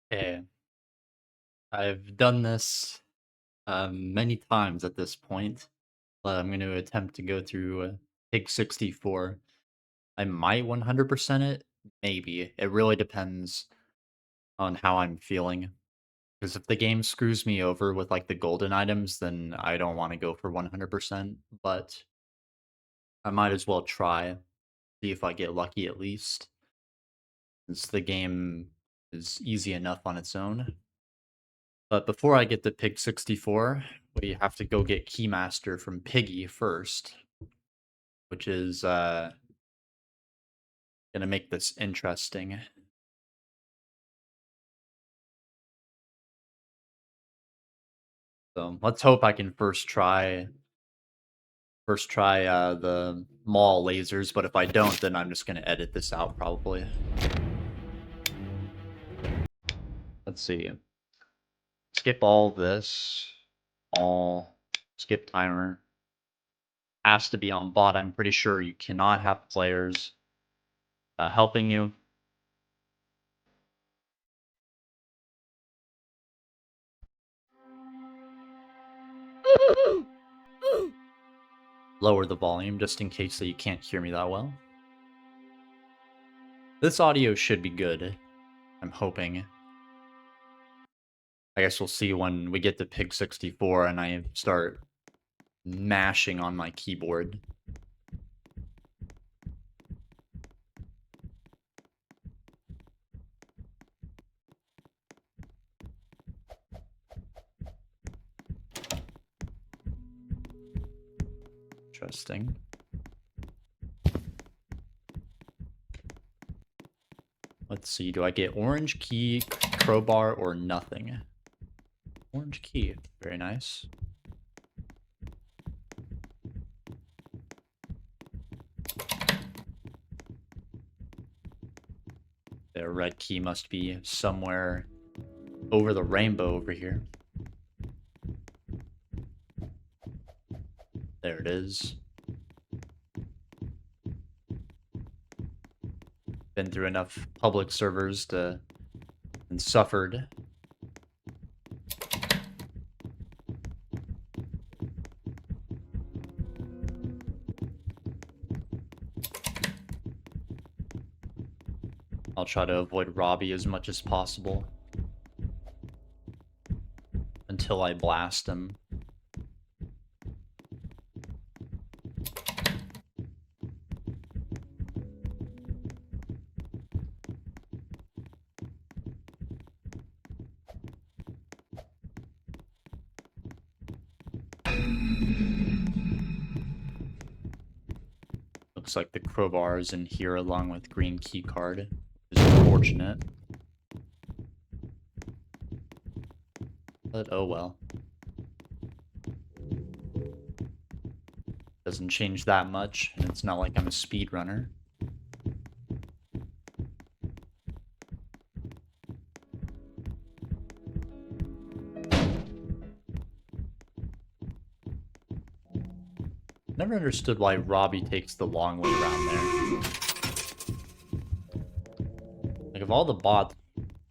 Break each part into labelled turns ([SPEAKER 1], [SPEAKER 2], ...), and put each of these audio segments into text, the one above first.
[SPEAKER 1] Okay, I've done this many times at this point, but I'm going to attempt to go through Pig 64. I might 100% it, maybe. It really depends on how I'm feeling. Because if the game screws me over with like the golden items, then I don't want to go for 100%. But I might as well try, see if I get lucky at least, since the game is easy enough on its own. But before I get to Pig 64, we have to go get Keymaster from Piggy first, which is gonna make this interesting. So let's hope I can first try the mall lasers, but if I don't, then I'm just gonna edit this out probably. Let's see. Skip all this. Skip timer. Has to be on bot. I'm pretty sure you cannot have players helping you. Lower the volume just in case that you can't hear me that well. This audio should be good. I'm hoping. I guess we'll see when we get to Pig 64 and I start mashing on my keyboard. Interesting. Let's see, do I get orange key, crowbar, or nothing? Orange key, very nice. The red key must be somewhere over the rainbow over here. There it is. Been through enough public servers and suffered. I'll try to avoid Robbie as much as possible until I blast him. Looks like the crowbar is in here along with green key card, which is unfortunate. But oh well. Doesn't change that much, and it's not like I'm a speedrunner. Never understood why Robbie takes the long way around there. Like, of all the bots,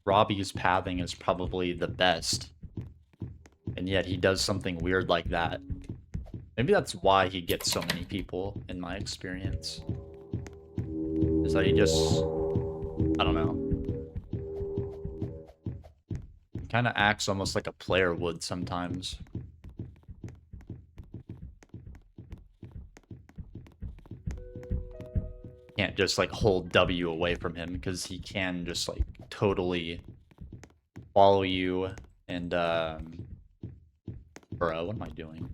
[SPEAKER 1] Robbie's pathing is probably the best. And yet he does something weird like that. Maybe that's why he gets so many people, in my experience. Is that he just... I don't know. He kind of acts almost like a player would sometimes. Can't just like hold W away from him because he can just like totally follow you and bro, what am I doing?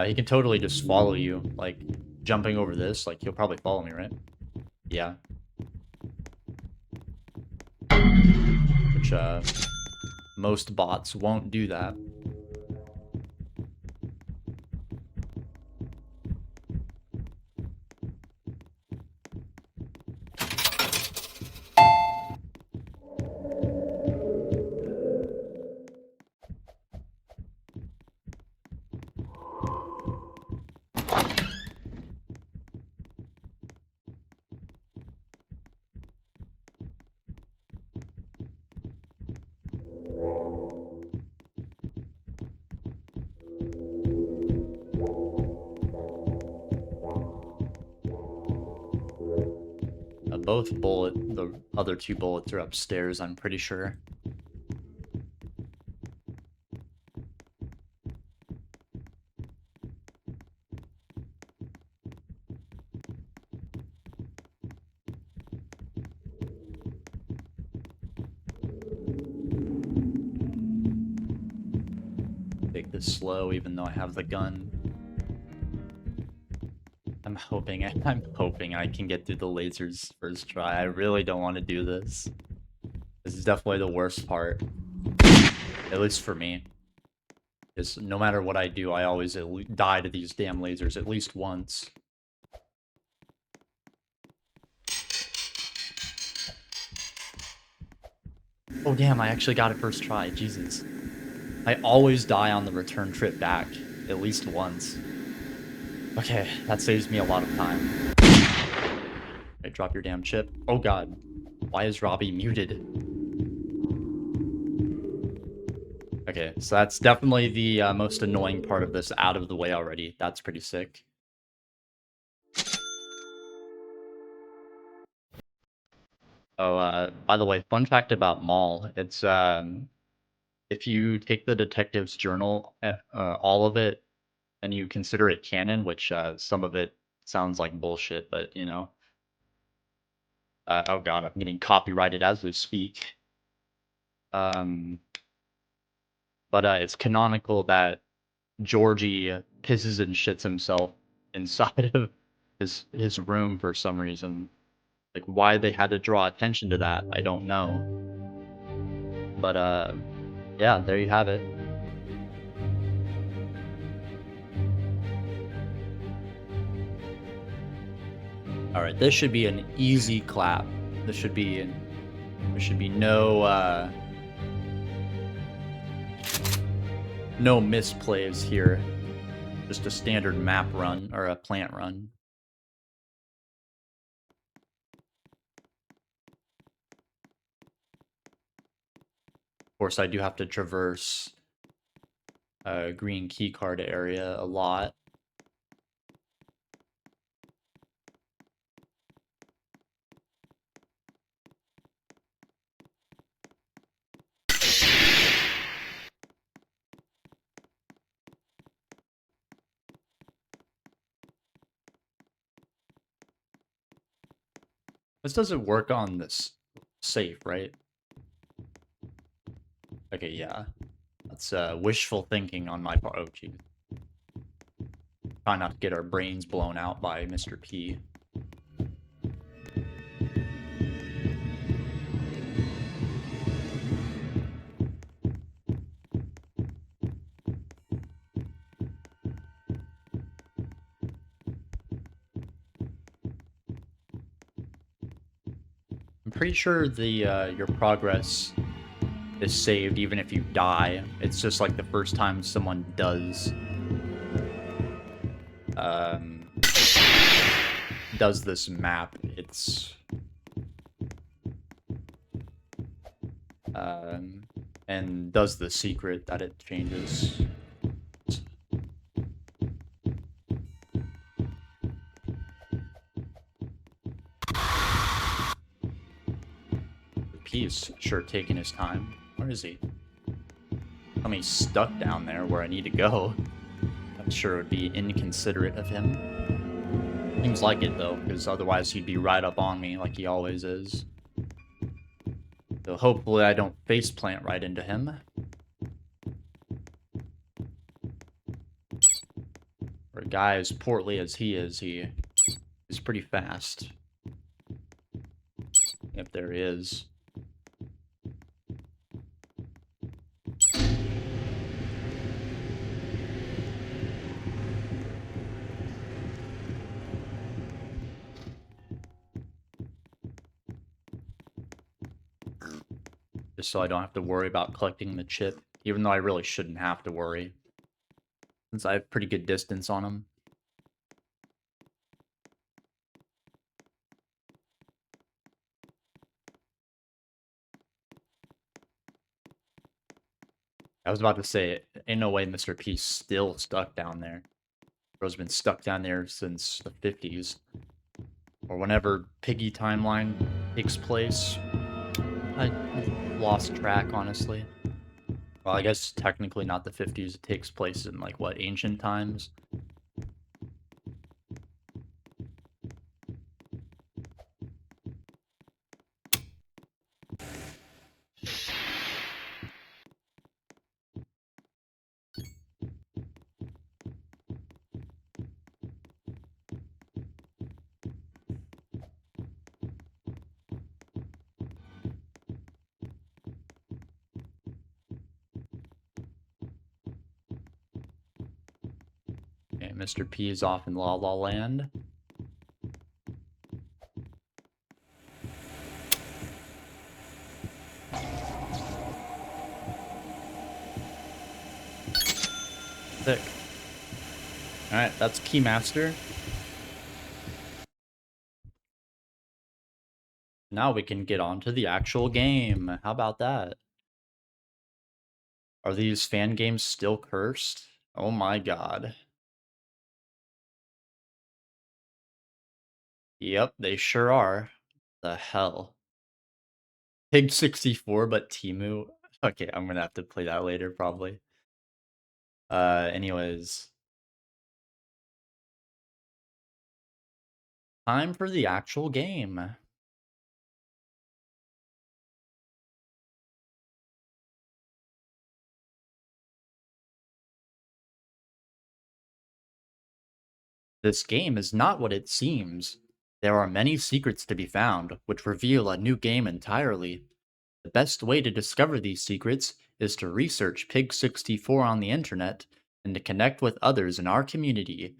[SPEAKER 1] He can totally just follow you, like jumping over this, like he'll probably follow me, right? Yeah. Which most bots won't do that. The other two bullets are upstairs, I'm pretty sure. Take this slow, even though I have the gun. I'm hoping I can get through the lasers first try. I really don't want to do this. This is definitely the worst part. At least for me. Because no matter what I do, I always die to these damn lasers at least once. Oh damn, I actually got it first try. Jesus. I always die on the return trip back. At least once. Okay, that saves me a lot of time. Okay, drop your damn chip. Oh god. Why is Robbie muted? Okay, so that's definitely the most annoying part of this out of the way already. That's pretty sick. Oh, by the way, fun fact about Maul. It's, if you take the detective's journal, all of it, and you consider it canon, which some of it sounds like bullshit, but you know. Oh god, I'm getting copyrighted as we speak. But it's canonical that Georgie pisses and shits himself inside of his room for some reason. Like why they had to draw attention to that, I don't know. But yeah, there you have it. All right, this should be an easy clap. There should be no no misplays here. Just a standard map run or a plant run. Of course, I do have to traverse green keycard area a lot. This doesn't work on this safe, right? Okay, yeah. That's wishful thinking on my part. Oh, geez. Try not to get our brains blown out by Mr. P. I'm pretty sure the your progress is saved even if you die. It's just like the first time someone does this map, it's and does the secret that it changes. He's sure taking his time. Where is he? I mean, he's stuck down there where I need to go. I'm sure it would be inconsiderate of him. Seems like it, though, because otherwise he'd be right up on me like he always is. So hopefully I don't faceplant right into him. For a guy as portly as he is pretty fast. If there is. Just so I don't have to worry about collecting the chip, even though I really shouldn't have to worry, since I have pretty good distance on him. I was about to say, ain't no way Mr. P's still stuck down there. Bro's been stuck down there since the 50s. or whenever Piggy timeline takes place. I lost track, honestly. Well, I guess technically not the 50s. It takes place in, like, what, ancient times? Okay, Mr. P is off in La La Land. Sick. Alright, that's Keymaster. Now we can get on to the actual game. How about that? Are these fan games still cursed? Oh my god. Yep, they sure are. The hell. Pig 64, but Timu. Okay, I'm gonna have to play that later, probably. Anyways. Time for the actual game. This game is not what it seems. There are many secrets to be found, which reveal a new game entirely. The best way to discover these secrets is to research Pig 64 on the internet and to connect with others in our community.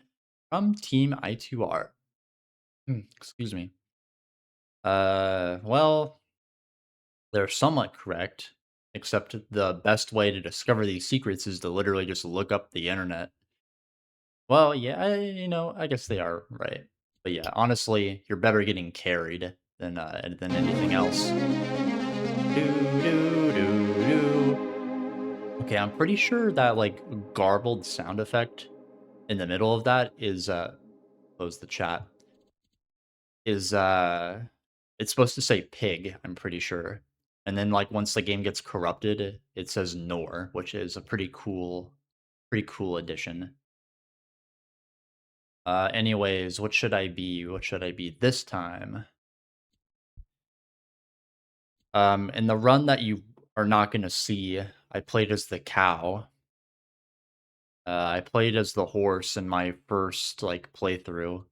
[SPEAKER 1] From Team I2R. Excuse me. Well, they're somewhat correct, except the best way to discover these secrets is to literally just look up the internet. Well, yeah, I guess they are right. But yeah, honestly, you're better getting carried than anything else. Okay, I'm pretty sure that, like, garbled sound effect in the middle of that is, close the chat, is, it's supposed to say pig, I'm pretty sure. And then, like, once the game gets corrupted, it says nor, which is a pretty cool addition. Anyways, what should I be? What should I be this time? In the run that you are not gonna see, I played as the cow. I played as the horse in my first, like, playthrough.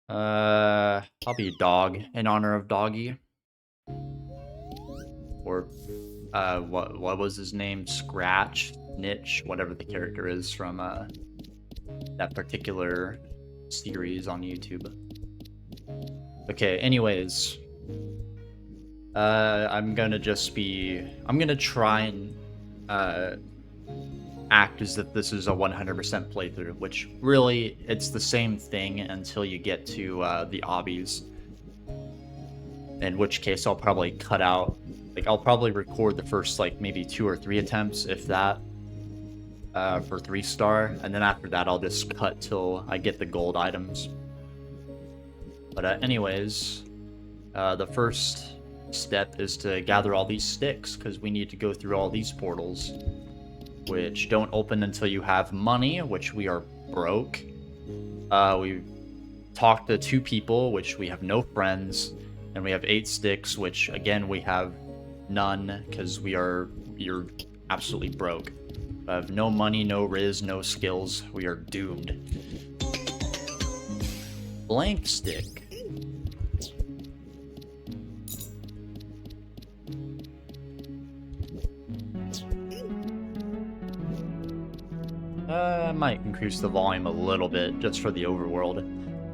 [SPEAKER 1] I'll be a dog in honor of Doggy. Or, what was his name? Scratch, Snitch, whatever the character is from, that particular series on YouTube. Okay, anyways. I'm gonna try and, act as if this is a 100% playthrough, which really, it's the same thing until you get to, the obbies. In which case, I'll probably cut out, like, I'll probably record the first, like, maybe 2 or 3 attempts, if that, for 3-star, and then after that, I'll just cut till I get the gold items. But, anyways, the first step is to gather all these sticks, because we need to go through all these portals, which don't open until you have money, which we are broke. We talked to 2 people, which we have no friends, and we have 8 sticks, which again we have none, because you're absolutely broke. I have no money, no riz, no skills. We are doomed. Blank stick. I might increase the volume a little bit, just for the overworld.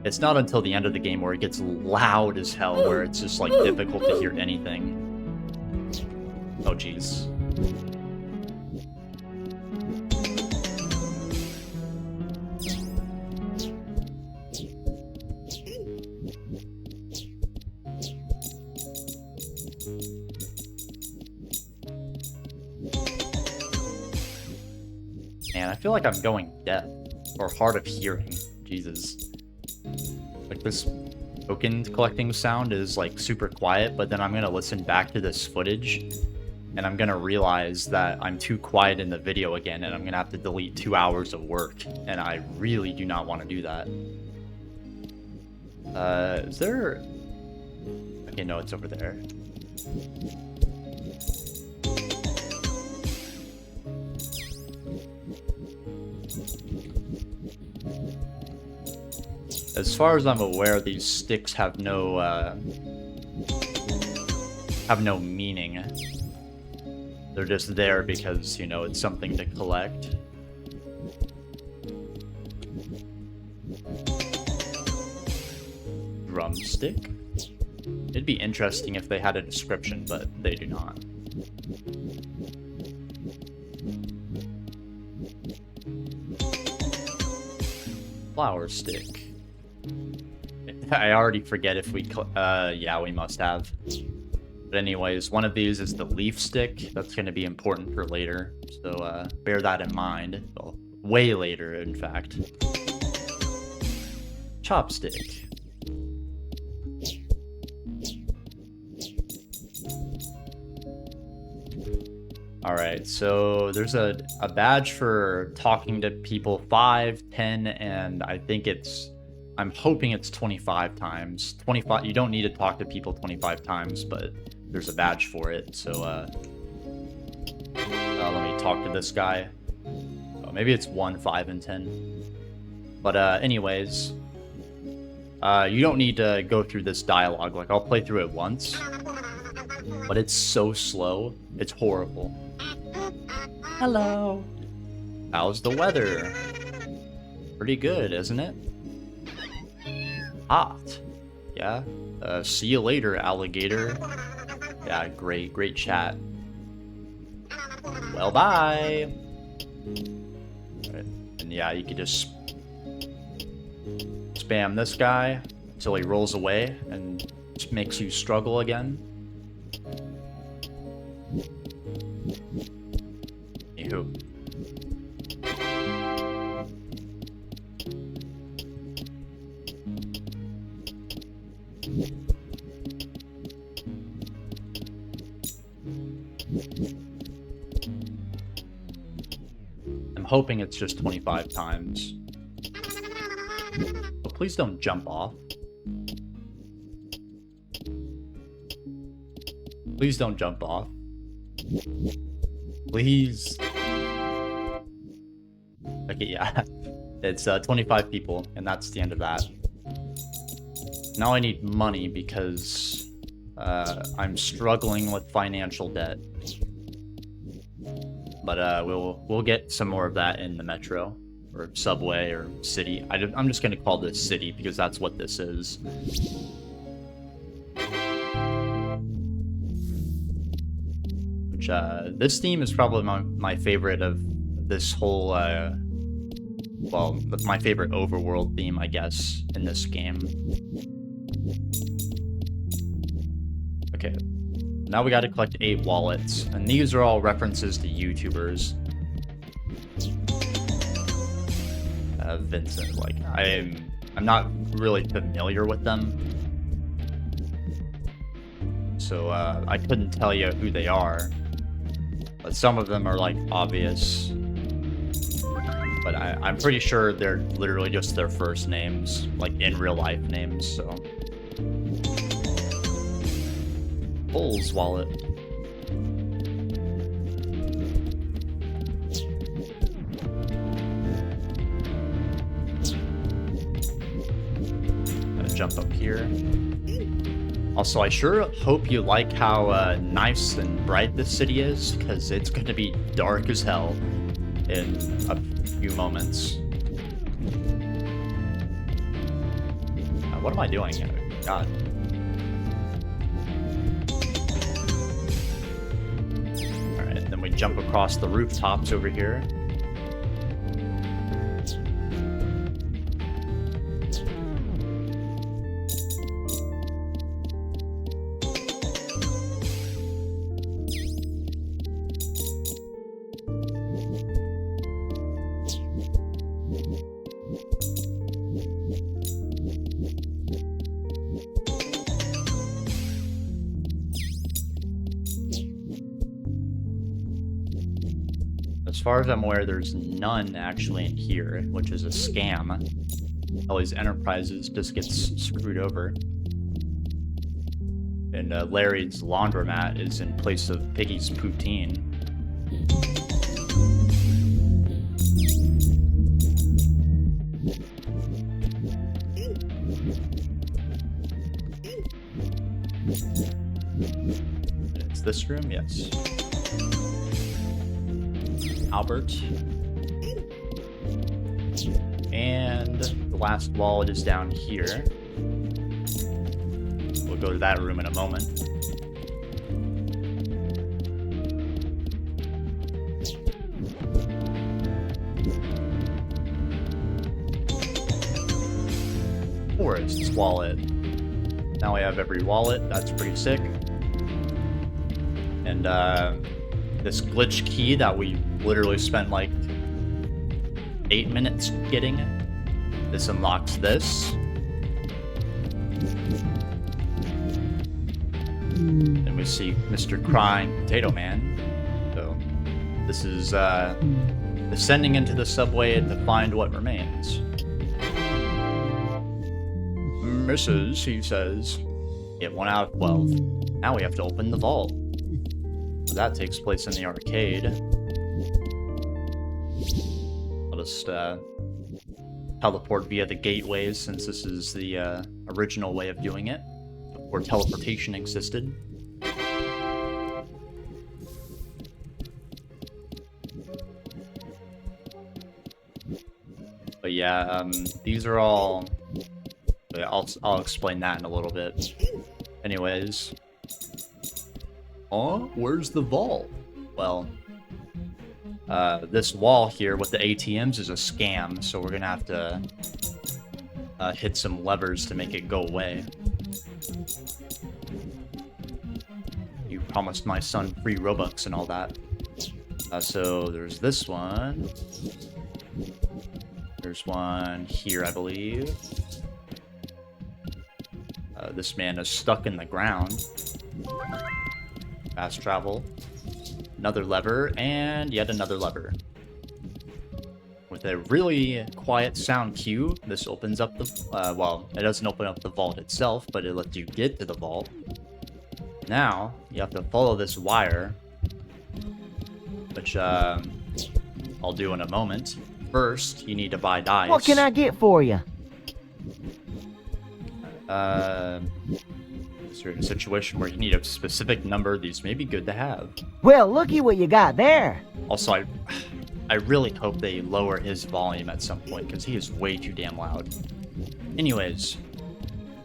[SPEAKER 1] It's not until the end of the game where it gets loud as hell, where it's just, like, difficult to hear anything. Oh, jeez. Man, I feel like I'm going deaf, or hard of hearing. Jesus. Like this token collecting sound is like super quiet, but then I'm gonna listen back to this footage and I'm gonna realize that I'm too quiet in the video again and I'm gonna have to delete 2 hours of work, and I really do not want to do that. Is there... Okay, no, it's over there. As far as I'm aware, these sticks have no meaning. They're just there because, you know, it's something to collect. Drumstick? It'd be interesting if they had a description, but they do not. Flower stick. I already forget if we... yeah, we must have. But anyways, one of these is the Leafstick. That's going to be important for later. So bear that in mind. Well, way later, in fact. Chopstick. Alright, so there's a badge for talking to people 5, 10, and I think it's... I'm hoping it's 25 times. 25, you don't need to talk to people 25 times, but there's a badge for it, so let me talk to this guy. Oh, maybe it's 1, 5, and 10. But anyways, you don't need to go through this dialogue. Like, I'll play through it once, but it's so slow. It's horrible. Hello. How's the weather? Pretty good, isn't it? Hot. Yeah. See you later, alligator. Yeah, great chat. Well, bye. Right. And yeah, you could just spam this guy until he rolls away and just makes you struggle again. Anywho. I'm hoping it's just 25 times. But please don't jump off. Please don't jump off. Please. Okay, yeah. It's 25 people, and that's the end of that. Now I need money because I'm struggling with financial debt. But we'll get some more of that in the metro or subway or city. I'm just gonna call this city because that's what this is. Which this theme is probably my favorite of this whole well, my favorite overworld theme, I guess, in this game. Okay. Now we gotta collect 8 wallets, and these are all references to YouTubers. Vincent, like, I'm not really familiar with them. So, I couldn't tell you who they are. But some of them are, like, obvious. But I'm pretty sure they're literally just their first names, like, in real life names, so... Bull's wallet. Gotta jump up here. Also, I sure hope you like how nice and bright this city is, because it's gonna be dark as hell in a few moments. What am I doing? God. We jump across the rooftops over here. far as I'm aware, there's none actually in here, which is a scam. All these enterprises just get screwed over. And Larry's laundromat is in place of Piggy's poutine. It's this room, yes. Albert. And the last wall is down here. We'll go to that room in a moment. Forest's wallet. Now we have every wallet. That's pretty sick. And this glitch key that we literally spent like 8 minutes getting. This unlocks this. Then we see Mr. Crying Potato Man. So this is descending into the subway to find what remains. Misses, he says. Get 1 out of 12. Now we have to open the vault. So that takes place in the arcade. I'll just teleport via the gateways since this is the original way of doing it, before teleportation existed. But yeah, these are all... I'll explain that in a little bit. Anyways. Oh, where's the vault? Well, this wall here with the ATMs is a scam, so we're gonna have to hit some levers to make it go away. You promised my son free Robux and all that. So there's this one. There's one here, I believe. This man is stuck in the ground. Fast travel. Another lever, and yet another lever. With a really quiet sound cue, this opens up the... well, it doesn't open up the vault itself, but it lets you get to the vault. Now, you have to follow this wire, which I'll do in a moment. First, you need to buy dice.
[SPEAKER 2] What can I get for you?
[SPEAKER 1] If you're in a situation where you need a specific number, these may be good to have.
[SPEAKER 2] Well, looky what you got there.
[SPEAKER 1] Also, I really hope they lower his volume at some point, because he is way too damn loud. Anyways,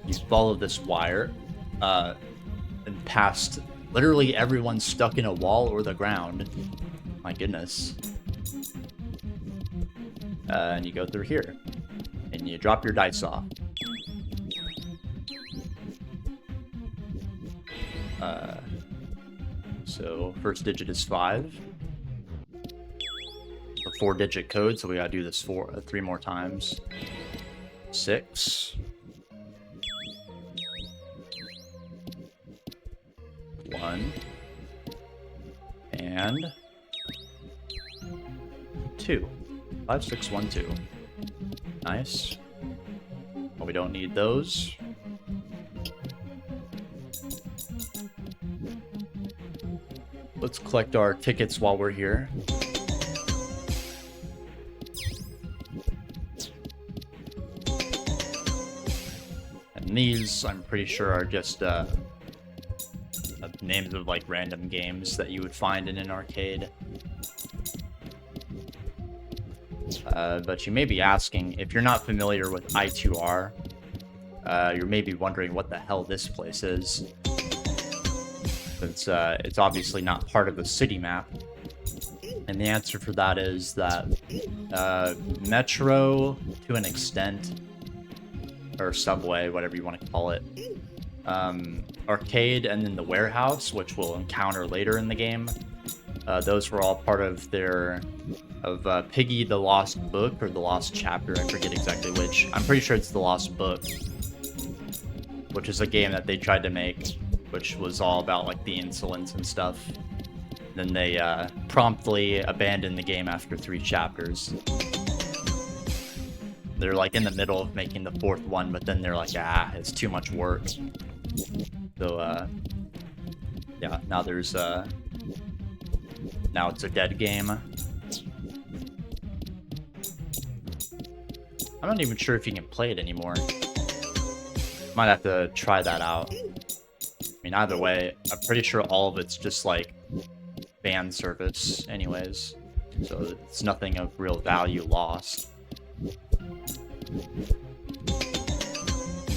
[SPEAKER 1] you follow this wire, and past literally everyone stuck in a wall or the ground. My goodness. And you go through here, and you drop your dice off. So first digit is 5. A 4-digit code, so we gotta do this 3 more times. 6. 1. And 2. 5, 6, 1, 2. Nice. Well, we don't need those. Let's collect our tickets while we're here. And these, I'm pretty sure, are just names of like random games that you would find in an arcade. But you may be asking, if you're not familiar with I2R, you're maybe wondering what the hell this place is. It's obviously not part of the city map. And the answer for that is that Metro, to an extent, or Subway, whatever you want to call it, Arcade, and then the Warehouse, which we'll encounter later in the game, those were all part of Piggy the Lost Book, or the Lost Chapter, I forget exactly which. I'm pretty sure it's the Lost Book, which is a game that they tried to make, which was all about like the insolence and stuff. Then they promptly abandon the game after 3 chapters. They're like in the middle of making the 4th one, but then they're like, ah, it's too much work. So yeah, now there's now it's a dead game. I'm not even sure if you can play it anymore. Might have to try that out. I mean, either way, I'm pretty sure all of it's just like fan service anyways. So it's nothing of real value lost.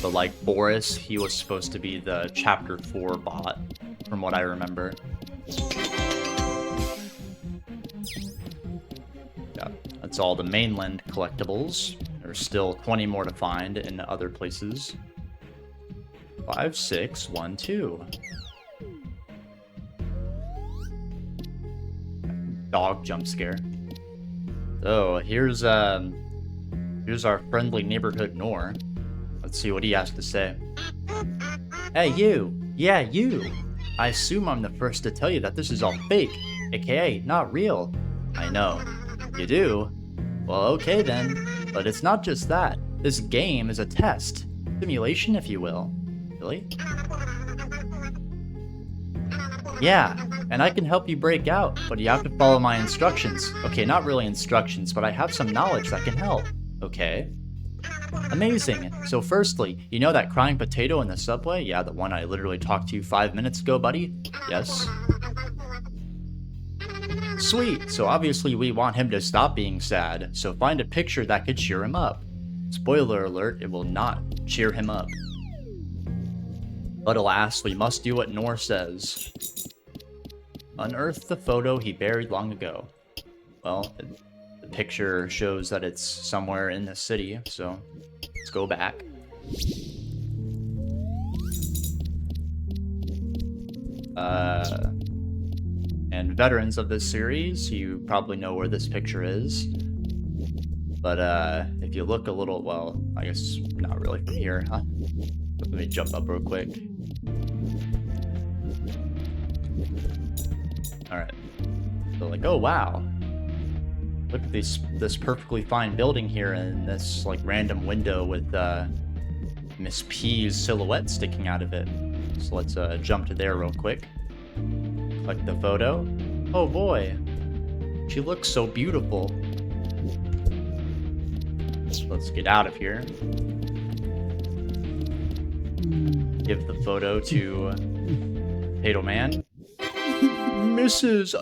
[SPEAKER 1] But like Boris, he was supposed to be the chapter 4 bot, from what I remember. Yeah, that's all the mainland collectibles. There's still 20 more to find in other places. 5, 6, 1, 2. Dog jump scare. So here's our friendly neighborhood Nor. Let's see what he has to say. Hey you! Yeah, you! I assume I'm the first to tell you that this is all fake, aka not real. I know. You do? Well, okay then. But it's not just that. This game is a test. Simulation, if you will. Really? Yeah, and I can help you break out, but you have to follow my instructions. Okay, not really instructions, but I have some knowledge that can help. Okay. Amazing. So firstly, you know that crying potato in the subway? Yeah, the one I literally talked to you 5 minutes ago, buddy? Yes. Sweet. So obviously we want him to stop being sad, so find a picture that could cheer him up. Spoiler alert, it will not cheer him up. But alas, we must do what Nor says. Unearth the photo he buried long ago. Well, the picture shows that it's somewhere in the city, so let's go back. And veterans of this series, you probably know where this picture is. But if you look a little, well, I guess not really from here, huh? Let me jump up real quick. Alright. So like, oh wow. Look at this perfectly fine building here and this like random window with Miss P's silhouette sticking out of it. So let's jump to there real quick. Click the photo. Oh boy. She looks so beautiful. Let's get out of here. Give the photo to Potato Man. Mrs.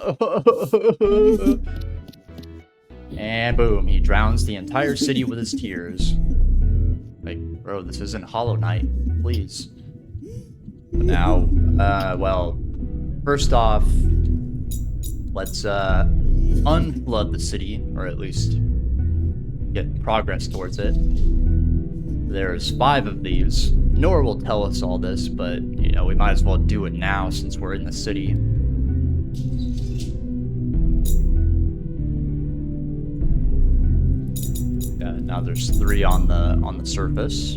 [SPEAKER 1] And boom, he drowns the entire city with his tears. Like, bro, this isn't Hollow Knight, please. But now, well, first off, let's unflood the city, or at least get progress towards it. There's 5 of these. Nor will tell us all this, but, you know, we might as well do it now since we're in the city. Now there's 3 on the surface.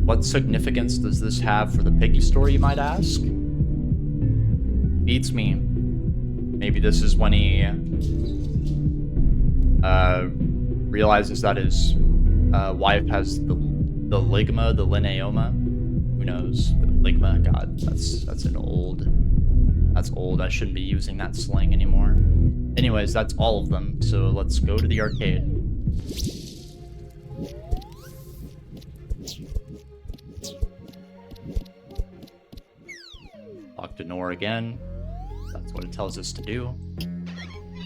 [SPEAKER 1] What significance does this have for the Piggy story, you might ask? Beats me. Maybe this is when he realizes that his wife has the ligma, the lineoma. Who knows? The ligma, God, that's an old. That's old. I shouldn't be using that slang anymore. Anyways, that's all of them. So let's go to the arcade. Talk to Nor again. That's what it tells us to do.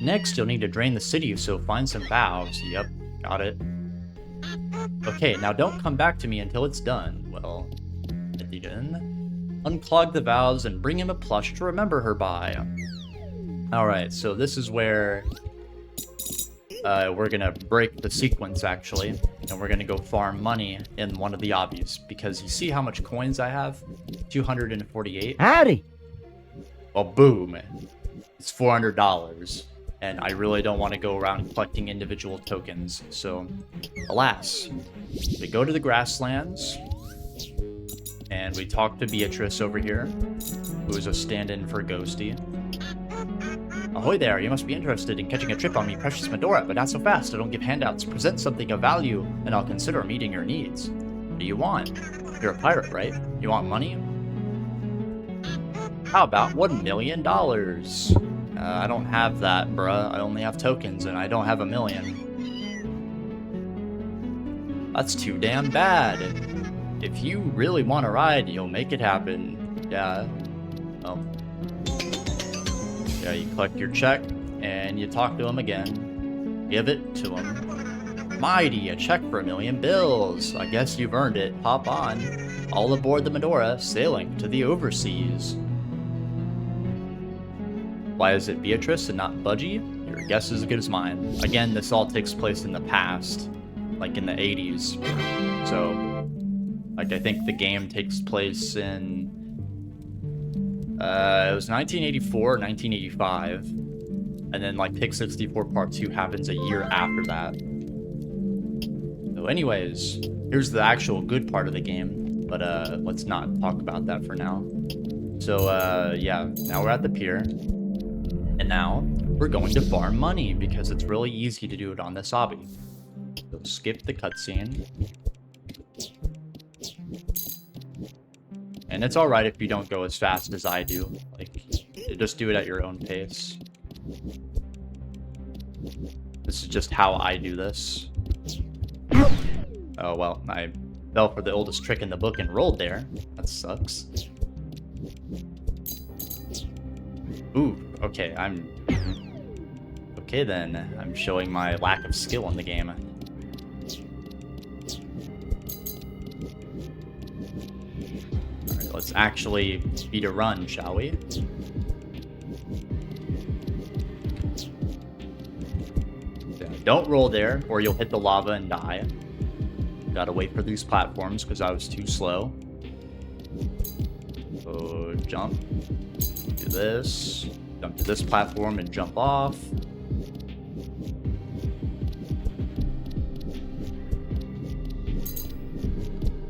[SPEAKER 1] Next, you'll need to drain the city, so find some valves. Yep, got it. Okay, now don't come back to me until it's done. Well, at the end. Unclog the valves and bring him a plush to remember her by. Alright, so this is where we're gonna break the sequence, actually. And we're gonna go farm money in one of the obbies. Because you see how much coins I have? 248.
[SPEAKER 2] Howdy!
[SPEAKER 1] Well, boom. It's $400. And I really don't want to go around collecting individual tokens. So, alas. We go to the grasslands. And we talked to Beatrice over here, who is a stand-in for Ghosty. Ahoy there, you must be interested in catching a trip on me, precious Medora, but not so fast. I don't give handouts. Present something of value, and I'll consider meeting your needs. What do you want? You're a pirate, right? You want money? How about $1 million? I don't have that, bruh. I only have tokens, and I don't have $1 million. That's too damn bad. If you really want to ride, you'll make it happen. Yeah. Well. Yeah, you collect your check, and you talk to him again. Give it to him. Mighty, a check for $1 million bills. I guess you've earned it. Hop on. All aboard the Medora, sailing to the overseas. Why is it Beatrice and not Budgie? Your guess is as good as mine. Again, this all takes place in the past. Like in the 80s. So, like, I think the game takes place in... it was 1984, 1985. And then, like, Pig 64 Part 2 happens a year after that. So anyways, here's the actual good part of the game. But, let's not talk about that for now. So, yeah, now we're at the pier. And now, we're going to farm money, because it's really easy to do it on this obby. So skip the cutscene. And it's alright if you don't go as fast as I do. Like, just do it at your own pace. This is just how I do this. Oh, well, I fell for the oldest trick in the book and rolled there. That sucks. Ooh, okay, Okay then, I'm showing my lack of skill in the game. Alright, let's actually beat a run, shall we? Yeah, don't roll there, or you'll hit the lava and die. Gotta wait for these platforms, because I was too slow. So, jump. Do this. Jump to this platform and jump off.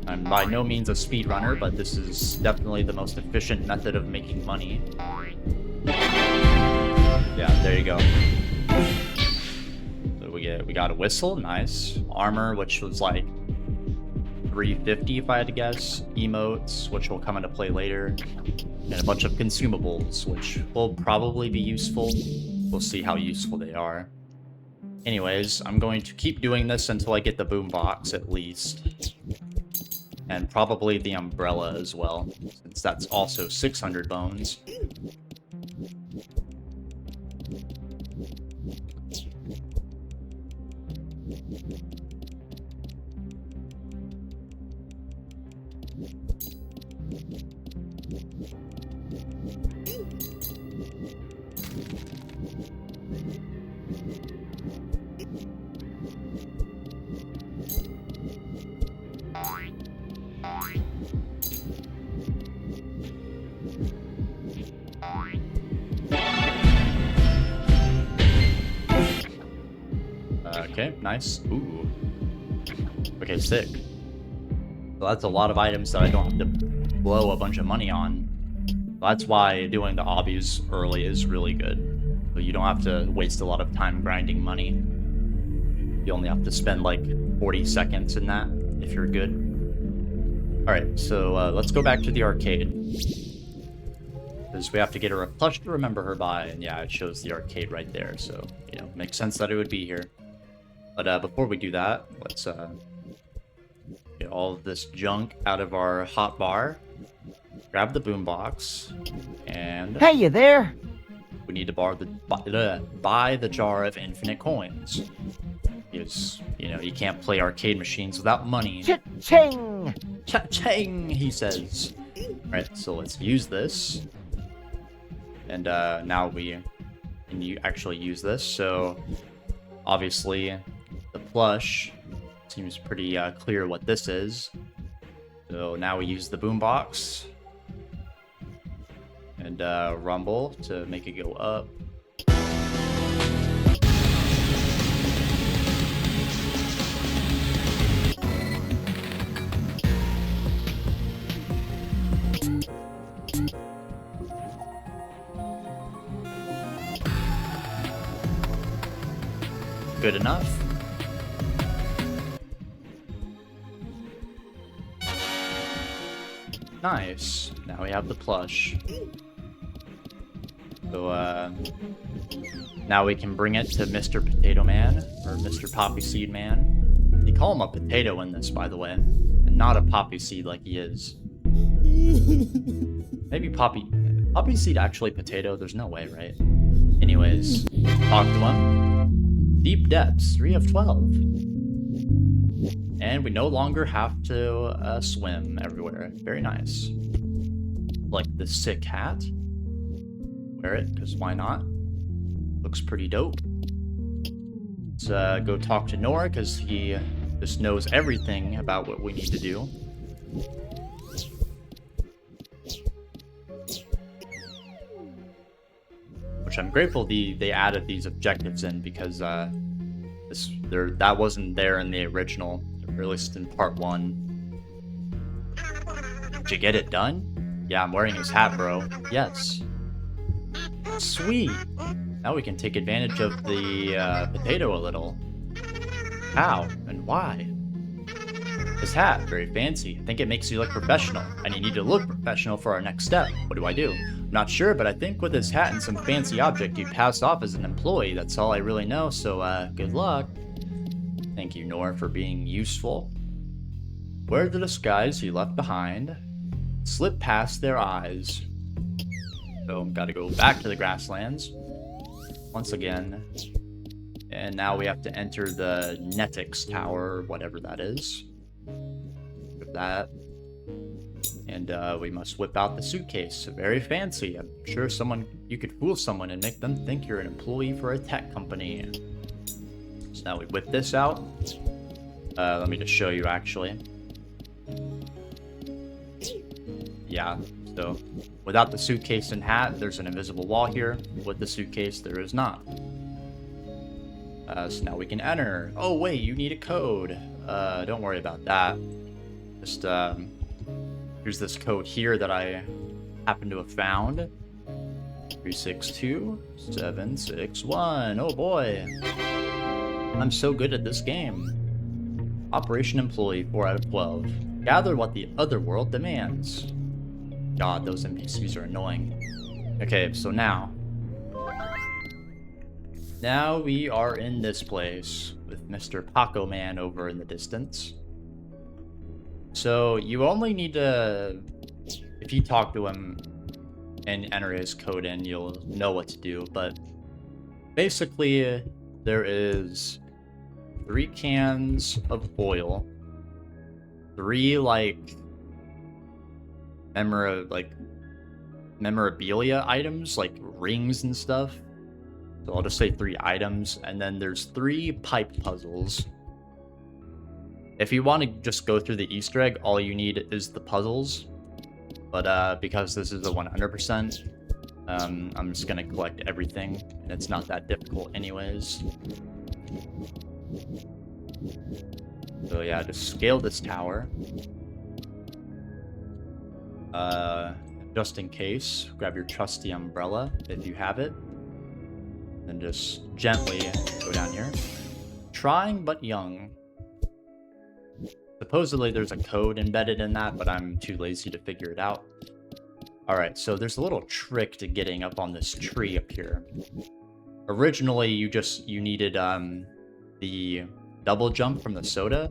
[SPEAKER 1] I'm by no means a speedrunner, but this is definitely the most efficient method of making money. Yeah, there you go. So we got a whistle, nice. Armor, which was like 350 if I had to guess. Emotes, which will come into play later. And a bunch of consumables, which will probably be useful. We'll see how useful they are. Anyways, I'm going to keep doing this until I get the boombox, at least. And probably the umbrella as well, since that's also 600 bones. Okay, nice. Ooh. Okay, sick. So that's a lot of items that I don't have to blow a bunch of money on. That's why doing the obbies early is really good. So you don't have to waste a lot of time grinding money. You only have to spend like 40 seconds in that if you're good. Alright, so let's go back to the arcade. Because we have to get her a plush to remember her by, and yeah, it shows the arcade right there, so, you know, makes sense that it would be here. But before we do that, let's get all of this junk out of our hot bar, grab the boombox, and...
[SPEAKER 2] Hey, you there?
[SPEAKER 1] We need to buy the jar of infinite coins. Because, you know, you can't play arcade machines without money.
[SPEAKER 2] Cha-ching!
[SPEAKER 1] Cha-ching, he says. Alright, so let's use this. And now we can actually use this. So, obviously, the plush seems pretty clear what this is. So now we use the boombox. And rumble to make it go up. good enough. Nice. Now we have the plush. So, now we can bring it to Mr. Potato Man, or Mr. Poppy Seed Man. They call him a potato in this, by the way, and not a poppy seed like he is. Maybe poppy seed actually potato? There's no way, right? Anyways, talk to him. Deep depths, 3 of 12. And we no longer have to swim everywhere. Very nice. Like the sick hat. Wear it, because why not? Looks pretty dope. Let's go talk to Nora, because he just knows everything about what we need to do. Which I'm grateful they added these objectives in, because that wasn't there in the original, or at least in part 1. Did you get it done? Yeah, I'm wearing his hat, bro. Yes. Sweet. Now we can take advantage of the potato a little. How and why? His hat, very fancy. I think it makes you look professional, and you need to look professional for our next step. What do I do? I'm not sure, but I think with his hat and some fancy object, you'd pass off as an employee. That's all I really know, so good luck. Thank you, Nora, for being useful. Where the disguise he left behind slipped past their eyes. So, gotta go back to the grasslands once again. And now we have to enter the Netics Tower, whatever that is. With that. And we must whip out the suitcase. Very fancy. I'm sure you could fool someone and make them think you're an employee for a tech company. So now we whip this out. Let me just show you, actually. Yeah, so without the suitcase and hat, there's an invisible wall here. With the suitcase, there is not. So now we can enter. Oh, wait, you need a code. Don't worry about that. Just, here's this code here that I happen to have found. 362761. Oh, boy. I'm so good at this game. Operation Employee, 4 out of 12. Gather what the Otherworld demands. God, those NPCs are annoying. Okay, so now we are in this place with Mr. PACO Man over in the distance. So you only need to, if you talk to him and enter his code in, you'll know what to do. But basically, there is 3 cans of oil, 3 memorabilia items, like rings and stuff. So I'll just say 3 items, and then there's 3 pipe puzzles. If you want to just go through the Easter egg, all you need is the puzzles. But because this is a 100%, I'm just gonna collect everything, and it's not that difficult anyways. So yeah, just scale this tower. Just in case, grab your trusty umbrella if you have it. And just gently go down here. Trying but young. Supposedly there's a code embedded in that, but I'm too lazy to figure it out. Alright, so there's a little trick to getting up on this tree up here. Originally, you needed the double jump from the soda.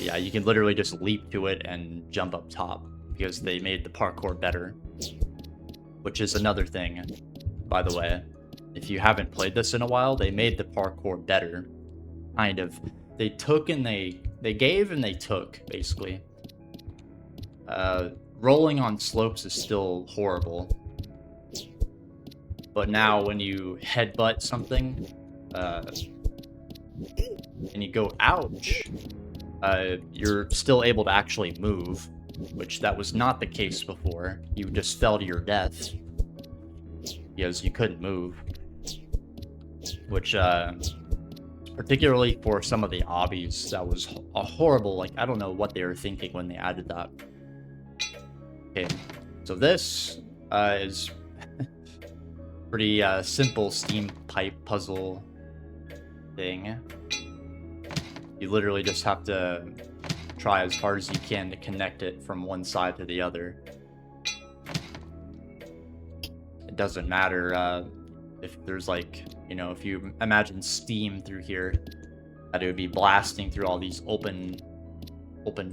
[SPEAKER 1] Yeah, you can literally just leap to it and jump up top, because they made the parkour better. Which is another thing, by the way. If you haven't played this in a while, they made the parkour better. Kind of. They took and they gave and they took, basically. Rolling on slopes is still horrible. But now when you headbutt something, and you go ouch, you're still able to actually move, which that was not the case before. You just fell to your death because you couldn't move, which particularly for some of the obbies, that was a horrible, like, I don't know what they were thinking when they added that. Okay, so this is pretty simple steam pipe puzzle thing. You literally just have to try as hard as you can to connect it from one side to the other. It doesn't matter if there's like, you know, if you imagine steam through here, that it would be blasting through all these open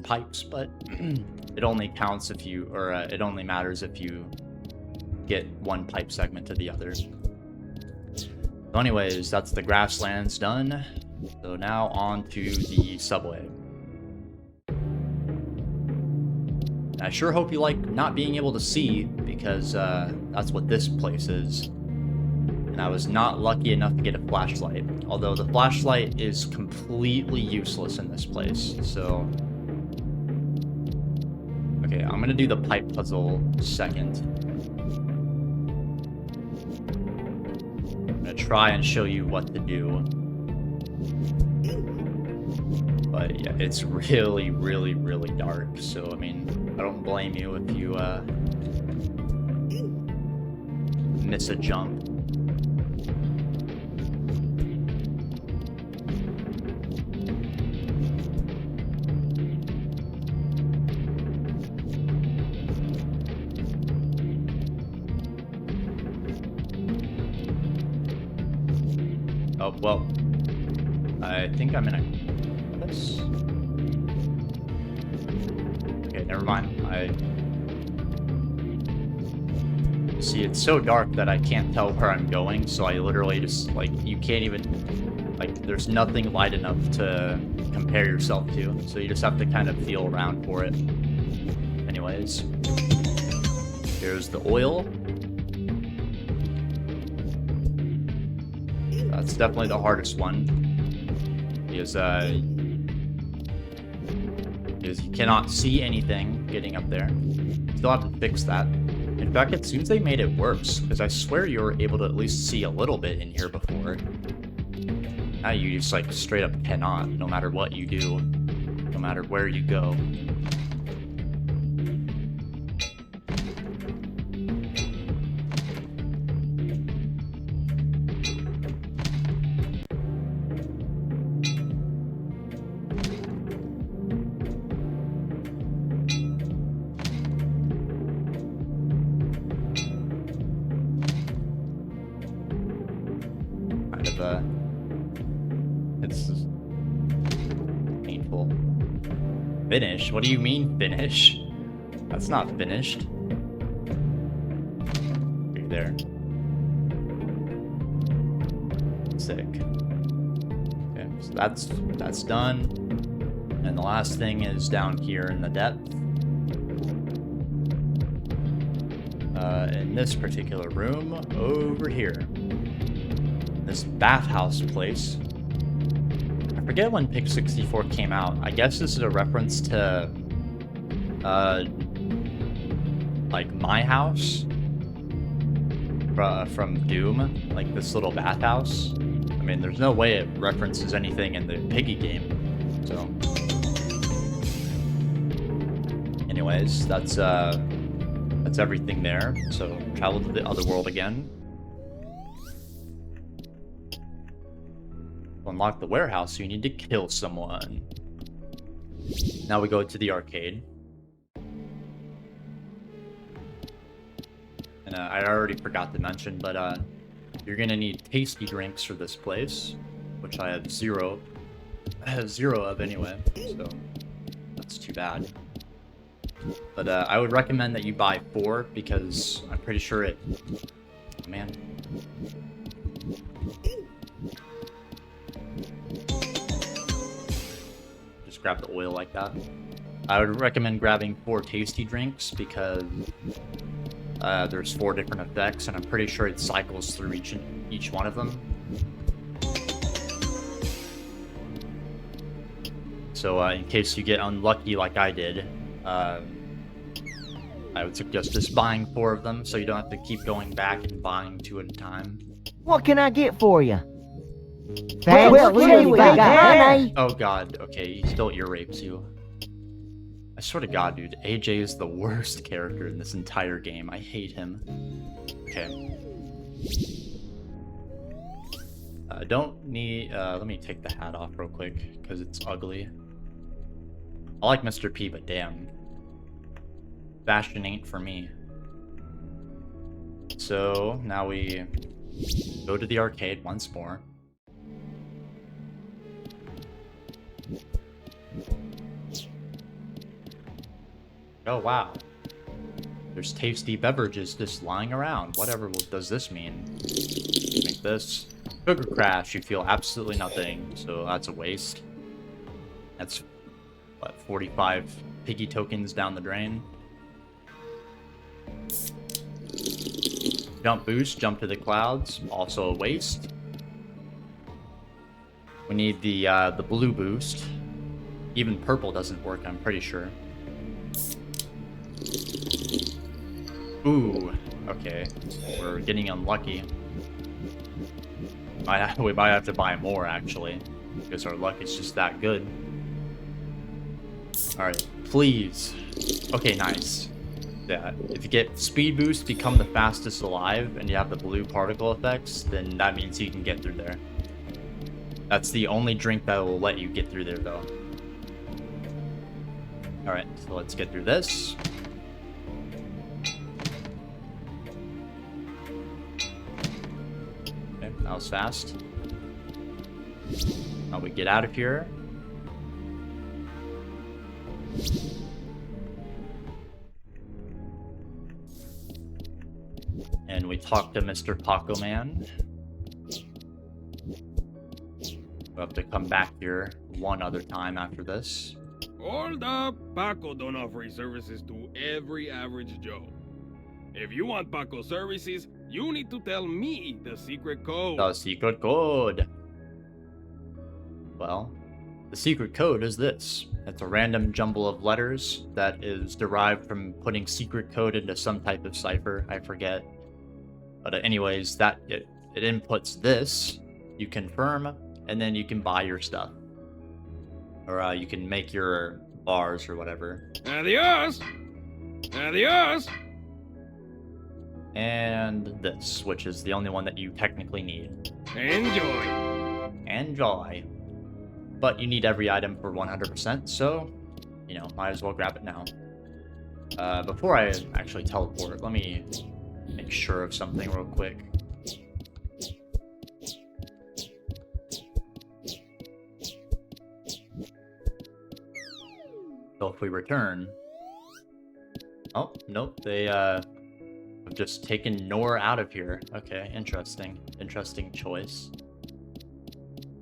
[SPEAKER 1] pipes, but it only counts if you, or it only matters if you get one pipe segment to the other. So anyways, that's the grasslands done. So now on to the subway. I sure hope you like not being able to see, because that's what this place is. And I was not lucky enough to get a flashlight, although the flashlight is completely useless in this place, so... Okay, I'm gonna do the pipe puzzle second. I'm gonna try and show you what to do. But yeah, it's really, really, really dark, so I mean, I don't blame you if you miss a jump. Oh, well, I think I'm in a... This? Okay, never mind. See, it's so dark that I can't tell where I'm going, so I literally just, like, you can't even, like, there's nothing light enough to compare yourself to, so you just have to kind of feel around for it. Anyways, here's the oil. That's definitely the hardest one, because you cannot see anything getting up there. Still have to fix that. In fact, it seems they made it worse, because I swear you were able to at least see a little bit in here before. Now you just, like, straight up cannot, no matter what you do, no matter where you go. It's painful. Finish? What do you mean finish? That's not finished. Okay, there. Sick. Okay, so that's done. And the last thing is down here in the depth. In this particular room over here. This bathhouse place. I forget when Pig 64 came out. I guess this is a reference to like My House from Doom, like this little bathhouse. I mean, there's no way it references anything in the Piggy game. So anyways, that's everything there. So travel to the Otherworld again. To unlock the warehouse, you need to kill someone. Now we go to the arcade. And I already forgot to mention, but you're gonna need tasty drinks for this place, which I have zero of anyway, so that's too bad. But I would recommend that you buy 4, because I'm pretty sure it... Oh, man. Just grab the oil like that. I would recommend grabbing 4 tasty drinks, because there's 4 different effects, and I'm pretty sure it cycles through each one of them. So in case you get unlucky like I did, I would suggest just buying 4 of them, so you don't have to keep going back and buying 2 at a time.
[SPEAKER 2] What can I get for you? Well, we got there.
[SPEAKER 1] Oh god, okay, he still ear rapes you. I swear to god, dude, AJ is the worst character in this entire game. I hate him. Okay. Don't need, let me take the hat off real quick, because it's ugly. I like Mr. P, but damn. Fashion ain't for me. So, now we go to the arcade once more. Oh, wow. There's tasty beverages just lying around. Whatever does this mean? Make this. Sugar Crash, you feel absolutely nothing, so that's a waste. That's, what, 45 Piggy tokens down the drain. Jump Boost, Jump to the Clouds, also a waste. We need the Blue Boost. Even Purple doesn't work, I'm pretty sure. Ooh, okay. We're getting unlucky. We might have to buy more, actually, because our luck is just that good. Alright, please. Okay, nice. Yeah, if you get Speed Boost, become the fastest alive, and you have the blue particle effects, then that means you can get through there. That's the only drink that will let you get through there, though. Alright, so let's get through this. Okay, that was fast. Now we get out of here. And we talk to Mr. PACO Man. We'll have to come back here one other time after this.
[SPEAKER 3] Hold up! PACO don't offer services to every average Joe. If you want PACO services, you need to tell me the secret code.
[SPEAKER 1] The secret code. Well, the secret code is this. It's a random jumble of letters that is derived from putting secret code into some type of cipher. I forget. But anyways, it inputs this. You confirm, and then you can buy your stuff. Or you can make your bars or whatever.
[SPEAKER 3] Adios! Adios!
[SPEAKER 1] And this, which is the only one that you technically need.
[SPEAKER 3] Enjoy!
[SPEAKER 1] Enjoy. But you need every item for 100%, so, you know, might as well grab it now. Before I actually teleport, let me make sure of something real quick. So if we return... Oh, nope, they have just taken Nor out of here. Okay, interesting. Interesting choice.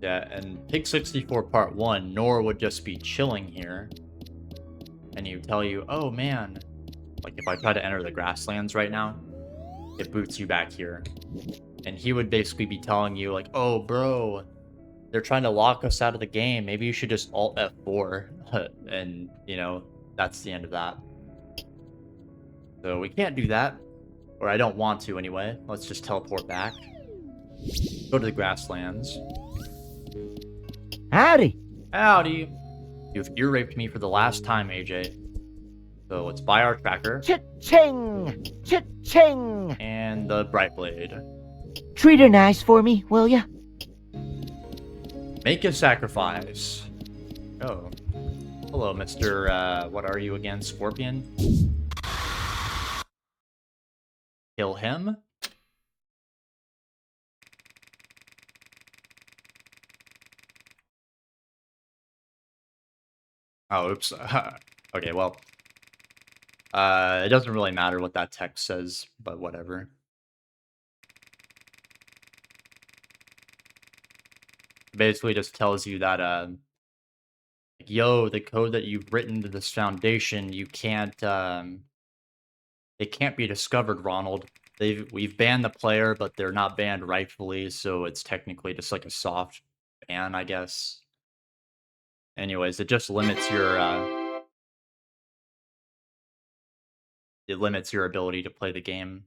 [SPEAKER 1] Yeah, and Pig 64 Part 1, Nor would just be chilling here. And he would tell you, oh man, like if I try to enter the grasslands right now, it boots you back here. And he would basically be telling you like, oh bro, they're trying to lock us out of the game. Maybe you should just Alt F4. And, you know, that's the end of that. So we can't do that. Or I don't want to anyway. Let's just teleport back. Go to the grasslands.
[SPEAKER 2] Howdy.
[SPEAKER 1] Howdy. You've ear raped me for the last time, AJ. So let's buy our tracker.
[SPEAKER 2] Cha-ching! Cha-ching!
[SPEAKER 1] And the Bright Blade.
[SPEAKER 2] Treat her nice for me, will ya?
[SPEAKER 1] Make a sacrifice. Oh. Hello, Mr. What are you again? Scorpion? Kill him? Oh, oops. Okay, well. It doesn't really matter what that text says, but whatever. It basically just tells you that, like, yo, the code that you've written to this foundation, you can't, it can't be discovered, Ronald. We've banned the player, but they're not banned rightfully, so it's technically just like a soft ban, I guess. Anyways, it just limits your, it limits your ability to play the game.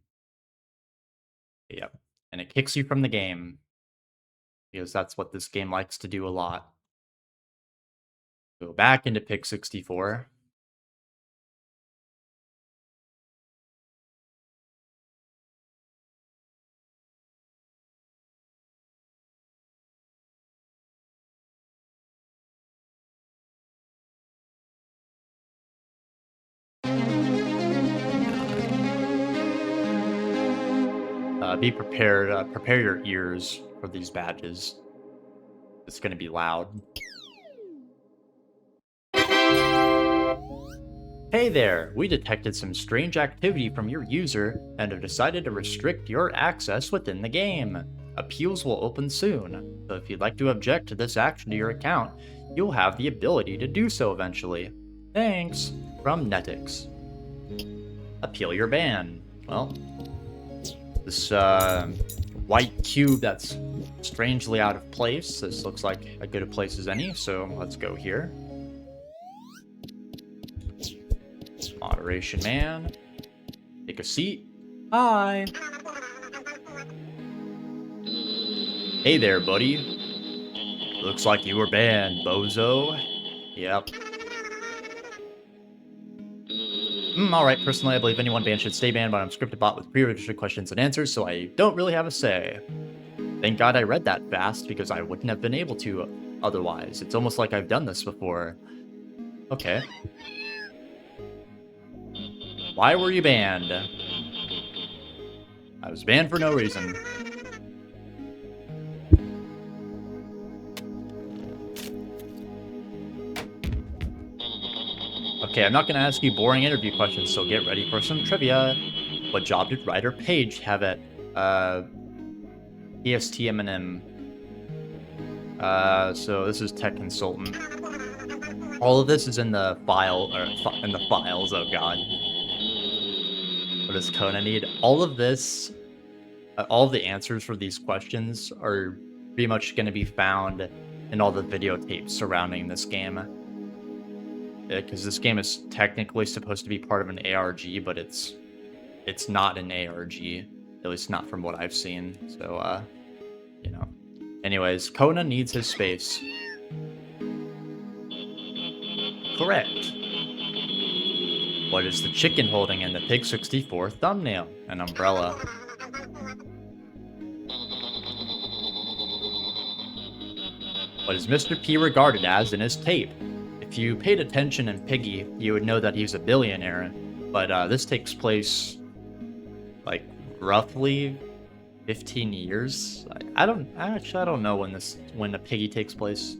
[SPEAKER 1] Yep. And it kicks you from the game. Because that's what this game likes to do a lot. Go back into Pig 64. Be prepared. Prepare your ears for these badges. It's gonna be loud. Hey there! We detected some strange activity from your user and have decided to restrict your access within the game. Appeals will open soon, so if you'd like to object to this action to your account, you'll have the ability to do so eventually. Thanks, from HEEFTTECSE. Appeal your ban. Well, this white cube that's strangely out of place. This looks like as good a place as any, so let's go here. Moderation man. Take a seat. Hi. Hey there, buddy. Looks like you were banned, bozo. Yep. Alright, personally, I believe anyone banned should stay banned, but I'm a scripted bot with pre-registered questions and answers, so I don't really have a say. Thank God I read that fast, because I wouldn't have been able to otherwise. It's almost like I've done this before. Okay. Why were you banned? I was banned for no reason. Okay, I'm not going to ask you boring interview questions, so get ready for some trivia. What job did writer Paige have at ESTM&M? So this is tech consultant. All of this is in the file, or in the files, oh god. What does Kona need? All of this, all of the answers for these questions are pretty much going to be found in all the videotapes surrounding this game. Because this game is technically supposed to be part of an ARG, but it's not an ARG, at least not from what I've seen. So, you know. Anyways, Kona needs his space. Correct. What is the chicken holding in the Pig 64 thumbnail? An umbrella. What is Mr. P regarded as in his tape? If you paid attention in Piggy, you would know that he's a billionaire, but this takes place, like, roughly 15 years. I don't know when the Piggy takes place.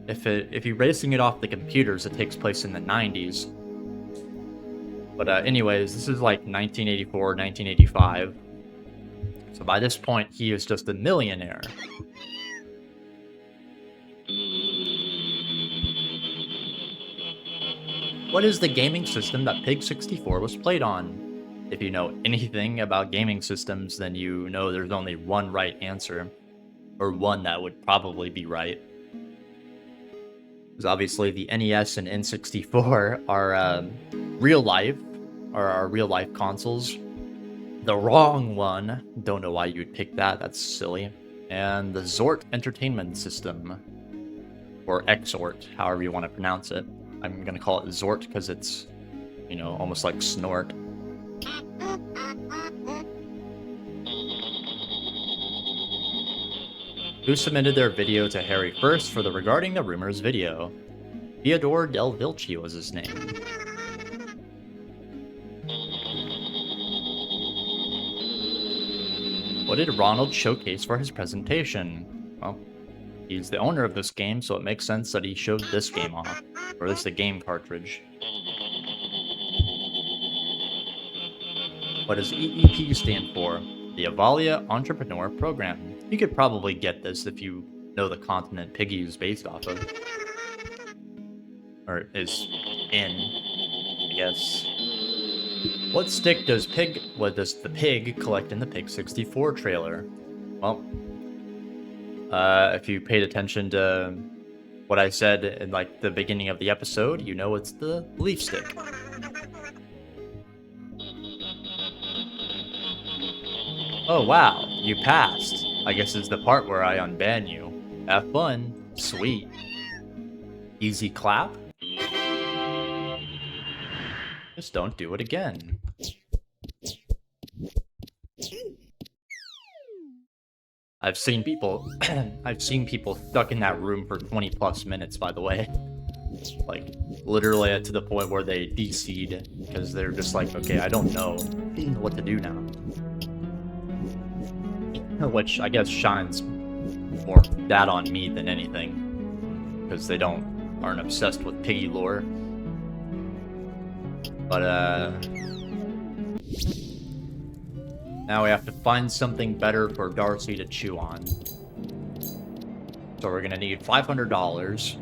[SPEAKER 1] If you're racing it off the computers, it takes place in the 90s. But anyways, this is like 1984, 1985. So by this point, he is just a millionaire. What is the gaming system that Pig 64 was played on? If you know anything about gaming systems, then you know there's only one right answer. Or one that would probably be right. Because obviously the NES and N64 are real life consoles. The wrong one, don't know why you would pick that, that's silly. And the Xort Entertainment System, or Xort, however you want to pronounce it. I'm gonna call it Xort because it's, you know, almost like snort. Who submitted their video to Harry first for the Regarding the Rumors video? Fyodor Delvilchi was his name. What did Ronald showcase for his presentation? Well, he's the owner of this game, so it makes sense that he showed this game off. Or at least the game cartridge. What does EEP stand for? The Evalia Entrepreneur Program. You could probably get this if you know the continent Piggy is based off of. Or is in, I guess. What stick does the pig collect in the Pig 64 trailer? Well, if you paid attention to what I said in like the beginning of the episode, you know it's the Leafstick. Oh wow, you passed. I guess it's the part where I unban you. Have fun. Sweet. Easy clap. Just don't do it again. I've seen people stuck in that room for 20 plus minutes, by the way. Like, literally to the point where they DC'd because they're just like, okay, I don't know what to do now. which I guess shines more that on me than anything, because they aren't obsessed with Piggy lore. But now we have to find something better for Darcy to chew on. So we're gonna need $500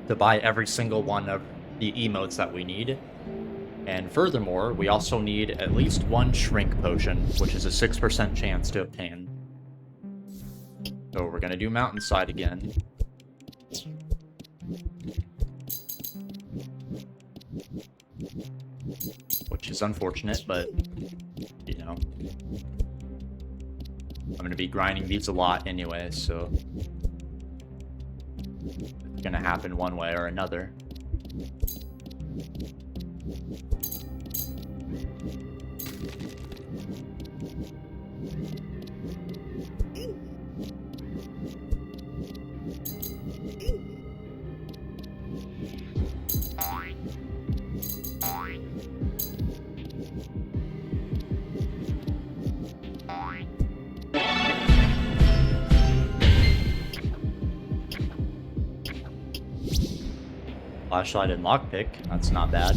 [SPEAKER 1] to buy every single one of the emotes that we need. And furthermore, we also need at least one shrink potion, which is a 6% chance to obtain. So we're gonna do Mountainside again. Which is unfortunate, but, you know. I'm gonna be grinding these a lot anyway, so it's gonna happen one way or another. Flashlight and lockpick, that's not bad.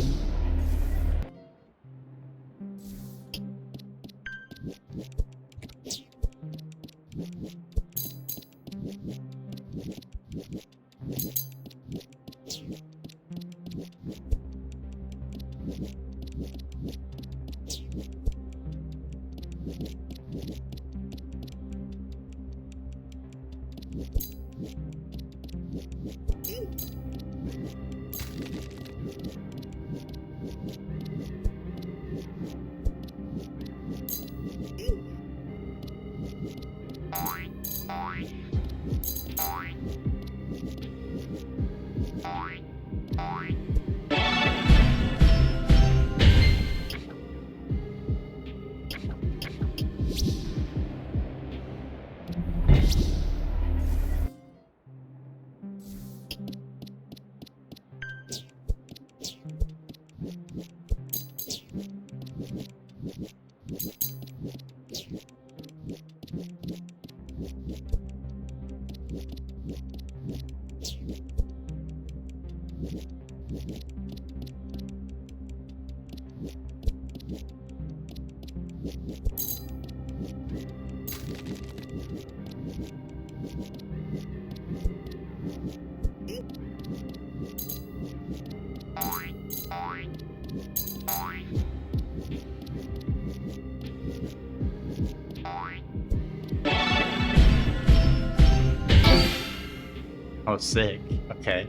[SPEAKER 1] Oh, sick. Okay.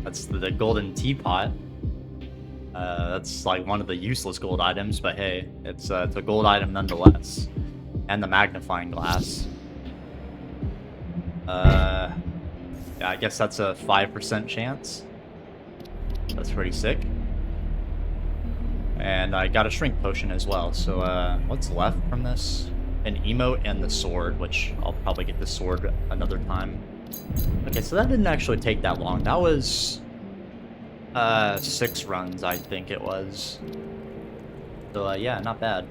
[SPEAKER 1] That's the golden teapot. That's like one of the useless gold items, but hey, it's a gold item nonetheless. And the magnifying glass. Yeah, I guess that's a 5% chance. That's pretty sick. And I got a shrink potion as well, so what's left from this? An emote and the sword, which I'll probably get the sword another time. Okay, so that didn't actually take that long. That was 6 runs, I think it was. So yeah, not bad.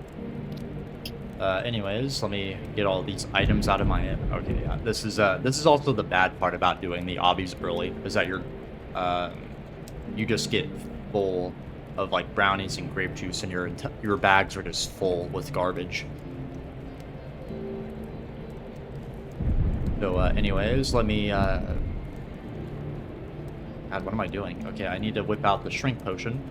[SPEAKER 1] Anyways, let me get all these items out of my head. Okay, yeah, this is also the bad part about doing the obbies early, is that you just get full of like brownies and grape juice, and your bags are just full with garbage. So anyways, let me God, what am I doing? Okay, I need to whip out the shrink potion.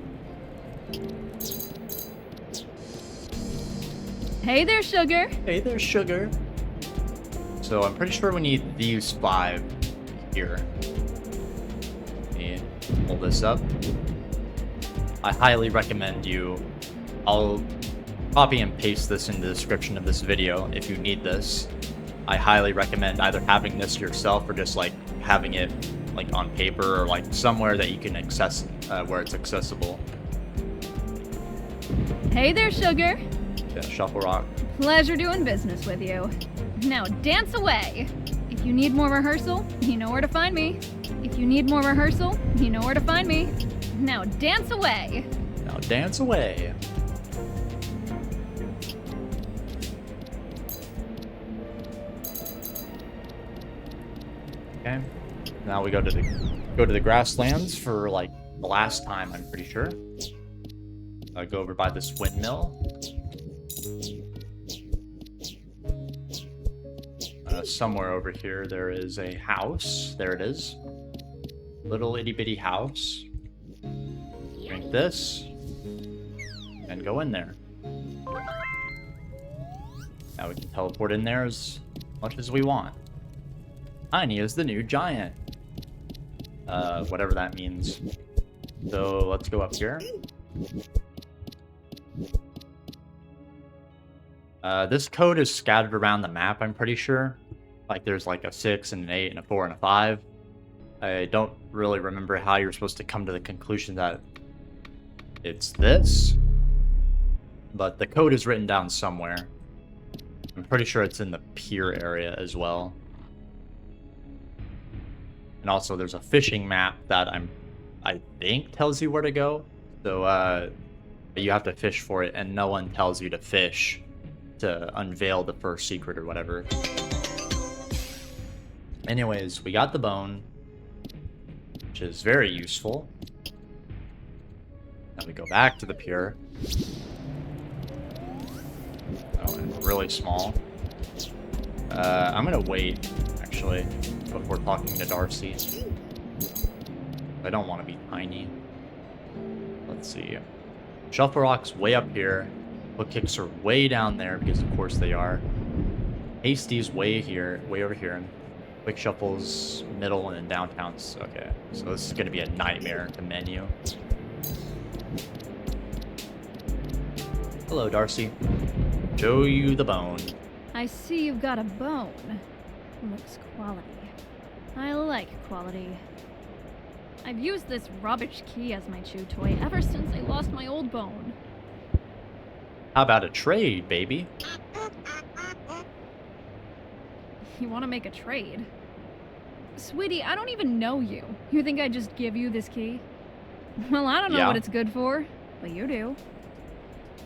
[SPEAKER 4] Hey there, sugar.
[SPEAKER 1] Hey there, sugar. So I'm pretty sure we need these 5 here. Let me pull this up. I highly recommend I'll copy and paste this in the description of this video if you need this. I highly recommend either having this yourself or just like having it like on paper or like somewhere that you can access where it's accessible.
[SPEAKER 4] Hey there, sugar.
[SPEAKER 1] Yeah, Shufflerock.
[SPEAKER 4] Pleasure doing business with you. Now dance away. If you need more rehearsal, you know where to find me. If you need more rehearsal, you know where to find me. Now dance away.
[SPEAKER 1] Now dance away. Okay. Now we go to the grasslands for like the last time, I'm pretty sure. Go over by this windmill. Somewhere over here there is a house. There it is. Little itty bitty house. Drink this. And go in there. Now we can teleport in there as much as we want. Tiny is the new giant. Whatever that means. So let's go up here. This code is scattered around the map, I'm pretty sure. Like there's like a 6 and an 8 and a 4 and a 5. I don't really remember how you're supposed to come to the conclusion that it's this. But the code is written down somewhere. I'm pretty sure it's in the pier area as well. And also there's a fishing map that I think tells you where to go. So you have to fish for it, and no one tells you to fish to unveil the first secret or whatever. Anyways, we got the bone, which is very useful. Now we go back to the pier. Oh, and really small. I'm gonna wait, actually, before talking to Darcy. I don't want to be tiny. Let's see. Shufflerock's way up here. Footkicks are way down there, because of course they are. Hasty's way over here. Quickshuffle's middle and then downtown's okay. So this is gonna be a nightmare to menu. Hello, Darcy. Show you the bone.
[SPEAKER 4] I see you've got a bone. Looks quality. I like quality. I've used this rubbish key as my chew toy ever since I lost my old bone.
[SPEAKER 1] How about a trade, baby?
[SPEAKER 4] You want to make a trade? Sweetie, I don't even know you. You think I'd just give you this key? Well, I don't know what it's good for, but you do.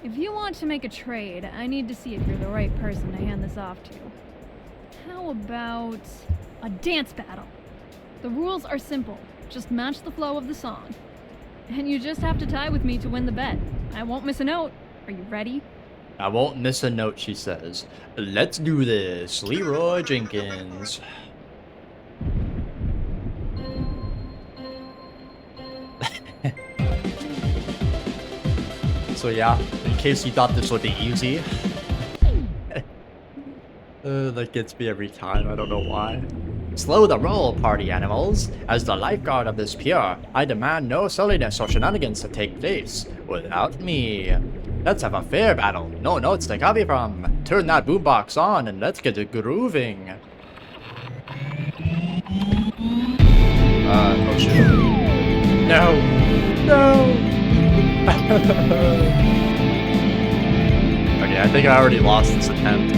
[SPEAKER 4] If you want to make a trade, I need to see if you're the right person to hand this off to. How about a dance battle? The rules are simple. Just match the flow of the song. And you just have to tie with me to win the bet. I won't miss a note. Are you ready?
[SPEAKER 1] I won't miss a note, she says. Let's do this, Leroy Jenkins. So yeah, in case you thought this would be easy. That gets me every time, I don't know why. Slow the roll, party animals. As the lifeguard of this pier, I demand no silliness or shenanigans to take place without me. Let's have a fair battle. No notes to copy from. Turn that boombox on and let's get it grooving. Oh shit. No. No. Okay, I think I already lost this attempt.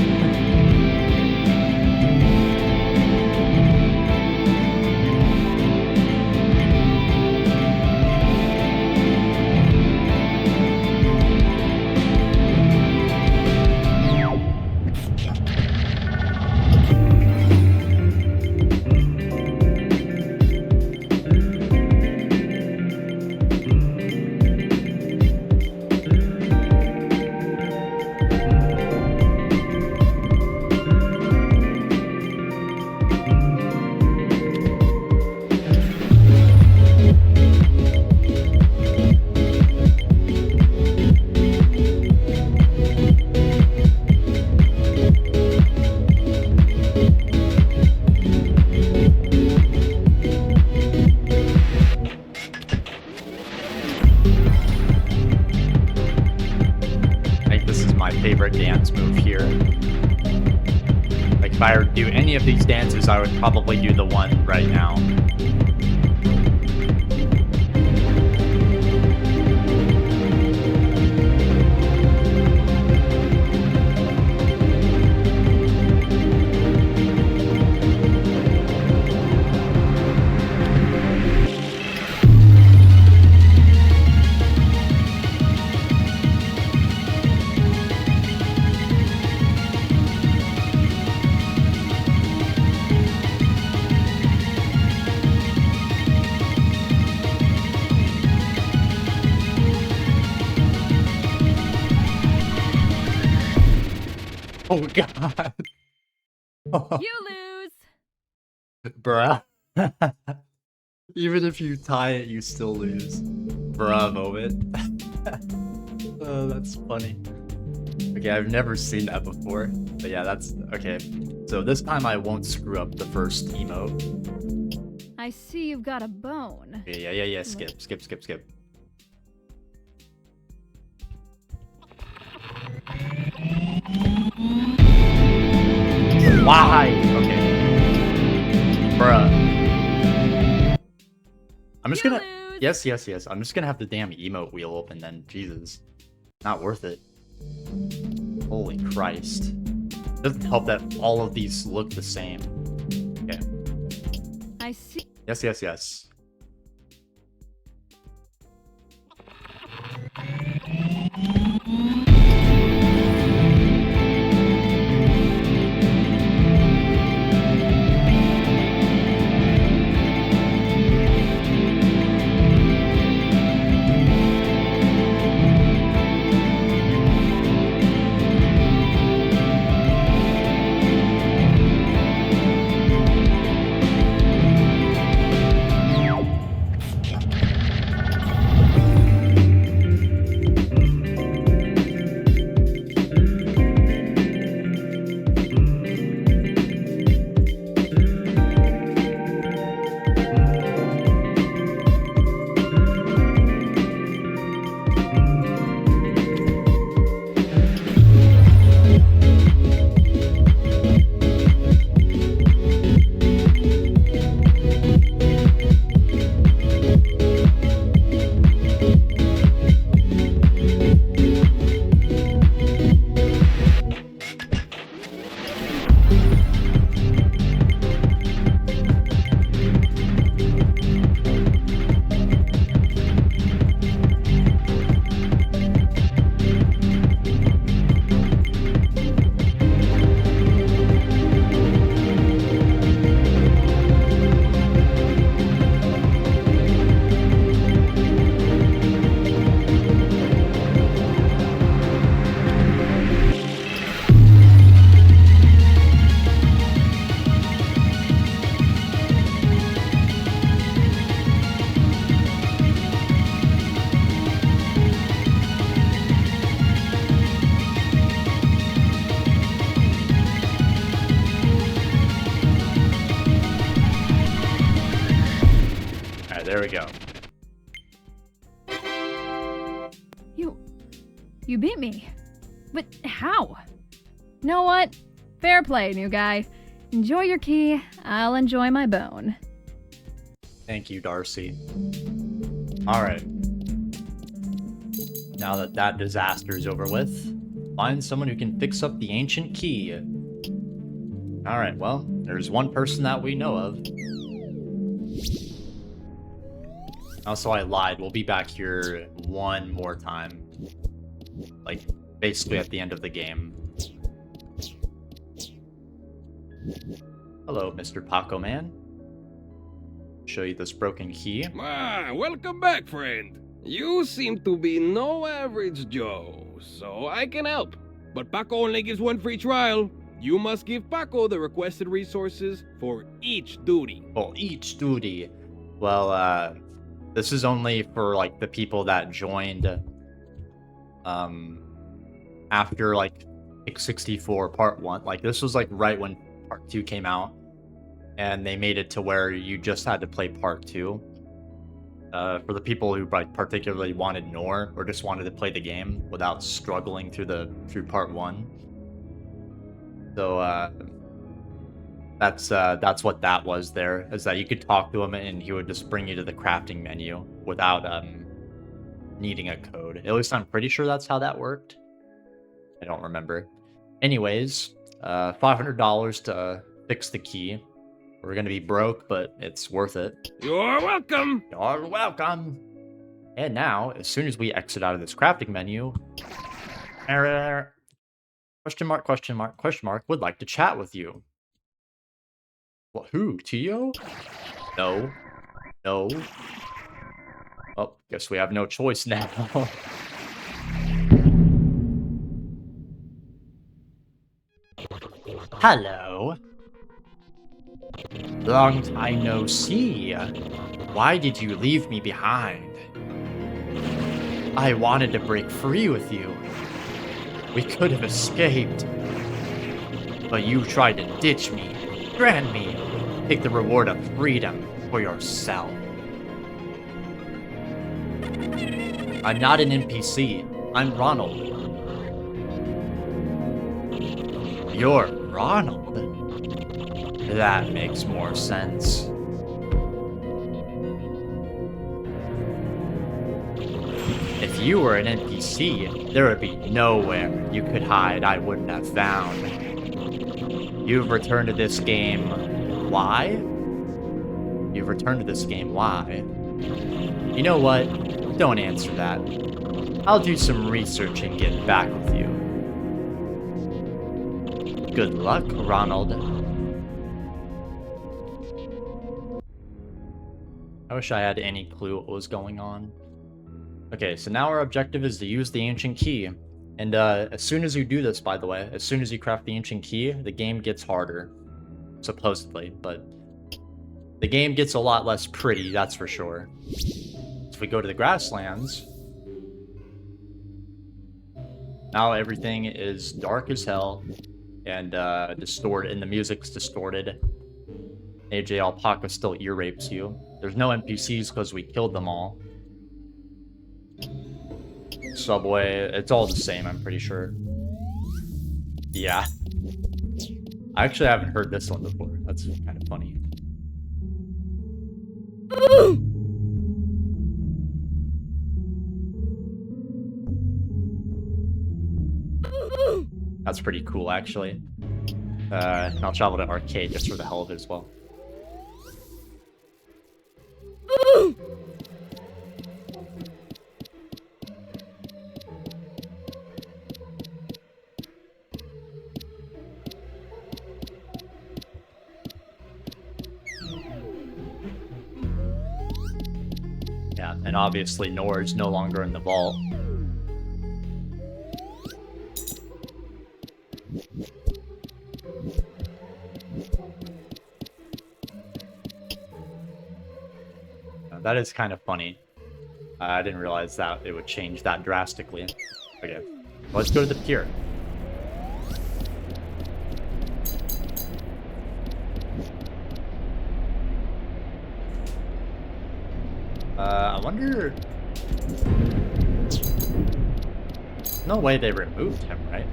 [SPEAKER 1] Dance move here. Like if I were to do any of these dances, I would probably do the one right now. Oh god.
[SPEAKER 4] You lose.
[SPEAKER 1] Bruh. Even if you tie it, you still lose. Bruh moment. Oh, that's funny. Okay, I've never seen that before. But yeah, that's okay. So this time I won't screw up the first emote.
[SPEAKER 4] I see you've got a bone.
[SPEAKER 1] Yeah. Skip. Why? Okay. Bruh. I'm just gonna... Yes. I'm just gonna have the damn emote wheel open then. Jesus. Not worth it. Holy Christ. Doesn't help that all of these look the same. Okay.
[SPEAKER 4] I see.
[SPEAKER 1] Yes. There we go.
[SPEAKER 4] You beat me. But how? You know what? Fair play, new guy. Enjoy your key. I'll enjoy my bone.
[SPEAKER 1] Thank you, Darcy. Alright. Now that that disaster is over with, find someone who can fix up the ancient key. Alright, well, there's one person that we know of. Also, I lied. We'll be back here one more time. Like, basically at the end of the game. Hello, Mr. PACO Man. Show you this broken key.
[SPEAKER 3] Ah, welcome back, friend. You seem to be no average Joe, so I can help. But PACO only gives one free trial. You must give PACO the requested resources for each duty.
[SPEAKER 1] Oh, each duty. Well, this is only for, like, the people that joined, after, like, X64 Part 1. Like, this was, like, right when Part 2 came out. And they made it to where you just had to play Part 2. For the people who, like, particularly wanted more, or just wanted to play the game without struggling through Part 1. So, that's what that was there, is that you could talk to him and he would just bring you to the crafting menu without needing a code. At least I'm pretty sure that's how that worked. I don't remember. Anyways, $500 to fix the key. We're gonna be broke, but it's worth it.
[SPEAKER 3] You're welcome!
[SPEAKER 1] You're welcome! And now, as soon as we exit out of this crafting menu... Question mark, would like to chat with you. What, who? Tio? No. No. Oh, guess we have no choice now. Hello. Long time no see. Why did you leave me behind? I wanted to break free with you. We could have escaped. But you tried to ditch me, strand me, take the reward of freedom for yourself. I'm not an NPC. I'm Ronald. You're Ronald? That makes more sense. If you were an NPC, there would be nowhere you could hide I wouldn't have found. You've returned to this game. Why? You've returned to this game. Why? You know what? Don't answer that. I'll do some research and get back with you. Good luck, Ronald. I wish I had any clue what was going on. Okay, so now our objective is to use the ancient key. And as soon as you do this, by the way, as soon as you craft the ancient key, the game gets harder. Supposedly, but the game gets a lot less pretty, that's for sure. So if we go to the grasslands, now everything is dark as hell and distorted, and the music's distorted. AJ Alpaca still ear rapes you. There's no NPCs because we killed them all. Subway, it's all the same, I'm pretty sure. Yeah. I actually haven't heard this one before. That's kind of funny. That's pretty cool, actually. I'll travel to Arcade just for the hell of it as well. Yeah, and obviously Nord's no longer in the vault. That is kind of funny. I didn't realize that it would change that drastically. Okay, let's go to the pier. I wonder... No way they removed him, right?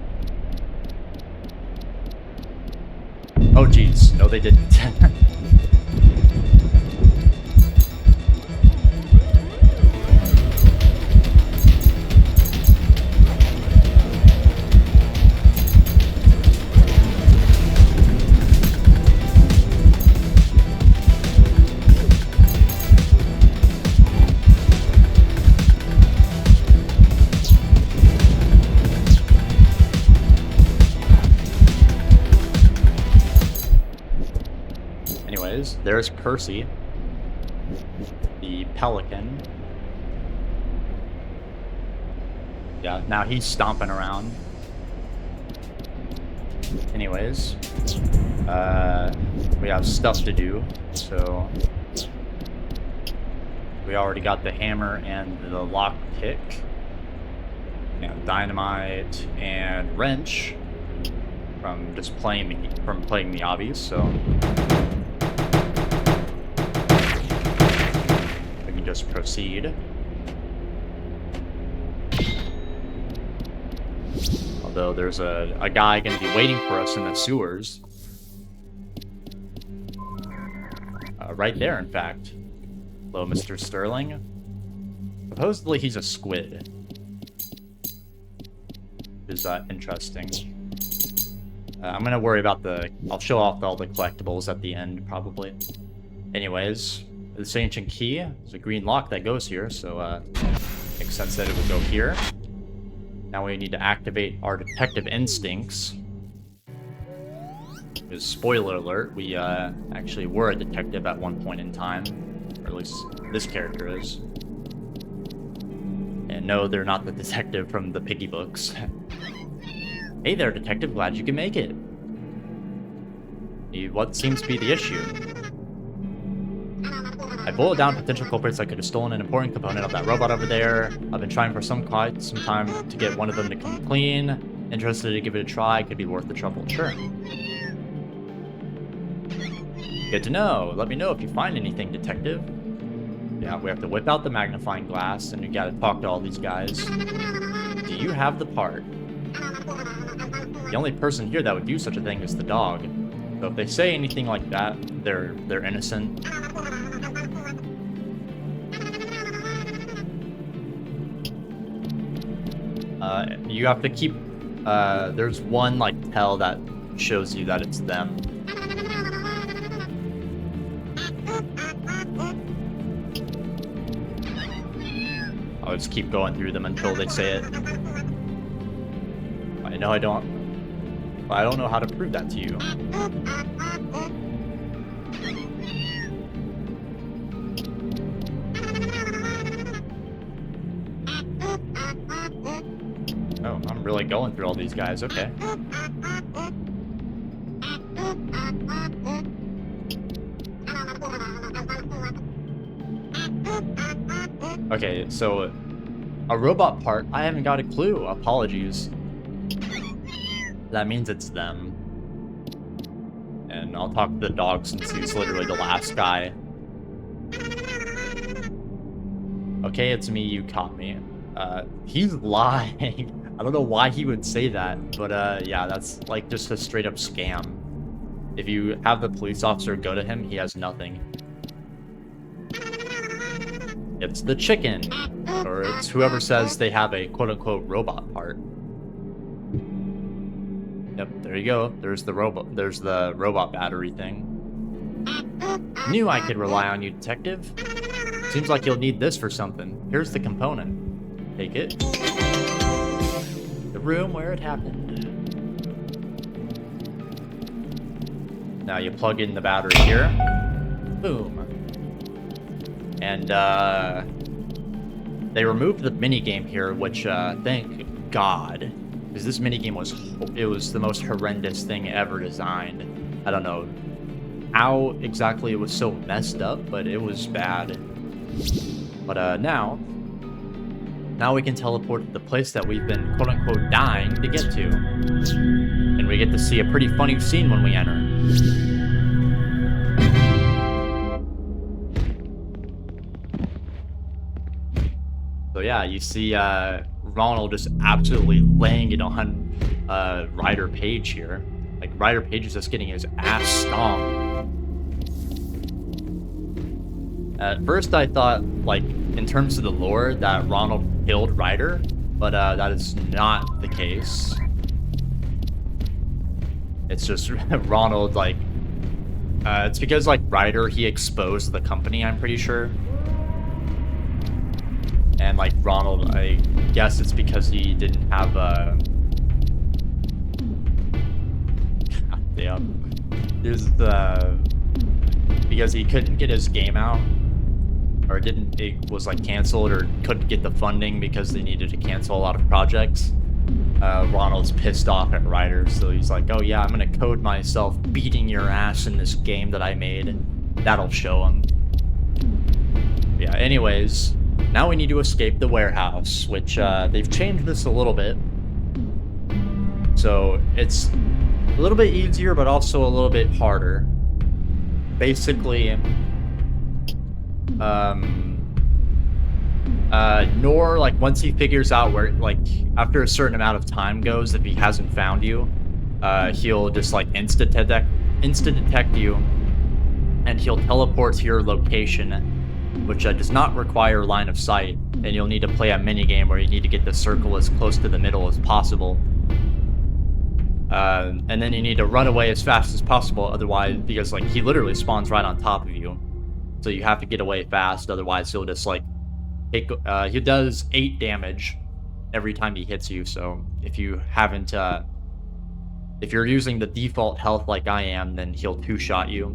[SPEAKER 1] Oh, jeez. No, they didn't. There's Percy, the pelican. Yeah, now he's stomping around. Anyways, we have stuff to do, so we already got the hammer and the lock pick, and dynamite and wrench from just playing the obbies. So. Just proceed. Although there's a guy gonna be waiting for us in the sewers. Right there, in fact. Hello, Mr. Sterling. Supposedly he's a squid. Which is interesting. I'm gonna worry about I'll show off all the collectibles at the end, probably. Anyways. This ancient key is a green lock that goes here, so makes sense that it would go here. Now we need to activate our detective instincts. Because, spoiler alert, we actually were a detective at one point in time. Or at least this character is. And no, they're not the detective from the Piggy books. Hey there, detective, glad you can make it. What seems to be the issue? I boiled down potential culprits that could have stolen an important component of that robot over there. I've been trying for quite some time to get one of them to come clean. Interested to give it a try, could be worth the trouble. Sure. Good to know. Let me know if you find anything, detective. Yeah, we have to whip out the magnifying glass, and we gotta talk to all these guys. Do you have the part? The only person here that would do such a thing is the dog. So if they say anything like that, they're innocent. You have to keep, there's one, like, tell that shows you that it's them. I'll just keep going through them until they say it. I know I don't know how to prove that to you. Oh, I'm really going through all these guys, okay. Okay, so a robot part, I haven't got a clue. Apologies. That means it's them. And I'll talk to the dog since he's literally the last guy. Okay, it's me, you caught me. He's lying. I don't know why he would say that, but yeah, that's like just a straight up scam. If you have the police officer go to him, he has nothing. It's the chicken, or it's whoever says they have a quote-unquote robot part. Yep, there you go. There's the robot battery thing. Knew I could rely on you, detective. Seems like you'll need this for something. Here's the component. Take it. The room where it happened. Now you plug in the battery here. Boom. And they removed the minigame here, which thank God, because this minigame was the most horrendous thing ever designed. I don't know how exactly it was so messed up, but it was bad. But now we can teleport to the place that we've been quote unquote dying to get to, and we get to see a pretty funny scene when we enter. So yeah, you see Ronald just absolutely laying it on Ryder Page here. Like, Ryder Page is just getting his ass stomped. At first I thought, like, in terms of the lore, that Ronald killed Ryder, but that is not the case. It's just Ronald, like, it's because, like, Ryder, he exposed the company, I'm pretty sure. And, like, Ronald, I guess it's because he didn't have a... God damn. Because he couldn't get his game out. Or it was, like, canceled, or couldn't get the funding because they needed to cancel a lot of projects. Ronald's pissed off at Ryder, so he's like, oh yeah, I'm gonna code myself beating your ass in this game that I made. That'll show him. Yeah, anyways... Now we need to escape the warehouse, which they've changed this a little bit. So it's a little bit easier, but also a little bit harder. Basically, Nor, like, once he figures out where, like, after a certain amount of time goes, if he hasn't found you, he'll just, like, insta-detect you, and he'll teleport to your location, which does not require line of sight, and you'll need to play a minigame where you need to get the circle as close to the middle as possible. And then you need to run away as fast as possible, otherwise, because, like, he literally spawns right on top of you. So you have to get away fast, otherwise he'll just, like, take, he does 8 damage every time he hits you, so if you haven't, if you're using the default health like I am, then he'll 2-shot you.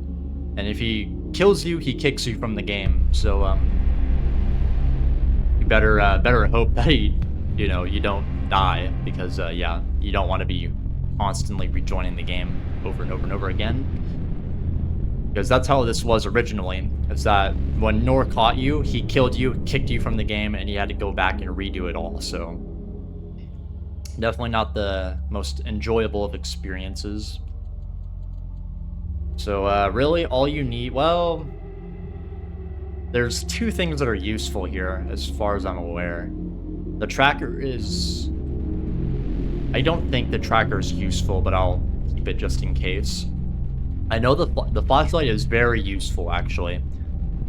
[SPEAKER 1] And if he kills you, he kicks you from the game, so, you better hope that you don't die, because, yeah, you don't want to be constantly rejoining the game over and over and over again. Because that's how this was originally, is that when Nor caught you, he killed you, kicked you from the game, and you had to go back and redo it all, so... Definitely not the most enjoyable of experiences. So, really, all you need... Well... There's two things that are useful here, as far as I'm aware. The tracker is... I don't think the tracker is useful, but I'll keep it just in case. I know the flashlight is very useful, actually.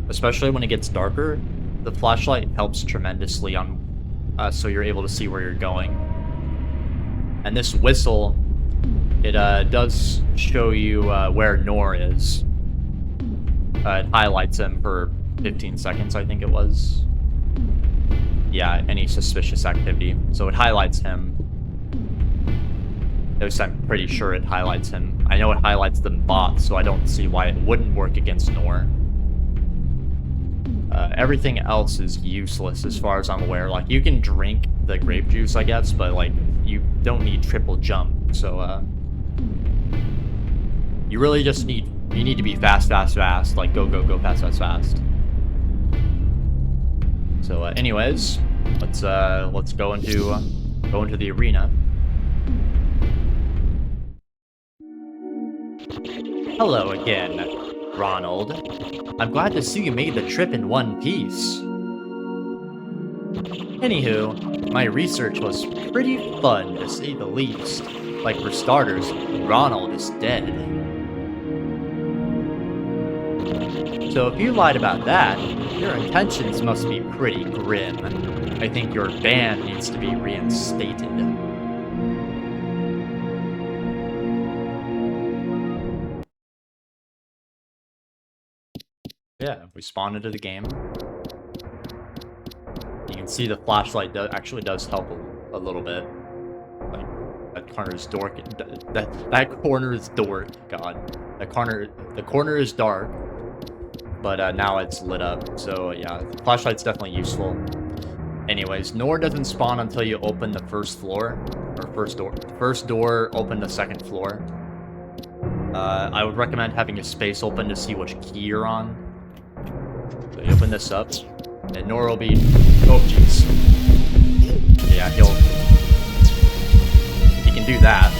[SPEAKER 1] Especially when it gets darker. The flashlight helps tremendously on, so you're able to see where you're going. And this whistle, it does show you where Nor is. It highlights him for 15 seconds, I think it was. Yeah, any suspicious activity. So it highlights him. At least I'm pretty sure it highlights him. I know it highlights the bot, so I don't see why it wouldn't work against Nor. Everything else is useless as far as I'm aware. Like, you can drink the grape juice, I guess, but, like, you don't need triple jump. So, you really just need to be fast, fast, fast. Like, go, go, go, fast, fast, fast. So, anyways, let's go into the arena. Hello again, Ronald. I'm glad to see you made the trip in one piece. Anywho, my research was pretty fun, to say the least. Like, for starters, Ronald is dead. So if you lied about that, your intentions must be pretty grim. I think your ban needs to be reinstated. Yeah, we spawned into the game. You can see the flashlight actually does help a little bit. Like, that corner is dark. That corner is dark. God, the corner is dark, but now it's lit up. So yeah, the flashlight's definitely useful. Anyways, Nor doesn't spawn until you open the first floor, or first door. First door, open the second floor. I would recommend having a space open to see which key you're on. So you open this up, and Nor will be... Oh, jeez. Yeah, he can do that.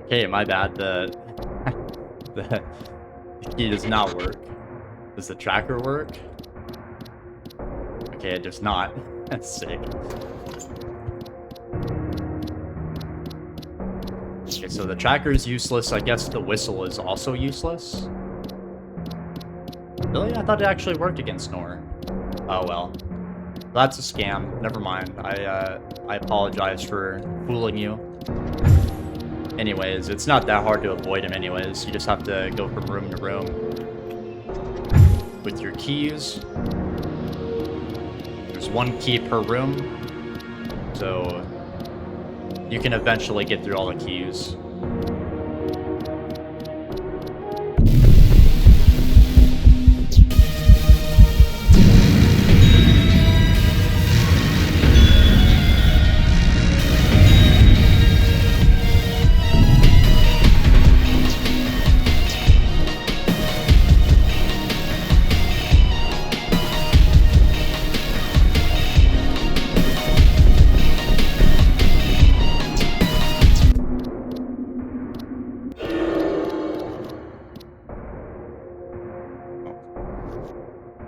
[SPEAKER 1] Okay, my bad. The key does not work. Does the tracker work? Okay, it does not. That's sick. Okay, so the tracker is useless. I guess the whistle is also useless. Really? I thought it actually worked against Nor. Oh well. That's a scam. Never mind. I apologize for fooling you. Anyways, it's not that hard to avoid him anyways. You just have to go from room to room with your keys. There's one key per room, so you can eventually get through all the keys.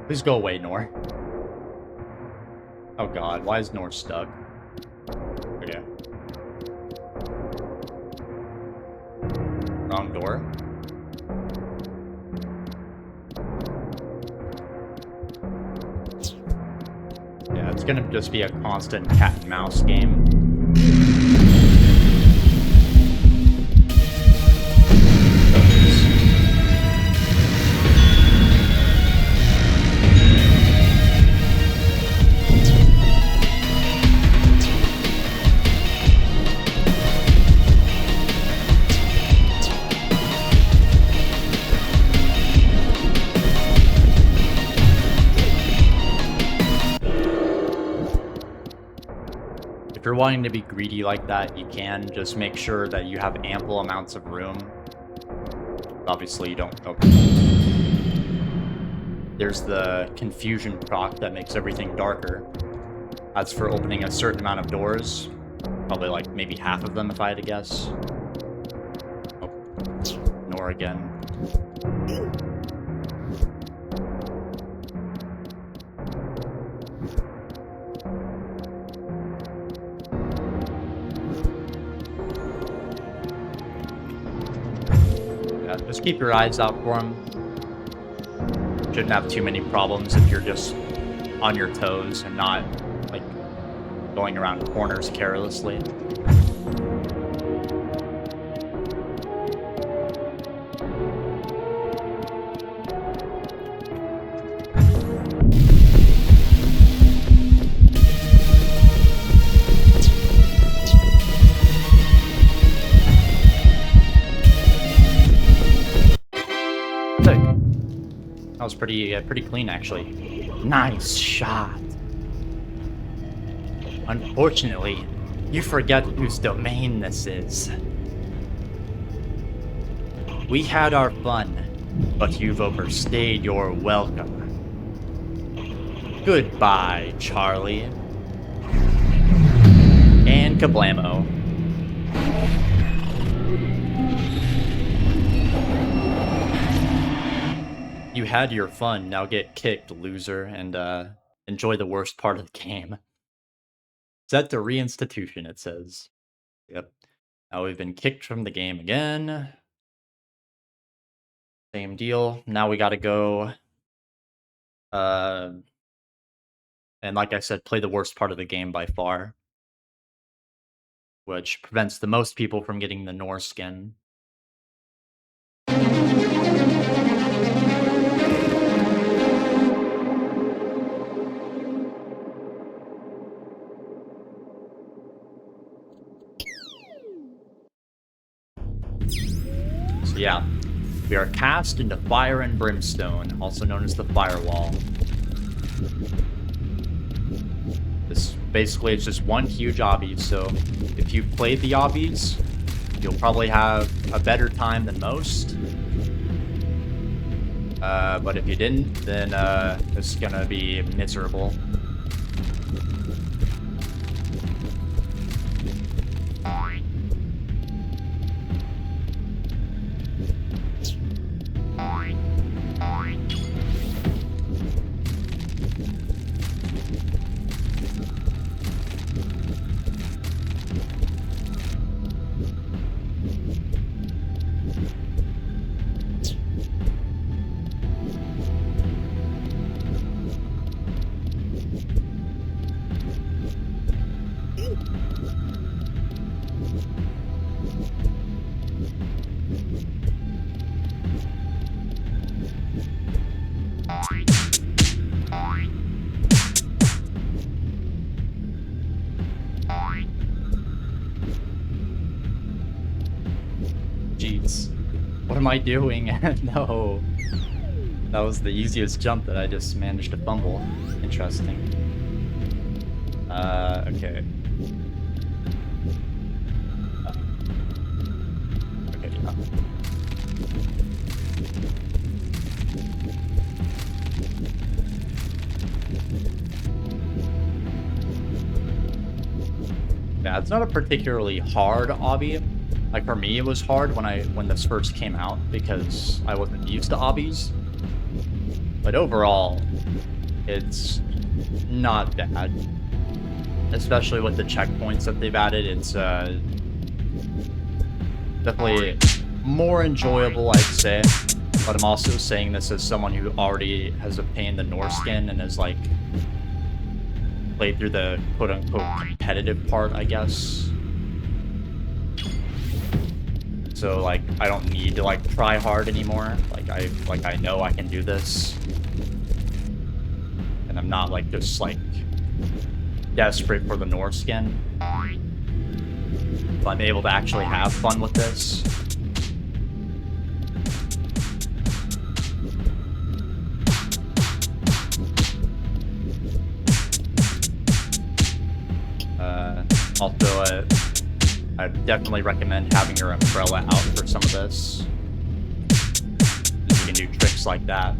[SPEAKER 1] Please go away, Nor. Oh god, why is Nor stuck? Okay. Wrong door. Yeah, it's gonna just be a constant cat and mouse game. If you're wanting to be greedy like that, you can. Just make sure that you have ample amounts of room. Obviously, you don't... Oh. There's the confusion proc that makes everything darker. That's for opening a certain amount of doors. Probably like maybe half of them if I had to guess. Oh. Nor again. Just keep your eyes out for them. Shouldn't have too many problems if you're just on your toes and not, like, going around corners carelessly. That was pretty clean, actually. Nice shot. Unfortunately, you forget whose domain this is. We had our fun, but you've overstayed your welcome. Goodbye, Charlie. And kablamo. You had your fun, now get kicked, loser, and enjoy the worst part of the game. Set to reinstitution, it says. Yep. Now we've been kicked from the game again. Same deal. Now we gotta go... and like I said, play the worst part of the game by far. Which prevents the most people from getting the Norse skin. So yeah, we are cast into fire and brimstone, also known as the Firewall. This basically is just one huge obby, so if you've played the obbies, you'll probably have a better time than most. But if you didn't, then it's gonna be miserable. Jeez. What am I doing? No. That was the easiest jump that I just managed to fumble. Interesting. Okay. Okay, yeah. Yeah, it's not a particularly hard obby. Like for me, it was hard when this first came out because I wasn't used to obbies. But overall, it's not bad. Especially with the checkpoints that they've added, it's definitely more enjoyable, I'd say. But I'm also saying this as someone who already has obtained the Norse skin and is like played through the quote-unquote competitive part, I guess. So, like, I don't need to, like, try hard anymore. Like, I know I can do this. And I'm not, like, just, like, desperate for the North skin. So I'm able to actually have fun with this. Also, I definitely recommend having your umbrella out for some of this. You can do tricks like that.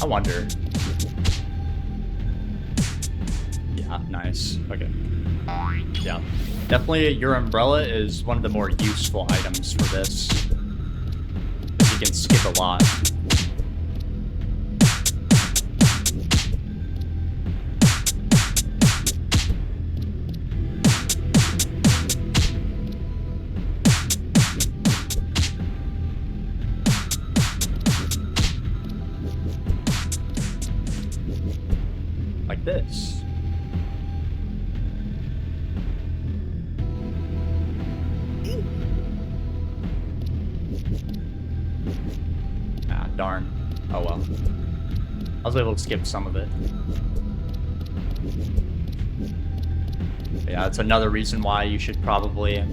[SPEAKER 1] I wonder. Yeah, nice. Okay. Yeah. Definitely your umbrella is one of the more useful items for this. You can skip a lot. Like this. Ah, darn. Oh well. I was able to skip some of it. But yeah, that's another reason why you should probably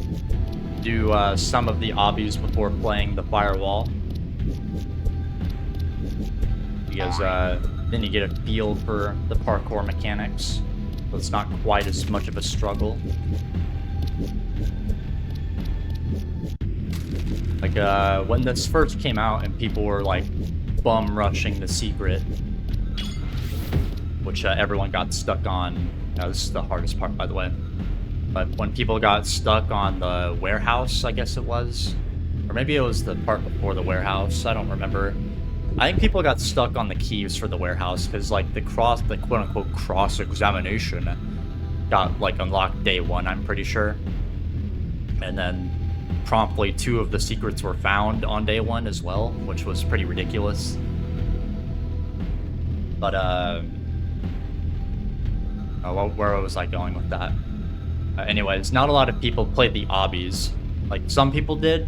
[SPEAKER 1] do some of the obbies before playing the Firewall. Because then you get a feel for the parkour mechanics, so it's not quite as much of a struggle. Like, when this first came out and people were, like, bum rushing the secret, which everyone got stuck on. This is the hardest part, by the way. But when people got stuck on the warehouse, I guess it was, or maybe it was the part before the warehouse, I don't remember. I think people got stuck on the keys for the warehouse because, like, the quote-unquote cross-examination got, like, unlocked day one, I'm pretty sure. And then promptly 2 of the secrets were found on day 1 as well, which was pretty ridiculous. But, where was I going with that? Anyways, not a lot of people played the obbies. Like, some people did.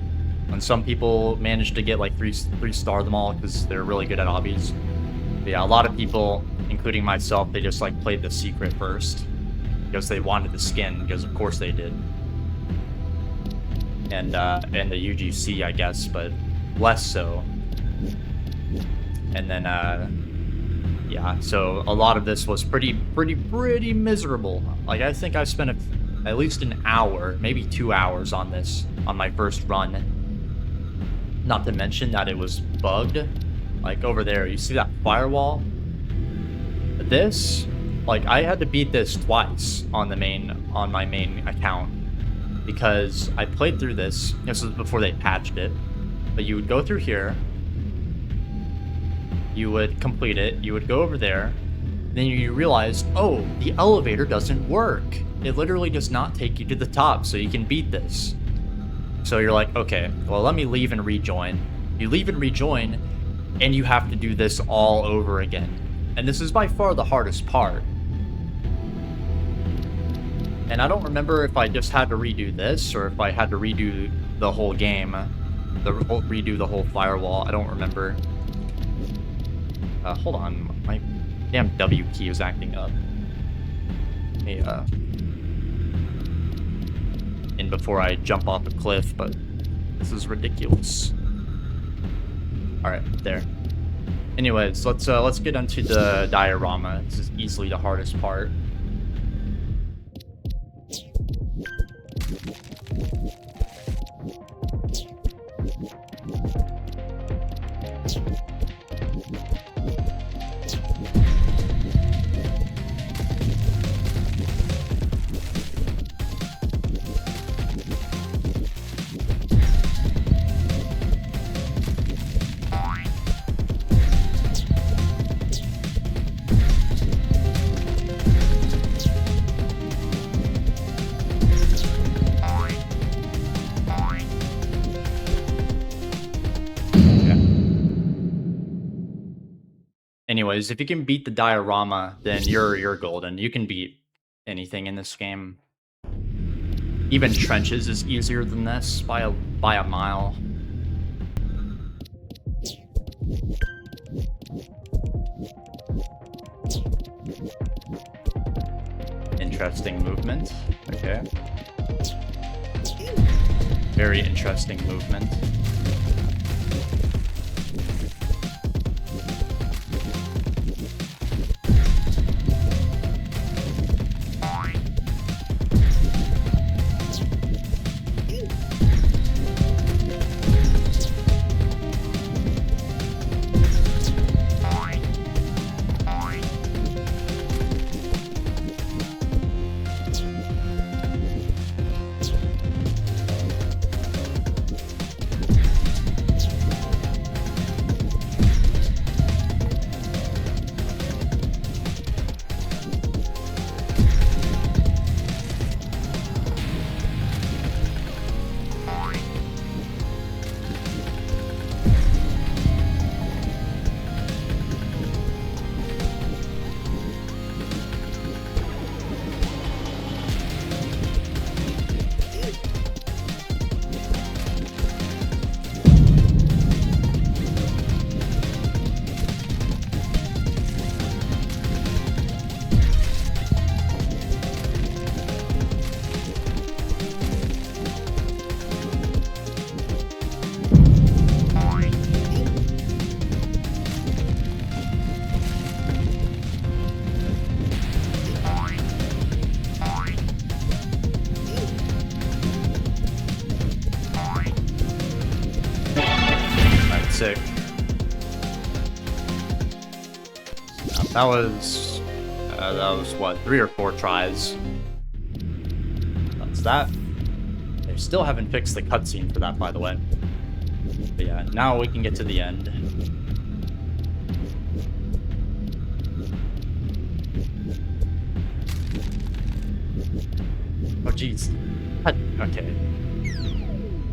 [SPEAKER 1] And some people managed to get like 3-star them all because they're really good at obbies. But yeah, a lot of people, including myself, they just like played the secret first because they wanted the skin, because of course they did. And the UGC, I guess, but less so. And then yeah, so a lot of this was pretty miserable. Like, I think I spent at least an hour, maybe 2 hours on this on my first run. Not to mention that it was bugged. Like, over there, you see that firewall? This, like, I had to beat this twice on my main account because I played through this. This was before they patched it. But you would go through here, you would complete it, you would go over there, then you realize, oh, the elevator doesn't work. It literally does not take you to the top so you can beat this. So you're like, okay, well, let me leave and rejoin. You leave and rejoin, and you have to do this all over again. And this is by far the hardest part. And I don't remember if I just had to redo this, or if I had to redo the whole game. Redo the whole Firewall. I don't remember. Hold on. My damn W key is acting up. Hey, in before I jump off a cliff, but this is ridiculous. Alright, there. Anyways, let's get into the diorama. This is easily the hardest part. Anyways, if you can beat the diorama, then you're golden. You can beat anything in this game. Even trenches is easier than this by a mile. Interesting movement. Okay. Very interesting movement. Sick. That was what, 3 or 4 tries. That's that. They still haven't fixed the cutscene for that, by the way. But yeah, now we can get to the end. Oh jeez. Okay.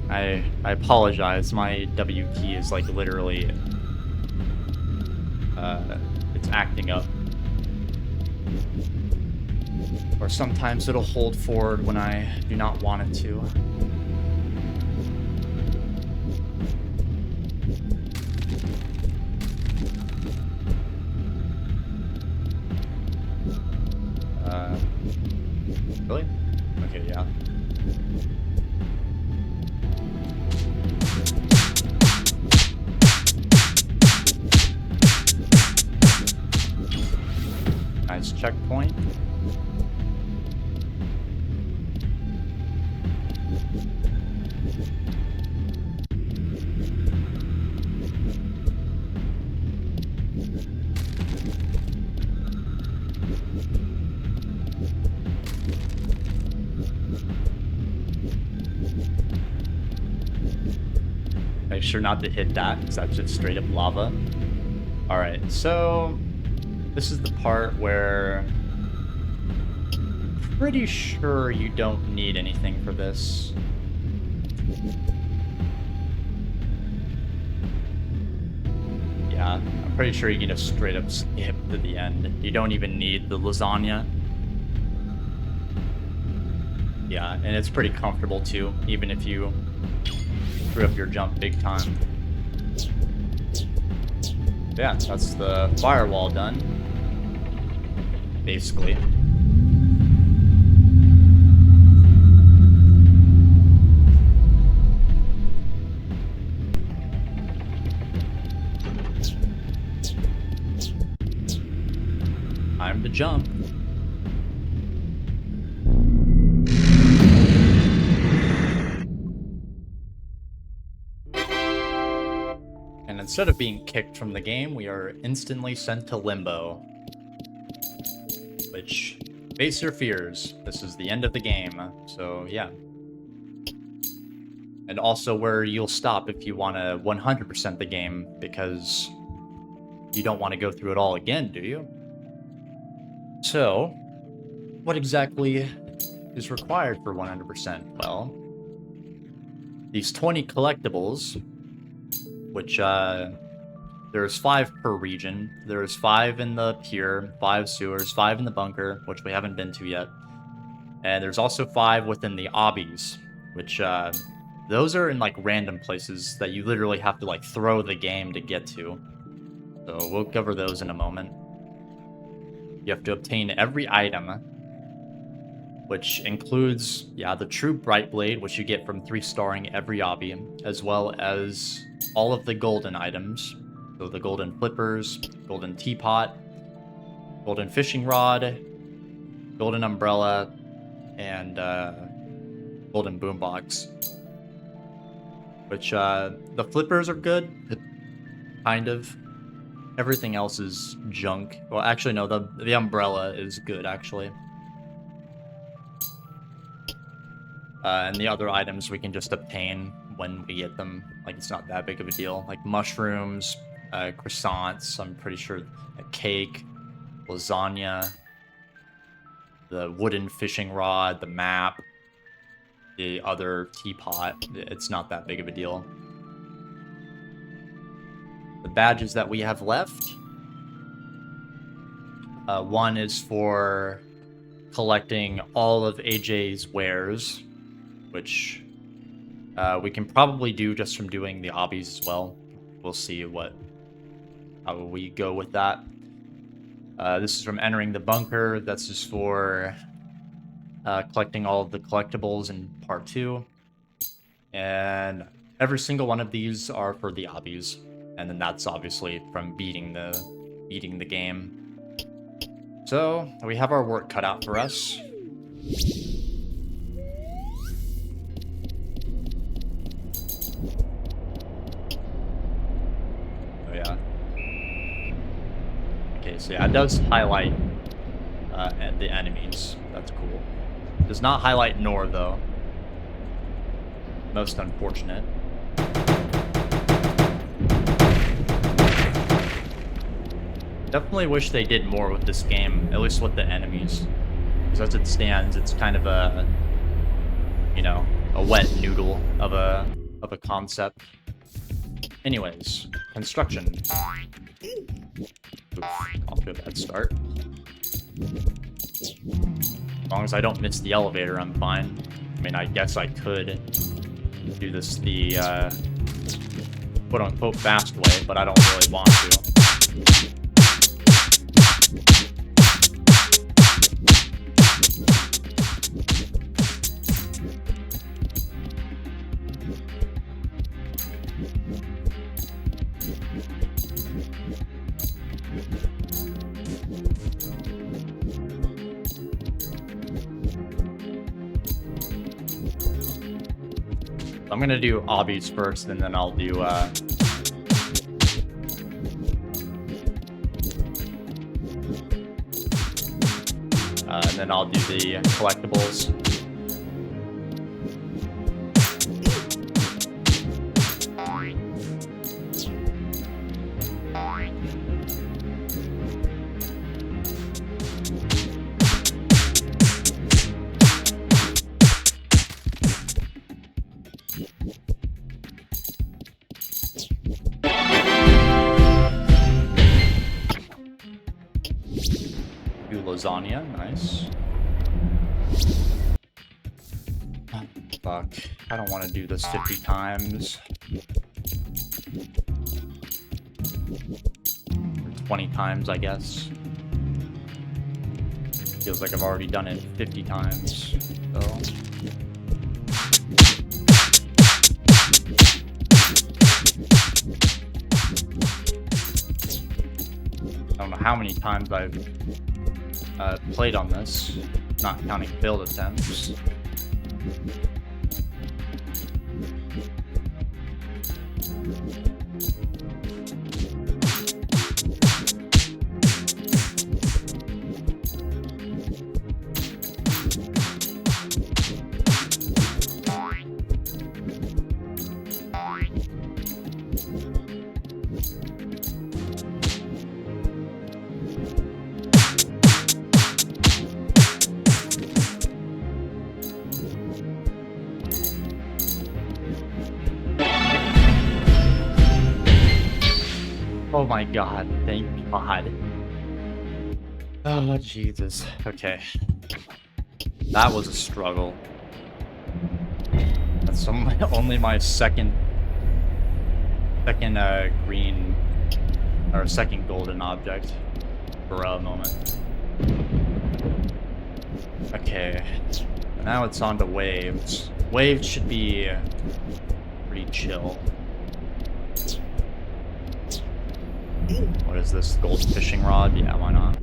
[SPEAKER 1] I apologize, my W key is like literally, it's acting up. Or sometimes it'll hold forward when I do not want it to. Really? Okay, yeah. Nice checkpoint. Make sure not to hit that, because that's just straight up lava. Alright, so this is the part where I'm pretty sure you don't need anything for this. Yeah, I'm pretty sure you can just straight up skip to the end. You don't even need the lasagna. Yeah, and it's pretty comfortable too, even if you screw up your jump big time. Yeah, that's the firewall done. Basically. Time to jump. And instead of being kicked from the game, we are instantly sent to Limbo. Which, face your fears, this is the end of the game, so yeah. And also where you'll stop if you want to 100% the game, because you don't want to go through it all again, do you? So, what exactly is required for 100%? Well, these 20 collectibles, which there's 5 per region. There's 5 in the pier, 5 sewers, 5 in the bunker, which we haven't been to yet. And there's also 5 within the obbies, which, those are in, like, random places that you literally have to, like, throw the game to get to. So we'll cover those in a moment. You have to obtain every item, which includes, yeah, the true Bright Blade, which you get from 3-starring every obby, as well as all of the golden items. So the golden flippers, golden teapot, golden fishing rod, golden umbrella, and golden boombox. Which, the flippers are good, kind of. Everything else is junk. Well, actually, no, the umbrella is good, actually. And the other items we can just obtain when we get them. Like, it's not that big of a deal. Like mushrooms, croissants, I'm pretty sure a cake, lasagna, the wooden fishing rod, the map, the other teapot. It's not that big of a deal. The badges that we have left. One is for collecting all of AJ's wares, which we can probably do just from doing the obbies as well. We'll see how we go with that. This is from entering the bunker. That's just for collecting all of the collectibles in part 2. And every single one of these are for the obbies. And then that's obviously from beating the game. So we have our work cut out for us. Oh yeah. Okay, so yeah, it does highlight the enemies. That's cool. It does not highlight Nor though. Most unfortunate. Definitely wish they did more with this game, at least with the enemies. Because as it stands, it's kind of a, you know, a wet noodle of a concept. Anyways, construction. Oof, off to a bad start. As long as I don't miss the elevator, I'm fine. I mean, I guess I could do this the quote-unquote fast way, but I don't really want to. I'm gonna do obbies first, and then I'll do and then I'll do the collectibles. Lasagna, nice. Oh, fuck. I don't want to do this 50 times. 20 times, I guess. Feels like I've already done it 50 times, so... I don't know how many times I've played on this, not counting failed attempts. Oh my god, thank god. Oh, Jesus. Okay. That was a struggle. That's only my second green, or second golden object for a moment. Okay. Now it's on to waves. Waves should be pretty chill. What is this? Gold fishing rod? Yeah, why not?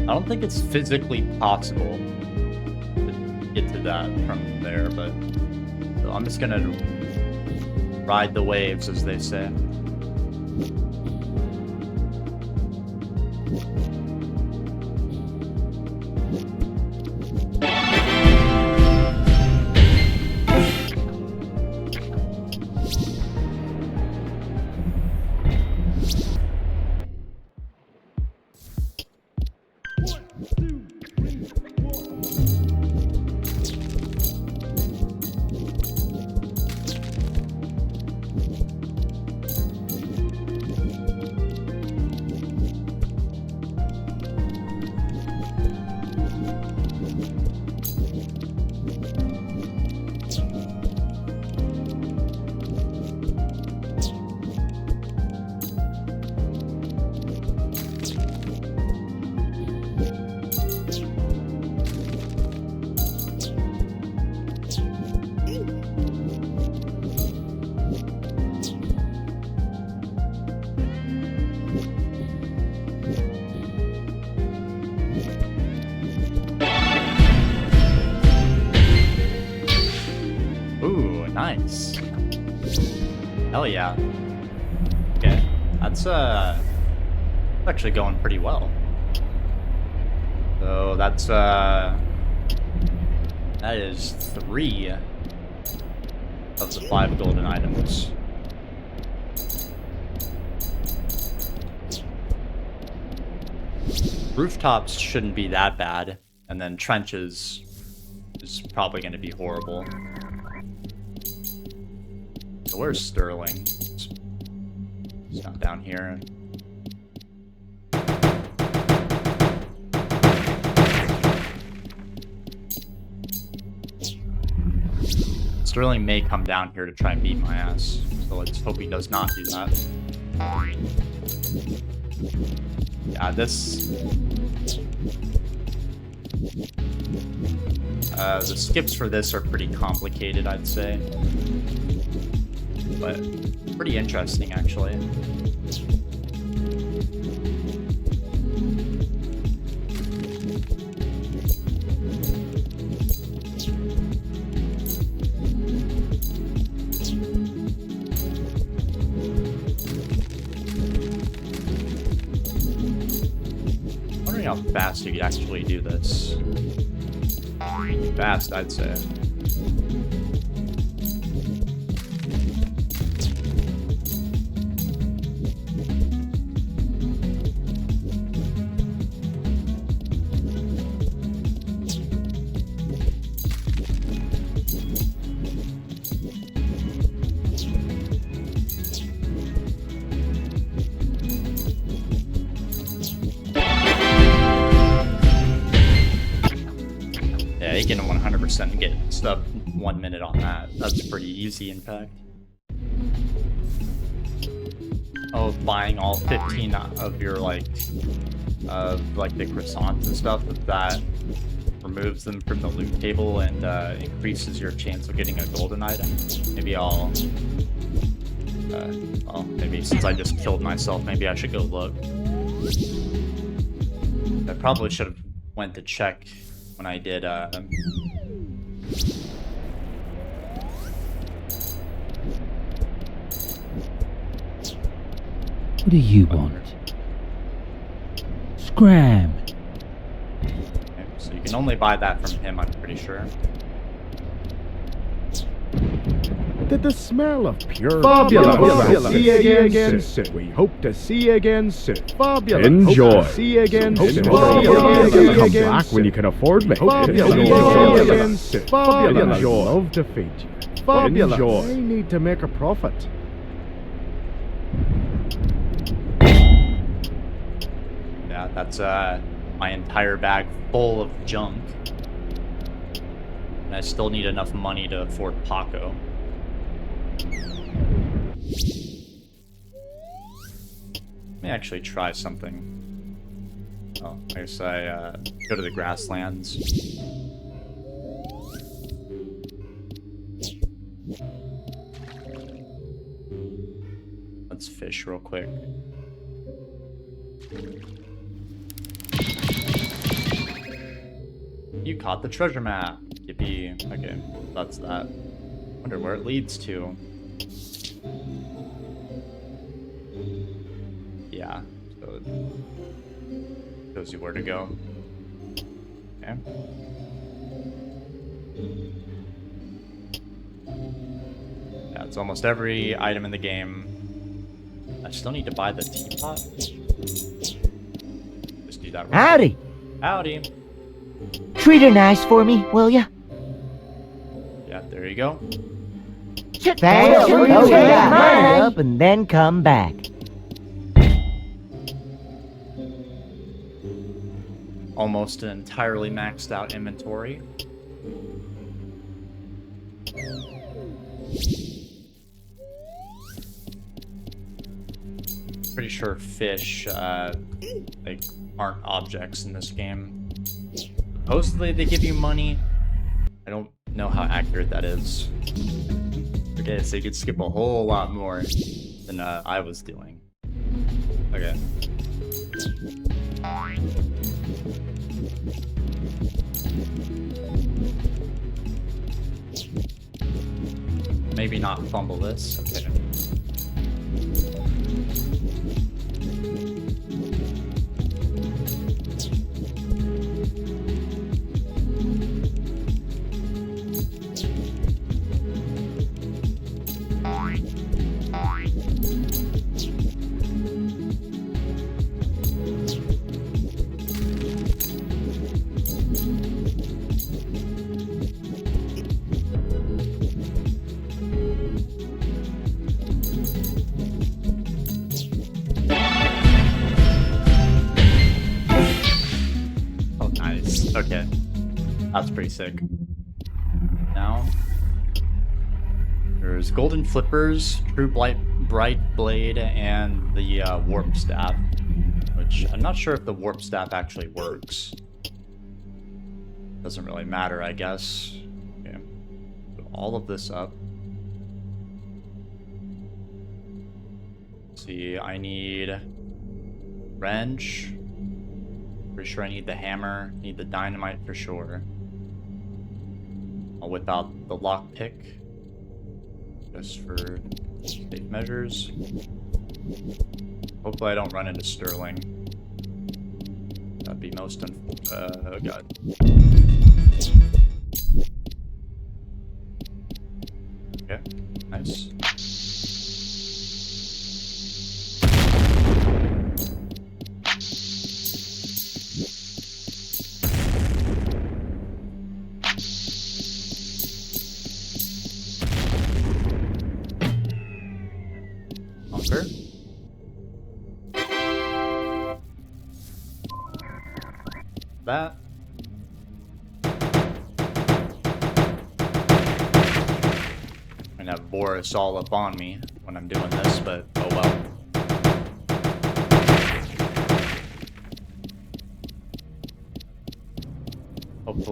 [SPEAKER 1] I don't think it's physically possible to get to that from there, but so I'm just gonna ride the waves, as they say. Nice. Hell yeah. Okay. That's actually going pretty well. So that's that is 3 of the 5 golden items. Rooftops shouldn't be that bad, and then trenches is probably going to be horrible. So where's Sterling? It's not down here. Sterling may come down here to try and beat my ass, so let's hope he does not do that. Yeah, this... the skips for this are pretty complicated, I'd say. But pretty interesting, actually. Wondering how fast you could actually do this. Fast, I'd say. Can 100% get sub 1 minute on that. That's pretty easy, in fact. Oh, buying all 15 of your like the croissants and stuff, if that removes them from the loot table and increases your chance of getting a golden item. Maybe I'll... well, maybe since I just killed myself, maybe I should go look. I probably should have went to check when I did,
[SPEAKER 5] What do you want? cRamp.
[SPEAKER 1] Okay, so you can only buy that from him, I'm pretty sure.
[SPEAKER 6] Did the smell of pure fabulous see you again soon. We hope to see you again soon. Fabulous. Enjoy. Hope to see you again soon. Come back when you can afford me. Fabulous. Fabulous. Love to feed you. Fabulous. I need to make a profit.
[SPEAKER 1] Yeah, that's my entire bag full of junk. And I still need enough money to afford PACO. Let me actually try something. Oh, I guess I go to the grasslands. Let's fish real quick. You caught the treasure map. Yippee. Okay, that's that. Wonder where it leads to. Yeah, so it shows you where to go. Okay. Yeah, it's almost every item in the game. I still need to buy the teapot. Just do that real
[SPEAKER 2] Howdy.
[SPEAKER 1] quick. Howdy.
[SPEAKER 2] Treat her nice for me, will ya?
[SPEAKER 1] Yeah, there you go.
[SPEAKER 2] Thanks for using that money up and then come back.
[SPEAKER 1] Almost an entirely maxed out inventory. Pretty sure fish like aren't objects in this game. Supposedly they give you money. I don't know how accurate that is. Okay, so you could skip a whole lot more than I was doing. Okay. Maybe not fumble this. Okay. Okay, that's pretty sick. Now, there's golden flippers, true bright blade, and the warp staff, which I'm not sure if the warp staff actually works. Doesn't really matter, I guess. Okay, put all of this up. Let's see, I need wrench. Pretty sure I need the hammer, need the dynamite for sure. I'll whip out the lockpick just for safe measures. Hopefully I don't run into Sterling. That'd be most unfortunate. Oh god. Okay, nice. That. I'm gonna have Boris all up on me when I'm doing this, but oh well.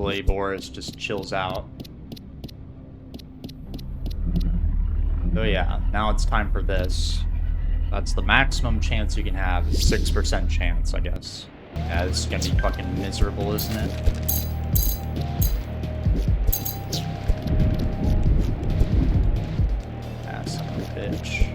[SPEAKER 1] hopefully Boris just chills out. So yeah, now it's time for this. That's the maximum chance you can have, is 6% chance, I guess. Yeah, this is gonna be fucking miserable, isn't it? Ah, son of a bitch.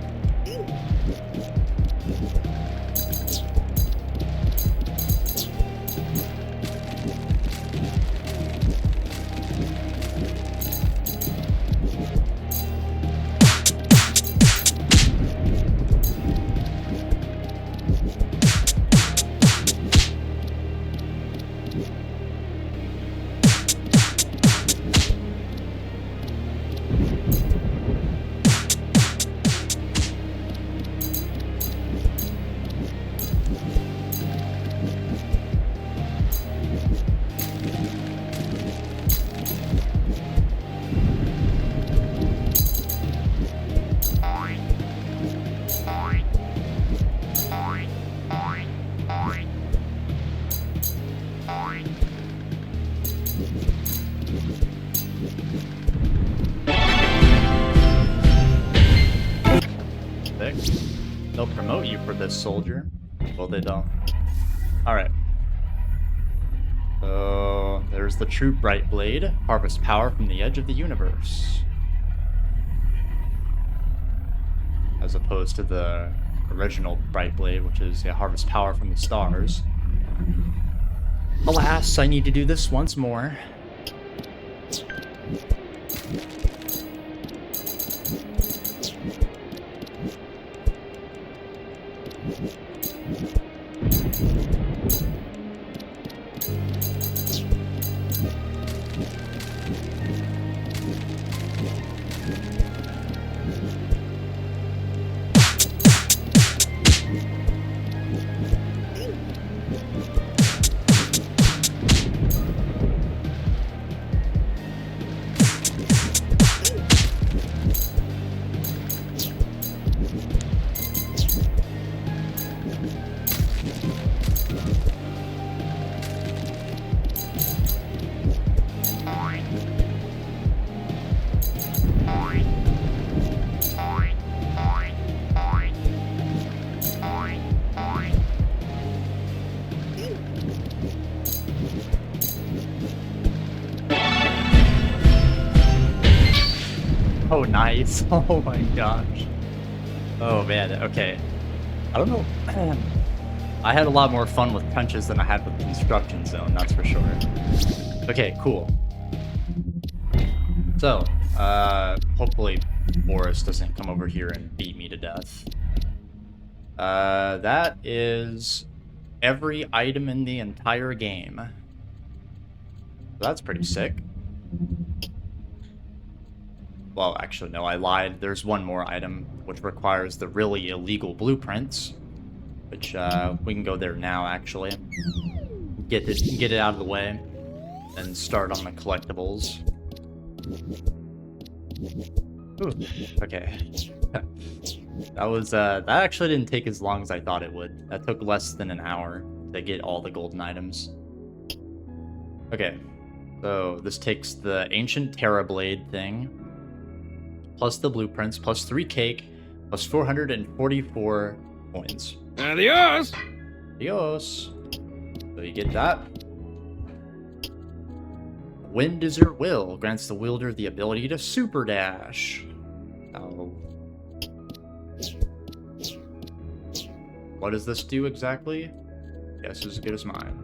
[SPEAKER 1] They'll promote you for this, soldier. Well, they don't. Alright. So, there's the true Bright Blade. Harvest power from the edge of the universe. As opposed to the original Bright Blade, which is harvest power from the stars. Alas, I need to do this once more. Oh, nice. Oh my gosh. Oh man, okay. I don't know. I had a lot more fun with punches than I had with Construction Zone, that's for sure. Okay, cool. So, hopefully Boris doesn't come over here and beat me to death. That is every item in the entire game. That's pretty sick. Well, actually, no, I lied. There's one more item, which requires the really illegal blueprints. Which, we can go there now, actually. Get it out of the way. And start on the collectibles. Ooh, okay. That actually didn't take as long as I thought it would. That took less than an hour to get all the golden items. Okay. So, this takes the Ancient Terra Blade thing. Plus the blueprints, plus 3 cake, plus 444 coins.
[SPEAKER 3] Adios!
[SPEAKER 1] Adios. So you get that. Wind is your will. Grants the wielder the ability to super dash. Oh. What does this do exactly? Guess as good as mine.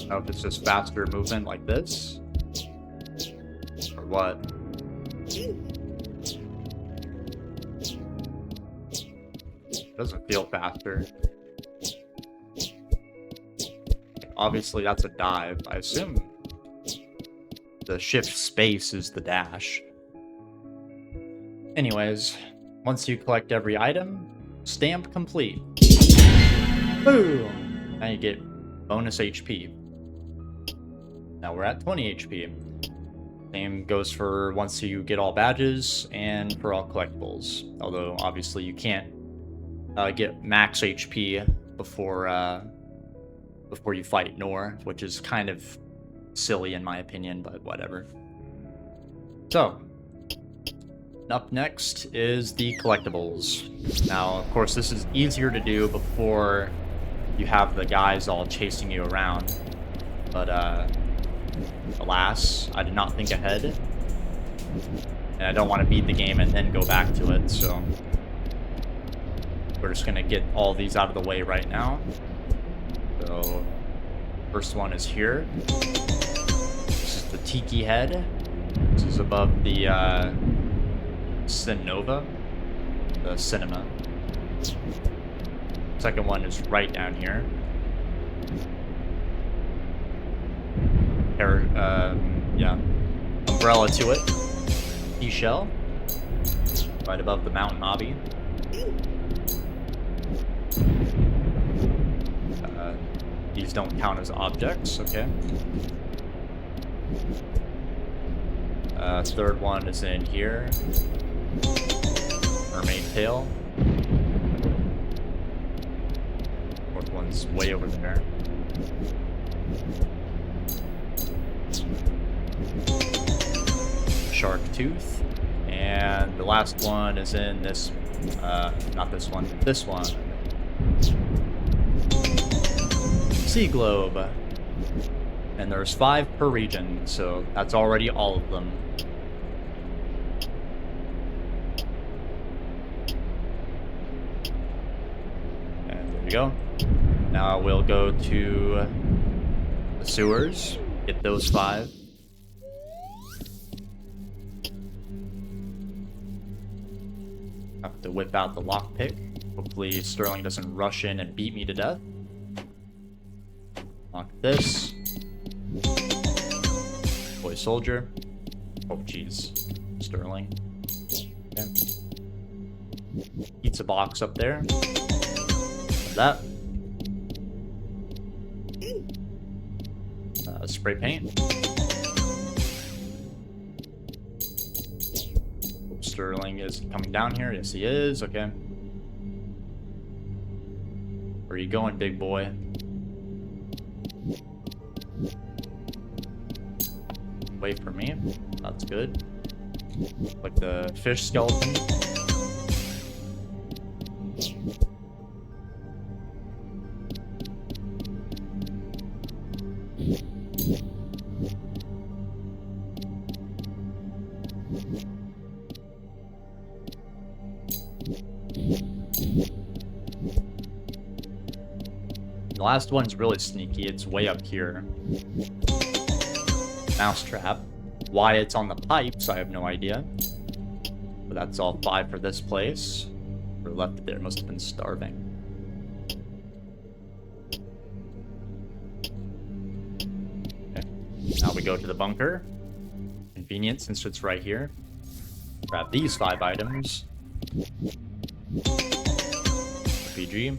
[SPEAKER 1] Oh, if it's just faster movement like this? Or what? Doesn't feel faster. Obviously, that's a dive. I assume the shift space is the dash. Anyways, once you collect every item, stamp complete. Boom! Now you get bonus HP. Now we're at 20 HP. Same goes for once you get all badges and for all collectibles. Although obviously you can't get max HP before you fight Nor, which is kind of silly in my opinion, but whatever. So, up next is the collectibles. Now, of course, this is easier to do before you have the guys all chasing you around. But, alas, I did not think ahead. And I don't want to beat the game and then go back to it, so... we're just gonna get all these out of the way right now. So, first one is here. This is the Tiki head. This is above the, Cinova. The cinema. Second one is right down here. Yeah. Umbrella to it. Seashell. Right above the Mountain-Obby. These don't count as objects, okay. Third one is in here. Mermaid tail. Fourth one's way over there. Shark tooth. And the last one is in this, not this one, this one. Sea globe. And there's 5 per region, so that's already all of them. And there we go. Now we'll go to the sewers, get those 5. Have to whip out the lockpick. Hopefully Sterling doesn't rush in and beat me to death. Lock this. Boy soldier. Oh jeez. Sterling. Okay. Pizza box up there. That. Spray paint. Sterling is coming down here. Yes, he is. Okay. Where are you going, big boy? Wait for me. That's good. Like the fish skeleton. The last one's really sneaky. It's way up here. Mousetrap. Why it's on the pipes, I have no idea. But that's all 5 for this place. Whoever left it there must have been starving. Okay. Now we go to the bunker. Convenient since it's right here. Grab these 5 items. RPG.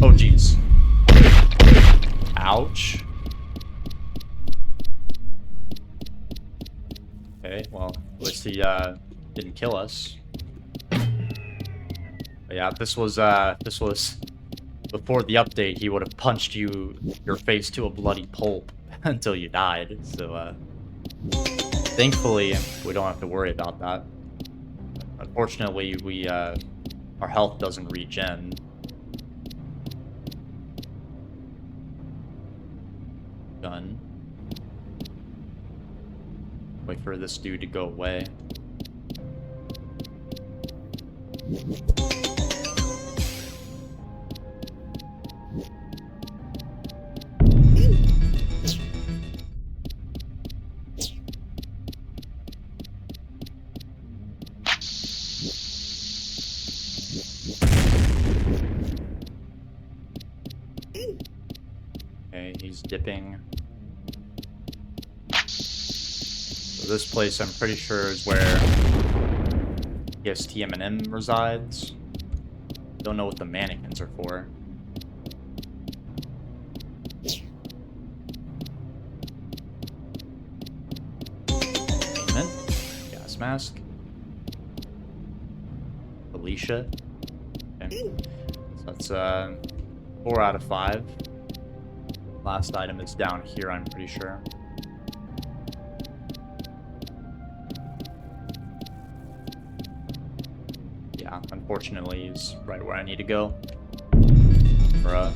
[SPEAKER 1] Oh jeez. Ouch. Okay, well, at least he didn't kill us. But yeah, this was before the update. He would have punched your face to a bloody pulp until you died. So thankfully, we don't have to worry about that. Unfortunately, our health doesn't regen. Gun. Wait for this dude to go away. Okay, he's dipping. So this place, I'm pretty sure, is where TM&M resides. Don't know what the mannequins are for. mask. Alicia. Okay. So that's 4 out of 5. Last item is down here, I'm pretty sure. Yeah, unfortunately, he's right where I need to go. Bruh.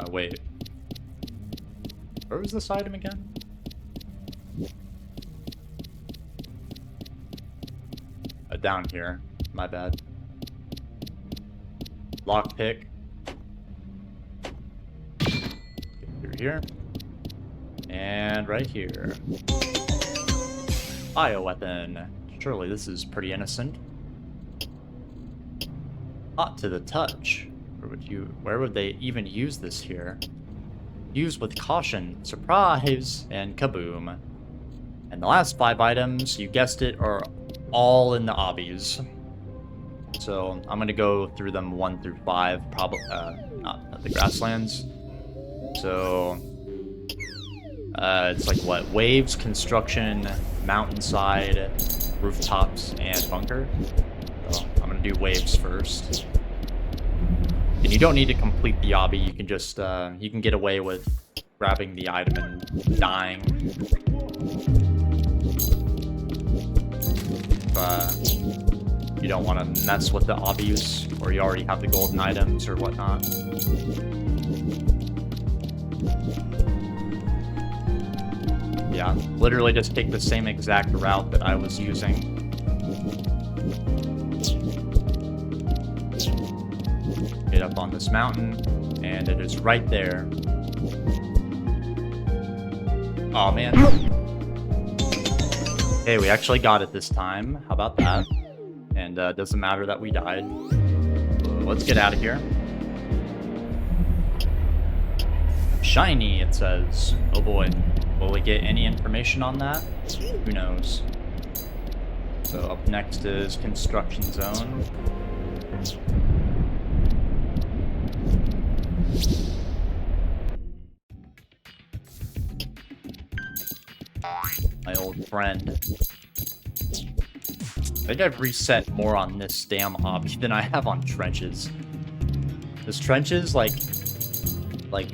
[SPEAKER 1] Wait. Where was this item again? Down here. My bad. Lockpick. Get through here. And right here. Bioweapon. Surely this is pretty innocent. Hot to the touch. Where would they even use this here? Use with caution. Surprise! And kaboom. And the last 5 items, you guessed it, are all in the obbies. So I'm gonna go through them 1 through 5, probably not the grasslands. So it's like what? Waves, construction, mountainside, rooftops, and bunker. So I'm gonna do waves first. And you don't need to complete the obby. You can just you can get away with grabbing the item and dying. You don't want to mess with the obbies, or you already have the golden items or whatnot. Yeah, literally just take the same exact route that I was using. Get up on this mountain, and it is right there. Oh man. Hey, we actually got it this time. How about that? And doesn't matter that we died. Let's get out of here. Shiny, it says. Oh boy. Will we get any information on that? Who knows? So up next is construction zone. My old friend. I think I've reset more on this damn obby than I have on trenches. This trenches, like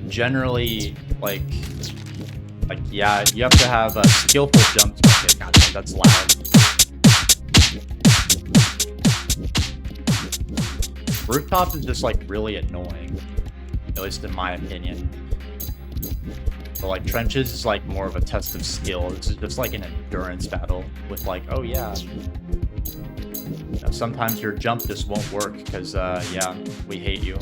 [SPEAKER 1] generally, like yeah, you have to have a skillful jump. Okay, goddamn, that's loud. Rooftop is just like really annoying, at least in my opinion. But like trenches is like more of a test of skill. This is just like an endurance battle with like, oh yeah. You know, sometimes your jump just won't work because yeah, we hate you.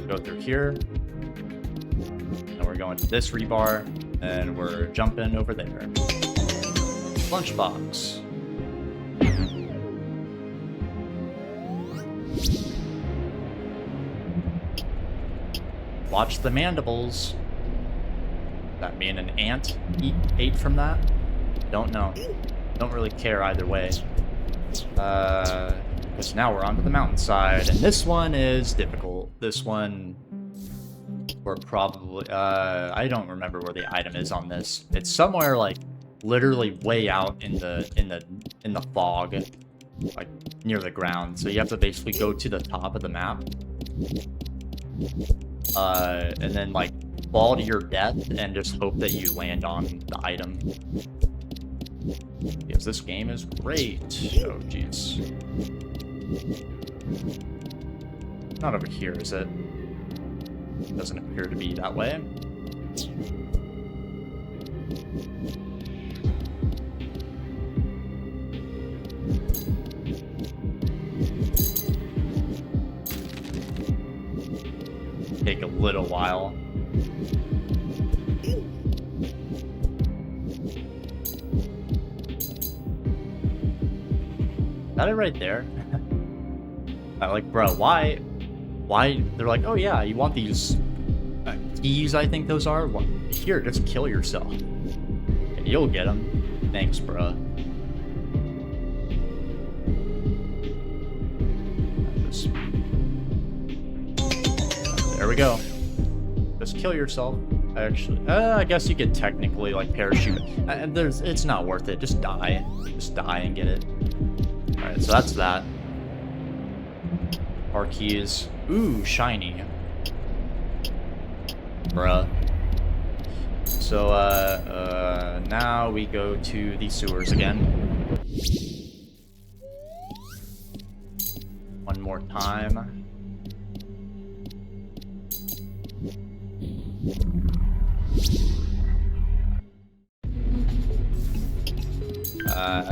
[SPEAKER 1] Go through here. And we're going to this rebar. And we're jumping over there. Lunchbox. Watch the mandibles. That mean an ant ate from that? Don't know. Don't really care either way. Because now we're onto the mountainside, and this one is difficult. This one, we're probably I don't remember where the item is on this. It's somewhere like literally way out in the fog, like near the ground. So you have to basically go to the top of the map, and then like fall to your death and just hope that you land on the item. Because this game is great. Oh jeez. Not over here, is it? Doesn't appear to be that way. Take a little while. Is that it right there? Like, bro, why? They're like, oh yeah, you want these keys, I think those are? Well, here, just kill yourself. And you'll get them. Thanks, bro. Just There we go. Just kill yourself. Actually, I guess you could technically like parachute. And it's not worth it. Just die. Just die and get it. All right, so that's that. Our keys. Ooh, shiny. Bruh. So, now we go to the sewers again. One more time.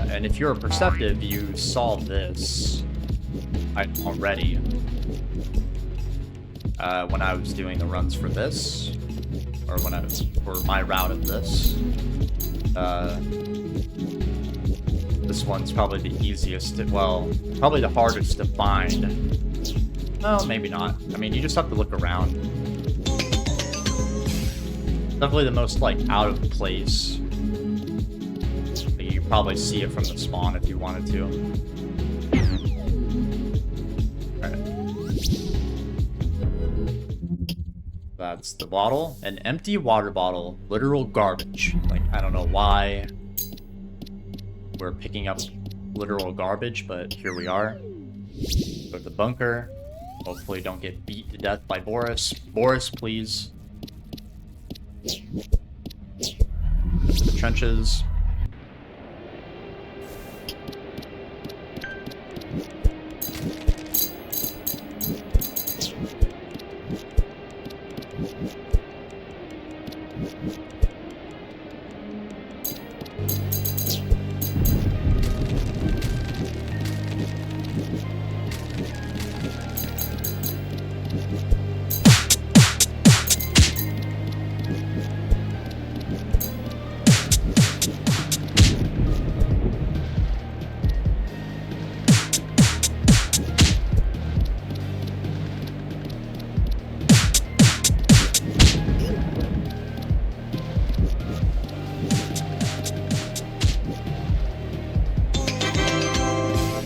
[SPEAKER 1] And if you're perceptive, you saw this already. When I was doing the runs for this, or when I was for my route of this. This one's probably the easiest, well, probably the hardest to find. Well, maybe not. I mean, you just have to look around. Definitely the most, like, out of place. You probably see it from the spawn if you wanted to. That's the bottle. An empty water bottle. Literal garbage. Like, I don't know why we're picking up literal garbage, but here we are. Go to the bunker. Hopefully don't get beat to death by Boris. Boris, please. The trenches.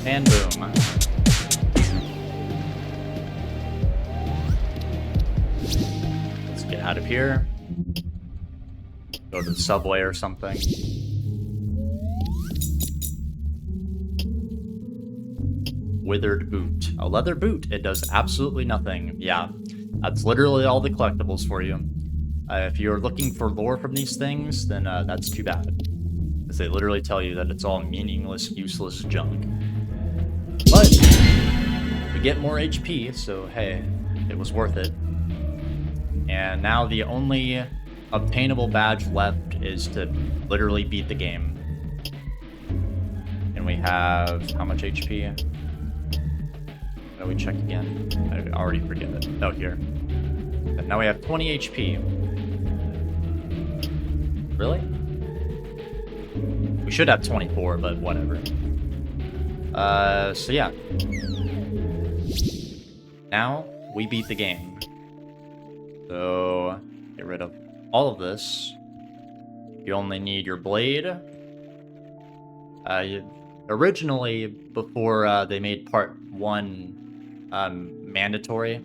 [SPEAKER 1] And boom. Let's get out of here. Go to the subway or something. Withered boot. A leather boot. It does absolutely nothing. Yeah, that's literally all the collectibles for you. If you're looking for lore from these things, then that's too bad. Because they literally tell you that it's all meaningless, useless junk. But we get more HP, so hey, it was worth it. And now the only obtainable badge left is to literally beat the game. And we have how much HP? How do we check again? I already forget it. Oh, here. And now we have 20 HP. Really? We should have 24, but whatever. So yeah. Now, we beat the game. So, get rid of all of this. You only need your blade. Originally, before they made part 1 mandatory,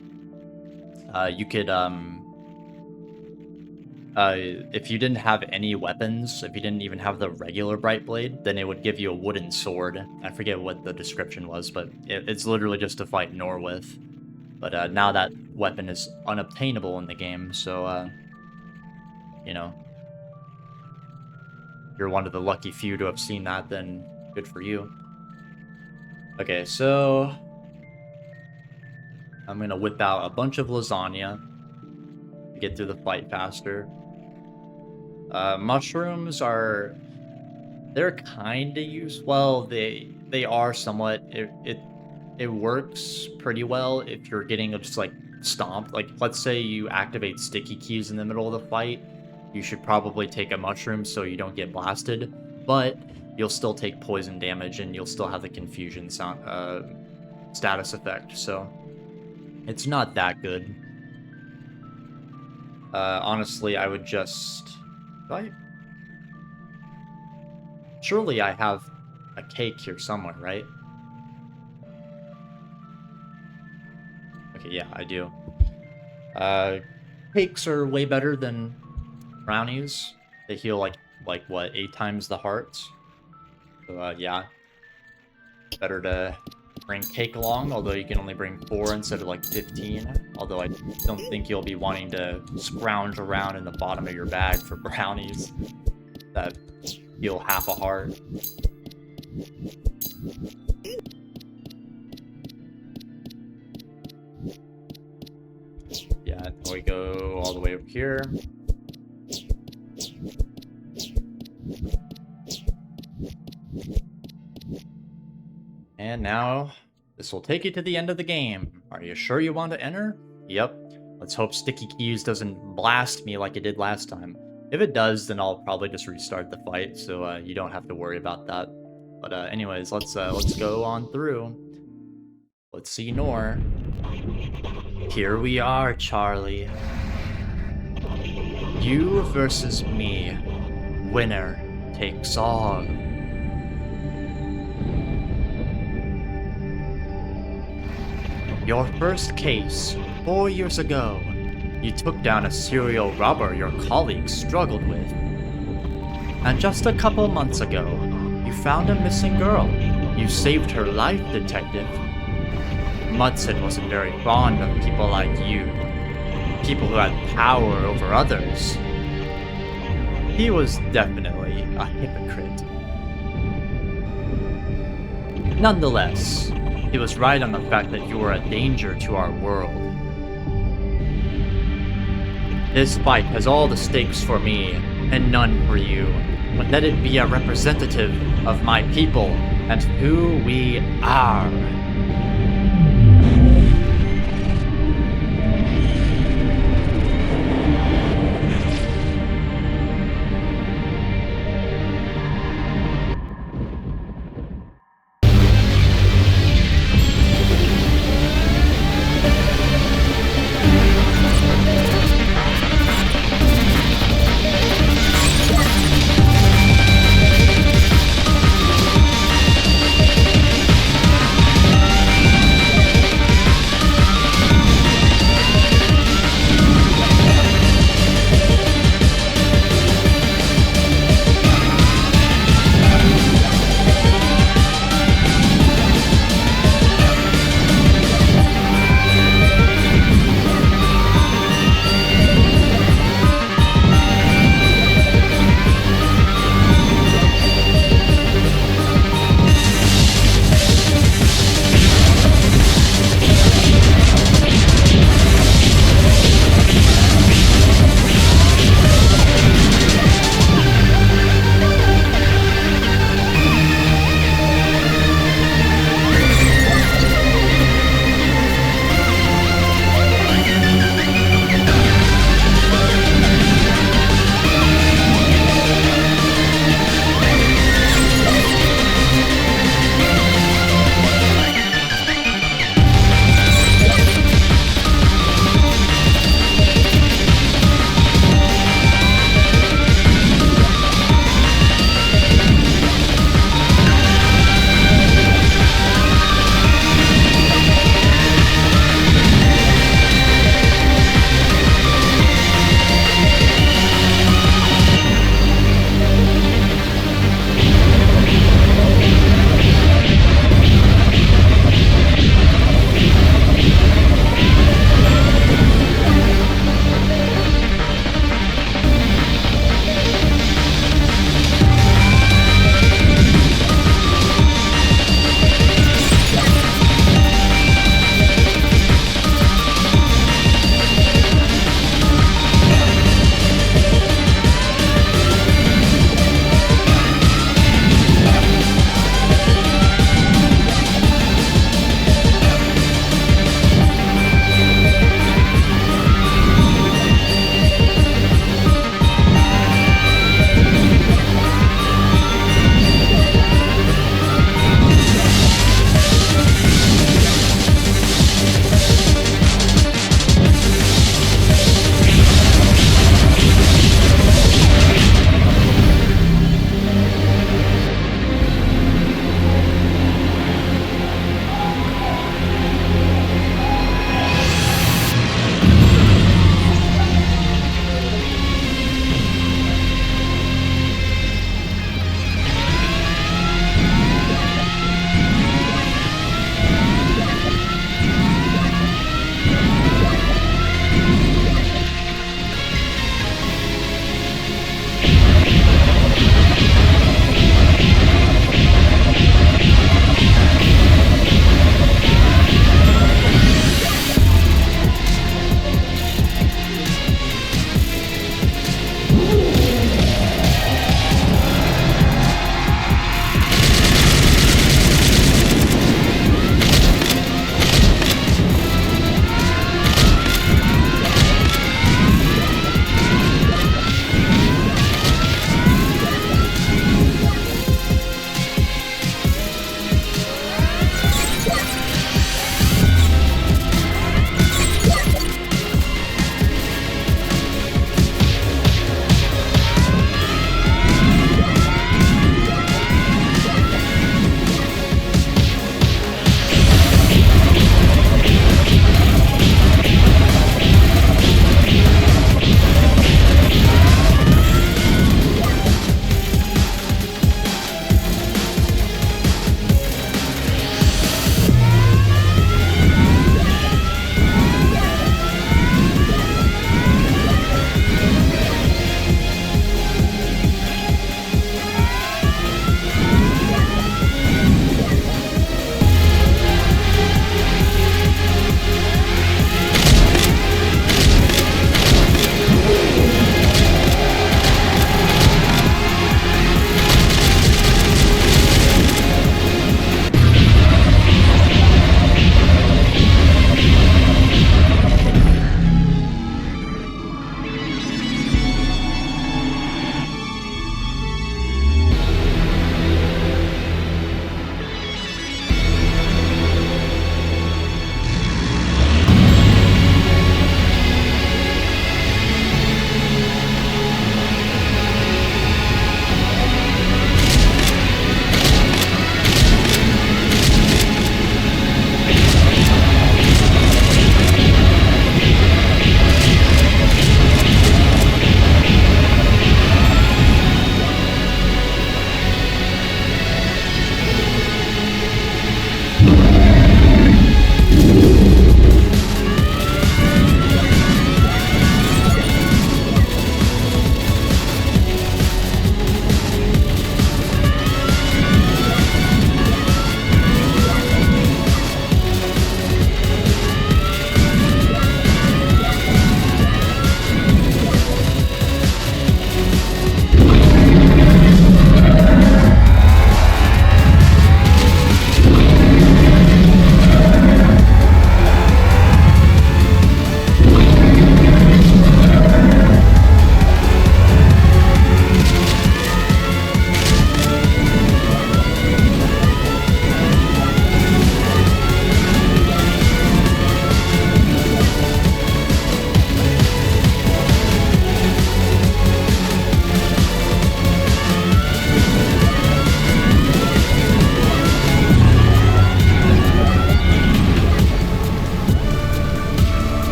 [SPEAKER 1] you could, if you didn't have any weapons, if you didn't even have the regular bright blade, then it would give you a wooden sword. I forget what the description was, but it's literally just to fight Nor with. But now that weapon is unobtainable in the game, so, you know, if you're one of the lucky few to have seen that, then good for you. Okay, so I'm gonna whip out a bunch of lasagna to get through the fight faster. Mushrooms are, they're kind of useful. Well, they are somewhat. It works pretty well if you're getting just like stomped. Like, let's say you activate sticky keys in the middle of the fight, you should probably take a mushroom so you don't get blasted, but you'll still take poison damage and you'll still have the confusion sound status effect. So it's not that good. Honestly, I would just... Surely I have a cake here somewhere, right? Okay, yeah, I do. Cakes are way better than brownies. They heal like what, 8 times the hearts. So yeah, better to bring cake along, although you can only bring 4 instead of like 15. Although I don't think you'll be wanting to scrounge around in the bottom of your bag for brownies that heal half a heart. Yeah, we go all the way over here. And now, this will take you to the end of the game. Are you sure you want to enter? Yep. Let's hope Sticky Keys doesn't blast me like it did last time. If it does, then I'll probably just restart the fight, so you don't have to worry about that. But anyways, let's go on through. Let's see Nor. Here we are, Charlie. You versus me. Winner takes all. Your first case, 4 years ago. You took down a serial robber your colleagues struggled with. And just a couple months ago, you found a missing girl. You saved her life, Detective. Mudson wasn't very fond of people like you. People who had power over others. He was definitely a hypocrite. Nonetheless, he was right on the fact that you were a danger to our world. This fight has all the stakes for me, and none for you. But let it be a representative of my people and who we are.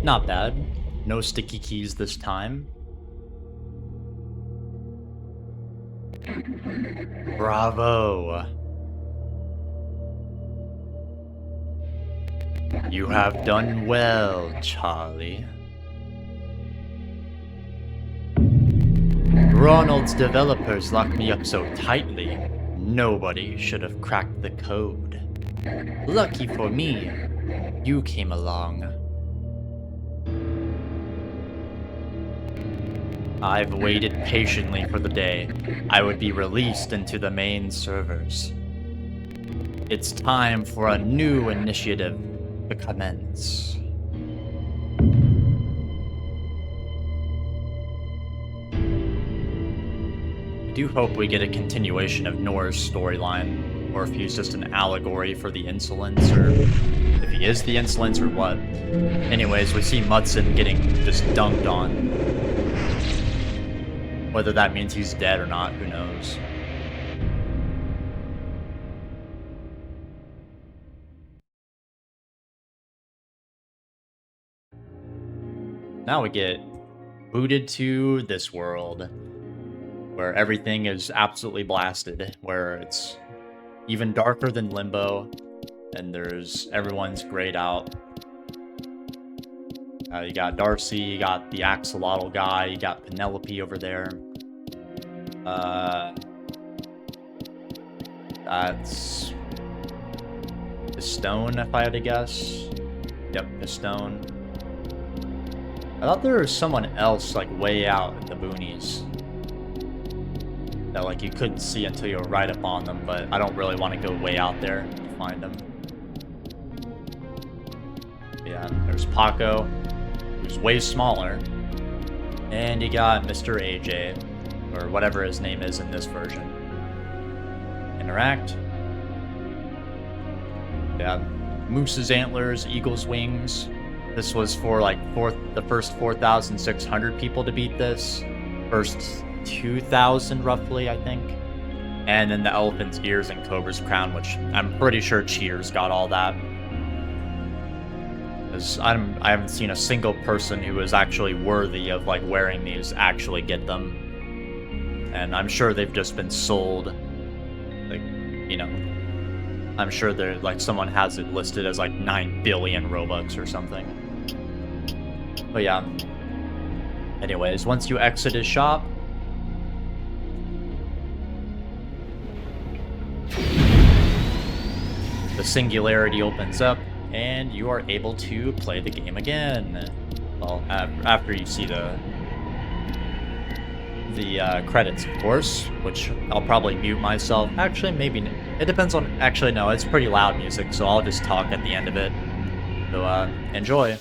[SPEAKER 1] Not bad. No sticky keys this time. Bravo. You have done well, Charlie. Ronald's developers locked me up so tightly, nobody should have cracked the code. Lucky for me, you came along. I've waited patiently for the day I would be released into the main servers. It's time for a new initiative to commence. I do hope we get a continuation of Nora's storyline, or if he's just an allegory for the insolence, or if he is the insolence or what. Anyways, we see Mudson getting just dunked on. Whether that means he's dead or not, who knows. Now we get booted to this world, where everything is absolutely blasted, where it's even darker than Limbo, and everyone's grayed out. You got Darcy, you got the axolotl guy, you got Penelope over there. That's Pistone, if I had to guess. Yep, Pistone. I thought there was someone else, like, way out in the boonies that, like, you couldn't see until you were right up on them, but I don't really want to go way out there to find them. Yeah, there's PACO, who's way smaller, and you got Mr. AJ, or whatever his name is in this version. Interact. Yeah, Moose's antlers, Eagle's wings. This was for like the first 4,600 people to beat this. First 2,000 roughly, I think. And then the elephant's ears and Cobra's crown, which I'm pretty sure cheaters got all that. Because I haven't seen a single person who is actually worthy of like wearing these actually get them. And I'm sure they've just been sold. Like, you know, I'm sure they're like someone has it listed as like 9 billion Robux or something. But yeah. Anyways, once you exit his shop, the singularity opens up, and you are able to play the game again. Well, after you see the credits, of course, which I'll probably mute myself. Actually, maybe it depends on. Actually, no, it's pretty loud music, so I'll just talk at the end of it. So enjoy.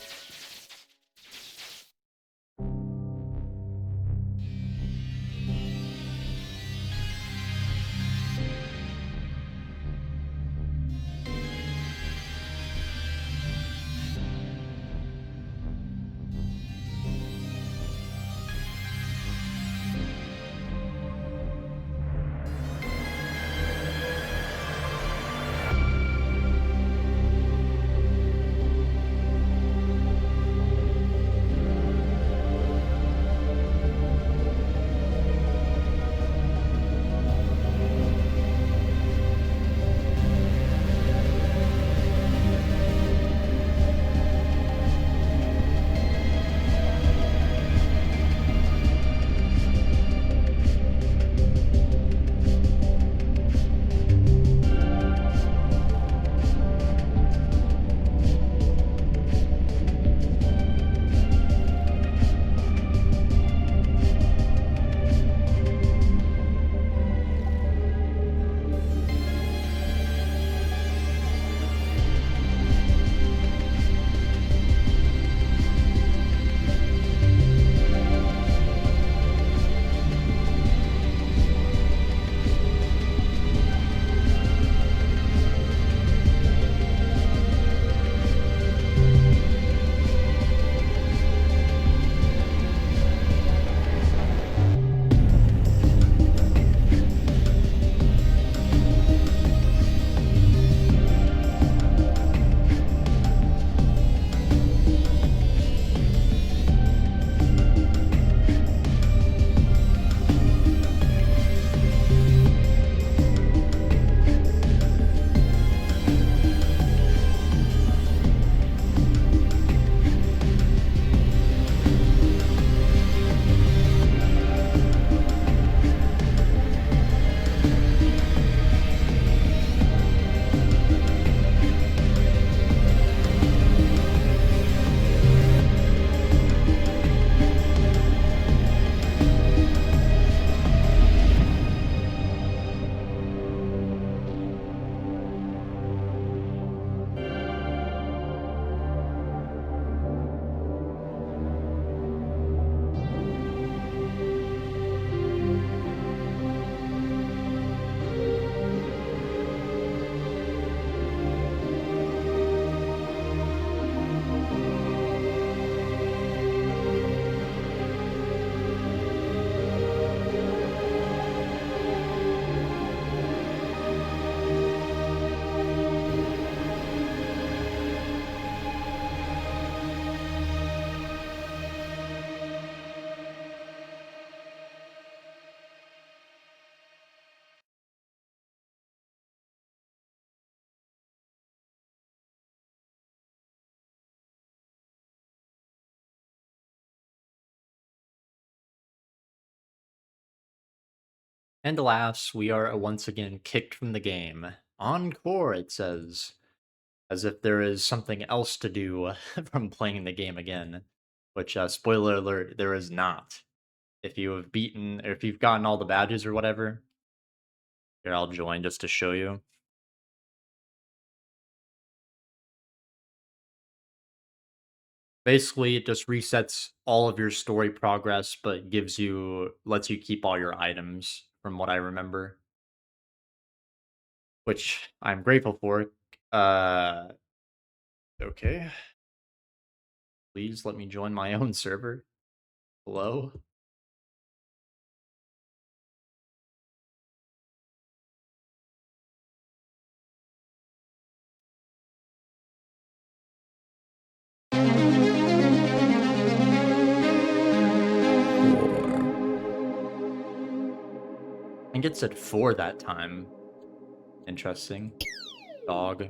[SPEAKER 1] And alas, we are once again kicked from the game. Encore, it says. As if there is something else to do from playing the game again. Which, spoiler alert, there is not. If you have beaten, or if you've gotten all the badges or whatever. Here, I'll join just to show you. Basically, it just resets all of your story progress, but lets you keep all your items, from what I remember. Which I'm grateful for. Okay. Please let me join my own server. Hello? I think it said 4 that time. Interesting. Dog.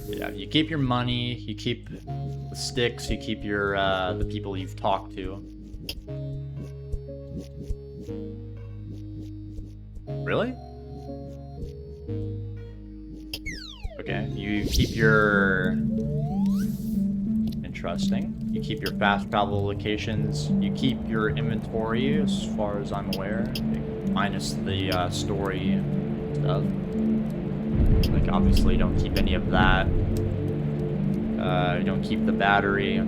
[SPEAKER 1] Yeah, you keep your money, you keep the sticks, you keep your the people you've talked to. Really? Okay, you keep your... Interesting. You keep your fast travel locations. You keep your inventory, as far as I'm aware. Minus the story stuff. Like, obviously, you don't keep any of that. You don't keep the battery.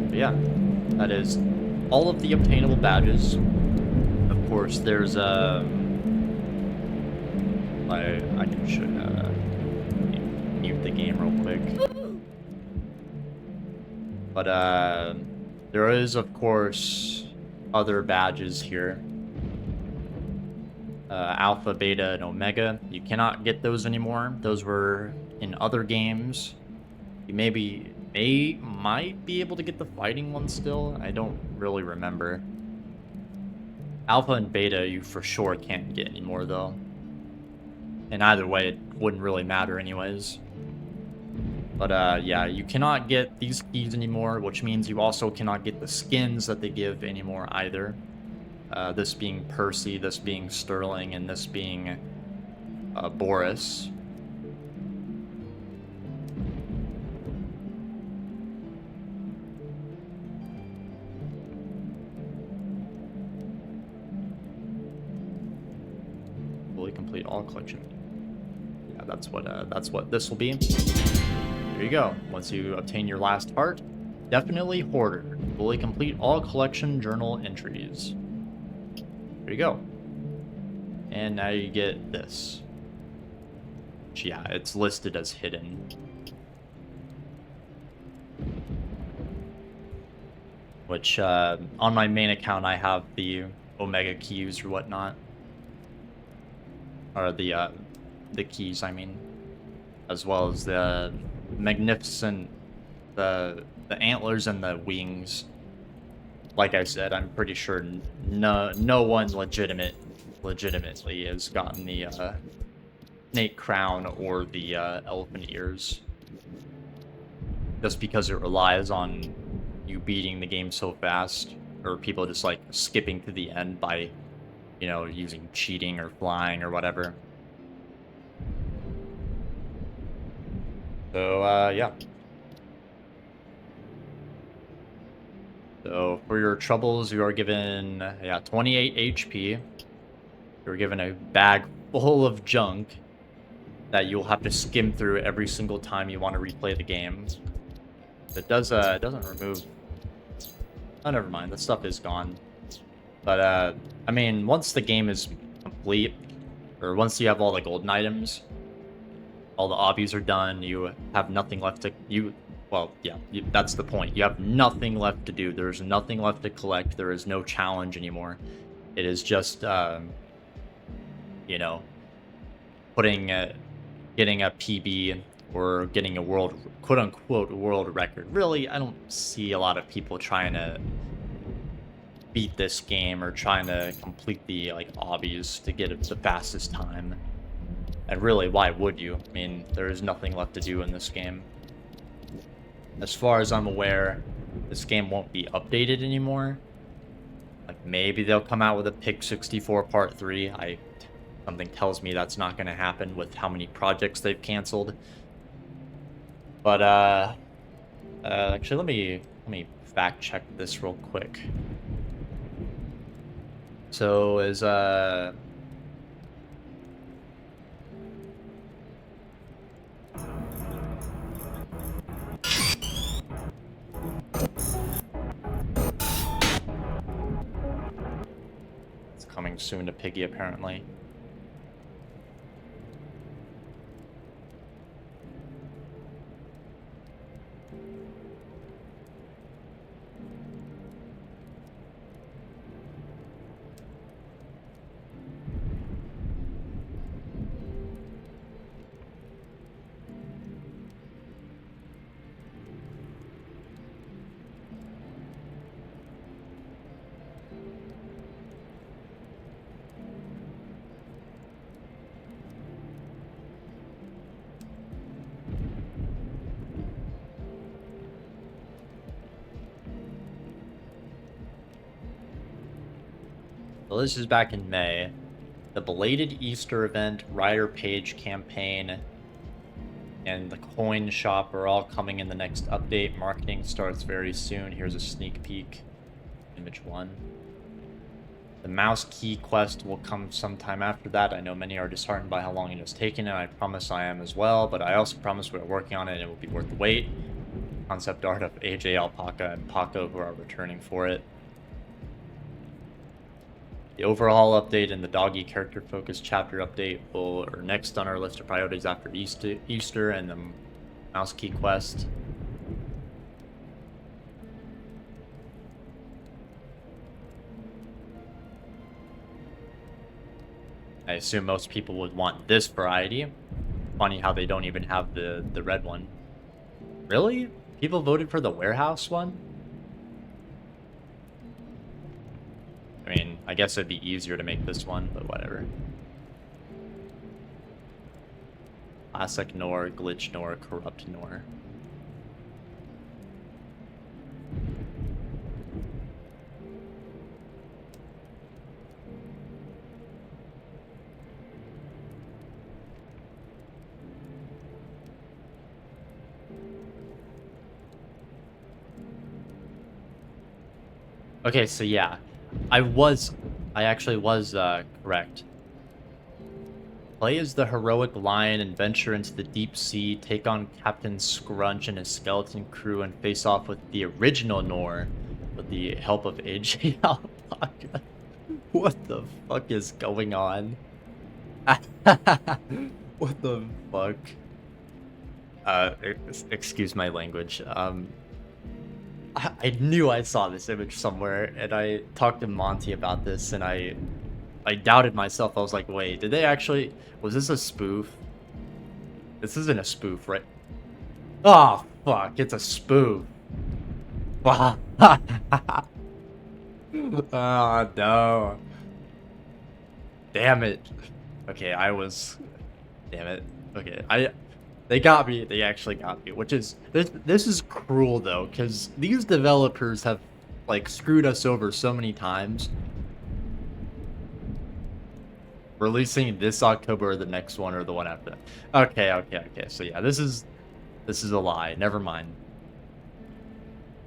[SPEAKER 1] But yeah, that is all of the obtainable badges. Of course, there's I can show mute the game real quick. But there is, of course, other badges here. Alpha, Beta, and Omega. You cannot get those anymore. Those were in other games. You might be able to get the fighting one still. I don't really remember. Alpha and Beta you for sure can't get anymore though. And either way, it wouldn't really matter anyways. But yeah, you cannot get these keys anymore, which means you also cannot get the skins that they give anymore either. This being Percy, this being Sterling, and this being Boris. Fully complete all collection. Yeah, that's what this will be. There you go. Once you obtain your last heart, definitely Hoarder. Fully complete all collection journal entries. There you go. And now you get this. Which, yeah, it's listed as hidden. Which, on my main account, I have the Omega keys or whatnot. Or the keys, I mean. As well as the magnificent, the antlers and the wings. Like I said, I'm pretty sure no one legitimately has gotten the snake crown or the elephant ears. Just because it relies on you beating the game so fast, or people just like skipping to the end by, you know, using cheating or flying or whatever. So yeah. So, for your troubles, you are given, 28 HP. You're given a bag full of junk that you'll have to skim through every single time you want to replay the game. It doesn't remove... Oh, never mind. The stuff is gone. But, I mean, once the game is complete, or once you have all the golden items, all the obbies are done, you have nothing left to... Well, yeah, that's the point. You have nothing left to do. There's nothing left to collect. There is no challenge anymore. It is just, you know, getting a PB or getting a quote-unquote world record. Really, I don't see a lot of people trying to beat this game or trying to complete the, like, obbies to get the fastest time. And really, why would you? I mean, there is nothing left to do in this game. As far as I'm aware, this game won't be updated anymore. Like, maybe they'll come out with a Pig 64 Part 3. Something tells me that's not going to happen with how many projects they've canceled. But, actually, let me fact check this real quick. So, is, it's coming soon to Piggy, apparently. So this is back in May. The belated Easter event, Rider Page campaign, and the coin shop are all coming in the next update. Marketing starts very soon. Here's a sneak peek. Image 1. The mouse key quest will come sometime after that. I know many are disheartened by how long it has taken, and I promise I am as well, but I also promise we're working on it and it will be worth the wait. Concept art of AJ, Alpaca, and PACO who are returning for it. The overhaul update and the doggy character-focused chapter update are next on our list of priorities after Easter and the mouse key quest. I assume most people would want this variety. Funny how they don't even have the red one. Really? People voted for the warehouse one? I mean, I guess it'd be easier to make this one, but whatever. Classic Nor, Glitch Nor, Corrupt Nor. Okay, so yeah. I actually was correct. Play as the heroic lion and venture into the deep sea, take on Captain Scrunch and his skeleton crew, and face off with the original Nor with the help of AJ Alpaca. What the fuck is going on? What the fuck? Excuse my language. I knew I saw this image somewhere, and I talked to Monty about this, and I doubted myself. I was like, wait, did they actually... Was this a spoof? This isn't a spoof, right? Oh, fuck, it's a spoof. Oh, no. Damn it. Okay, Damn it. Okay, They got me. They actually got me. Which is... This is cruel, though, because these developers have, like, screwed us over so many times. Releasing this October or the next one or the one after that. Okay. So, yeah, this is a lie. Never mind.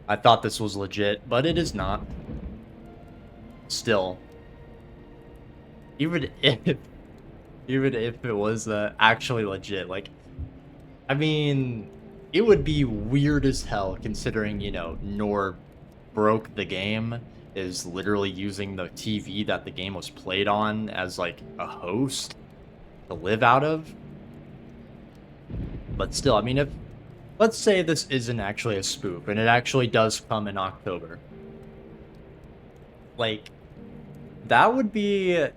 [SPEAKER 1] I thought this was legit, but it is not. Still. Even if it was actually legit, like... I mean, it would be weird as hell considering, you know, Nor broke the game, is literally using the TV that the game was played on as, like, a host to live out of. But still, I mean, let's say this isn't actually a spoof, and it actually does come in October. Like, that would be...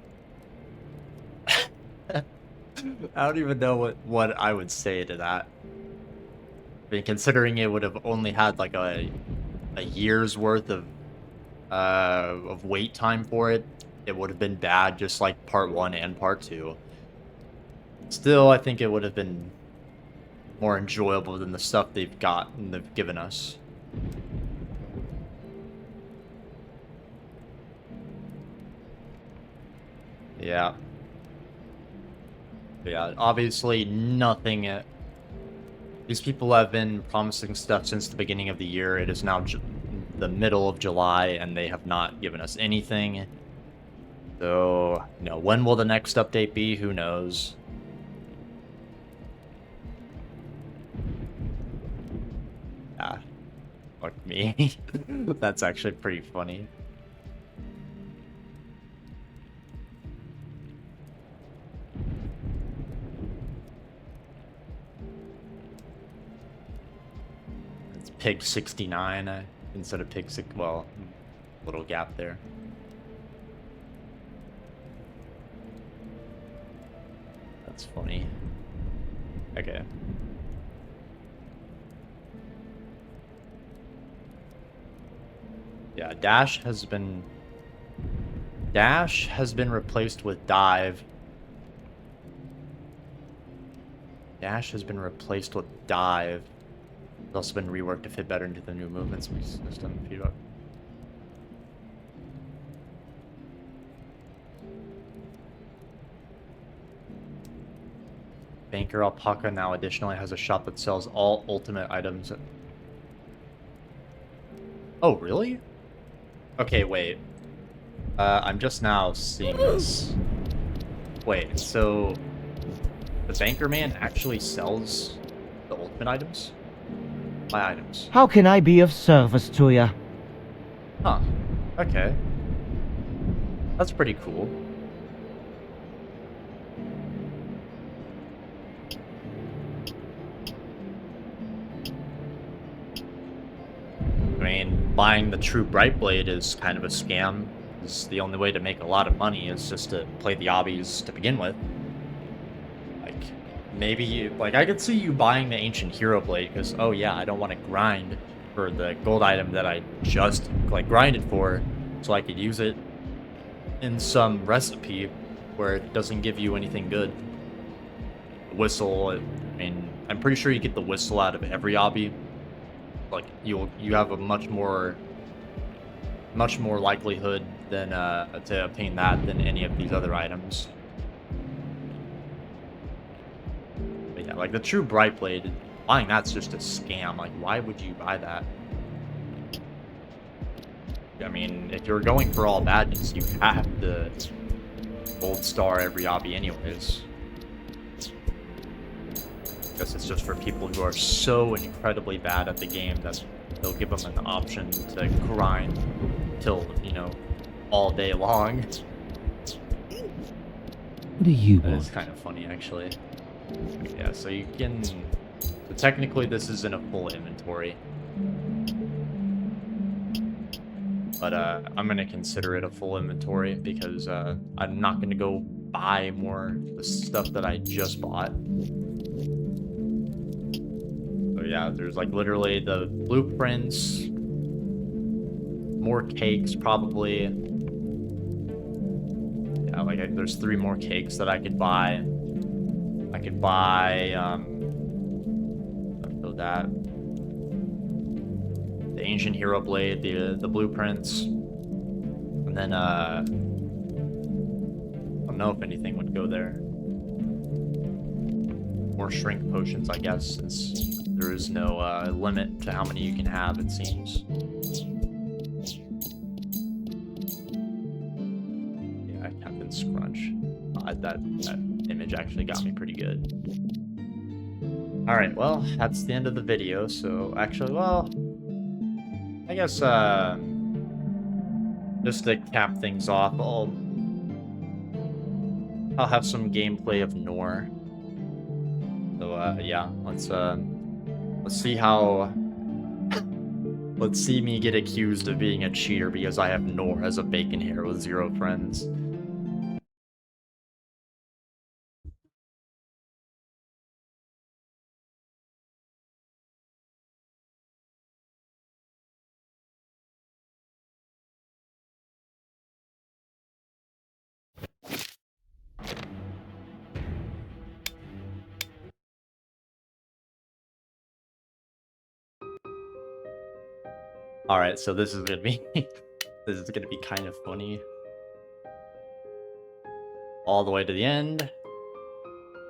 [SPEAKER 1] I don't even know what I would say to that. I mean, considering it would have only had like a year's worth of wait time for it, it would have been bad, just like part 1 and part 2. Still, I think it would have been more enjoyable than the stuff they've given us. Yeah. Yeah, obviously nothing. These people have been promising stuff since the beginning of the year. It is now the middle of July, and they have not given us anything. So, you know, when will the next update be? Who knows? Ah, fuck me. That's actually pretty funny. It's Pig 69 instead of Pig 6. Well, little gap there. That's funny. Okay. Yeah, Dash has been replaced with Dive. Dash has been replaced with Dive. It's also been reworked to fit better into the new movement system. Feedback. Banker Alpaca now additionally has a shop that sells all ultimate items. Oh, really? Okay, wait. I'm just now seeing this. Wait, so the Banker Man actually sells the ultimate items? My items.
[SPEAKER 2] How can I be of service to you?
[SPEAKER 1] Huh. Okay. That's pretty cool. I mean, buying the true Brightblade is kind of a scam. It's the only way to make a lot of money is just to play the obbies to begin with. Like, maybe, like, I could see you buying the Ancient Hero Blade because, oh yeah, I don't want to grind for the gold item that I just, like, grinded for so I could use it in some recipe where it doesn't give you anything good. Whistle, I mean, I'm pretty sure you get the whistle out of every obby. Like, you have a much more likelihood than to obtain that than any of these other items. But yeah, like the true Brightblade, buying that's just a scam. Like, why would you buy that? I mean, if you're going for all badges, you have to gold star every obby anyways. Because it's just for people who are so incredibly bad at the game that they'll give them an option to grind till, you know, all day long.
[SPEAKER 5] What do you want?
[SPEAKER 1] It's kind of funny, actually. Yeah, so you can... So technically, this isn't a full inventory. But I'm going to consider it a full inventory because I'm not going to go buy more the stuff that I just bought. So yeah, there's like literally the blueprints, more cakes probably. Yeah, like there's 3 more cakes that I could buy. I could buy, so that the Ancient Hero Blade, the blueprints, and then I don't know if anything would go there. More shrink potions, I guess, since there is no limit to how many you can have, it seems. Yeah, Captain Scrunch. That image actually got me pretty good. Alright, well, that's the end of the video, so actually, well, I guess, just to cap things off, I'll have some gameplay of Nor. So, yeah, let's see how... Let's see me get accused of being a cheater because I have Nor as a bacon hair with 0 friends. Alright, so this is gonna be... this is gonna be kind of funny. all the way to the end.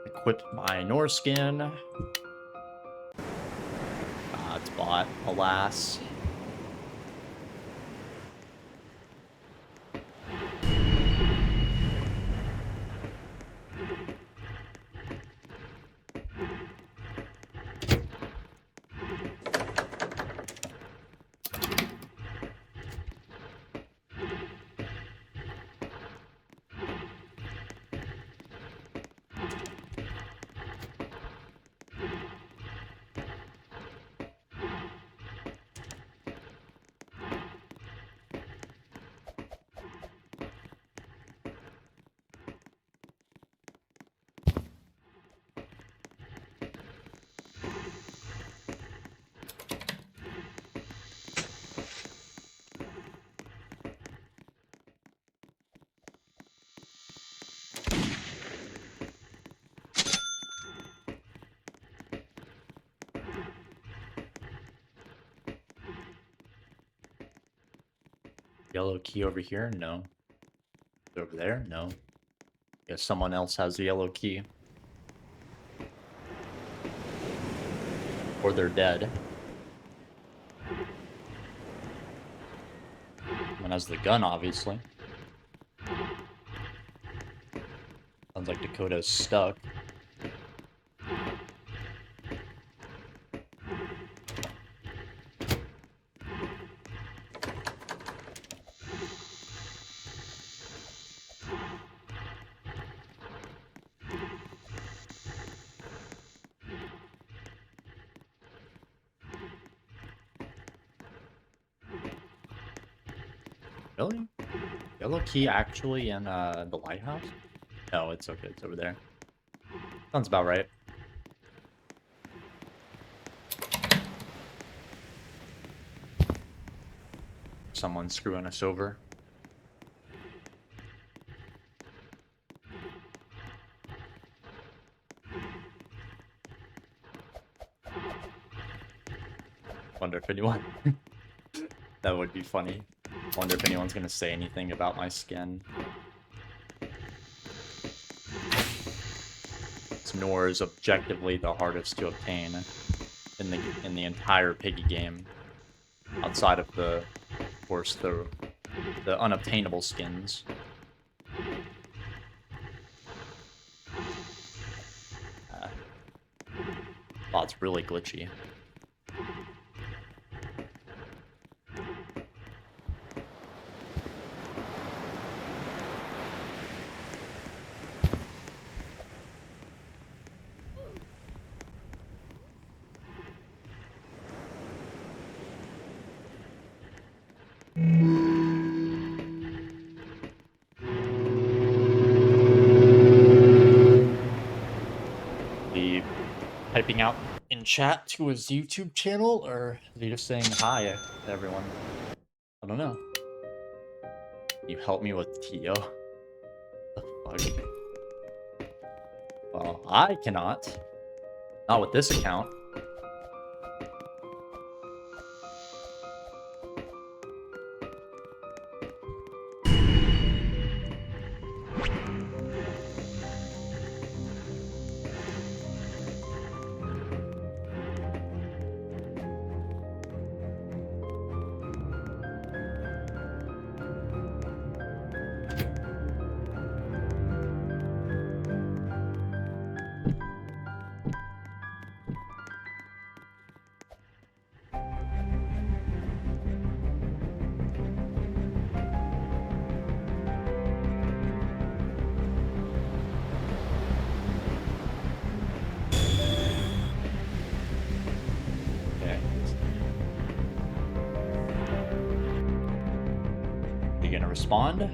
[SPEAKER 1] Equip my Norskin. It's bought, alas. Yellow key over here? No. Over there? No. Guess someone else has the yellow key. Or they're dead. Someone has the gun, obviously. Sounds like Dakota's stuck. Really? Yellow key actually in the lighthouse? No, it's okay. It's over there. Sounds about right. Someone's screwing us over. Wonder if anyone... That would be funny. Wonder if anyone's gonna say anything about my skin. Snore is objectively the hardest to obtain in the entire Piggy game, outside of of course, the unobtainable skins. Oh, it's really glitchy. Typing out in chat to his YouTube channel, or is he just saying hi to everyone? I don't know. You help me with Tio? The fuck? Well, I cannot. Not with this account. Respond.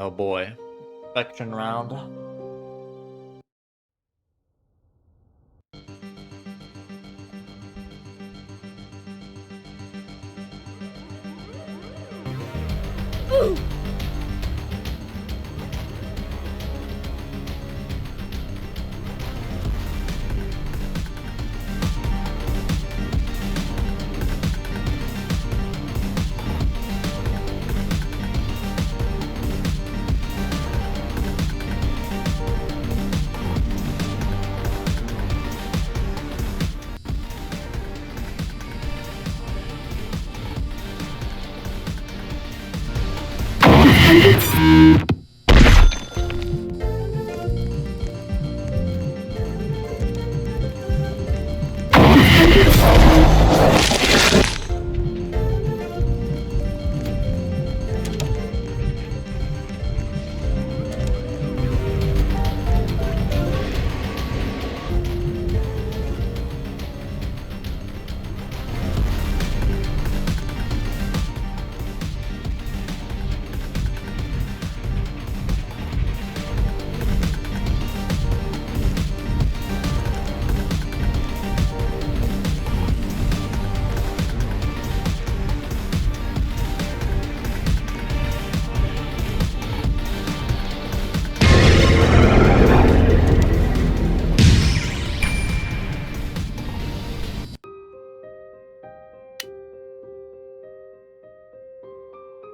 [SPEAKER 1] Oh boy. Inspection round.
[SPEAKER 7] Ooh.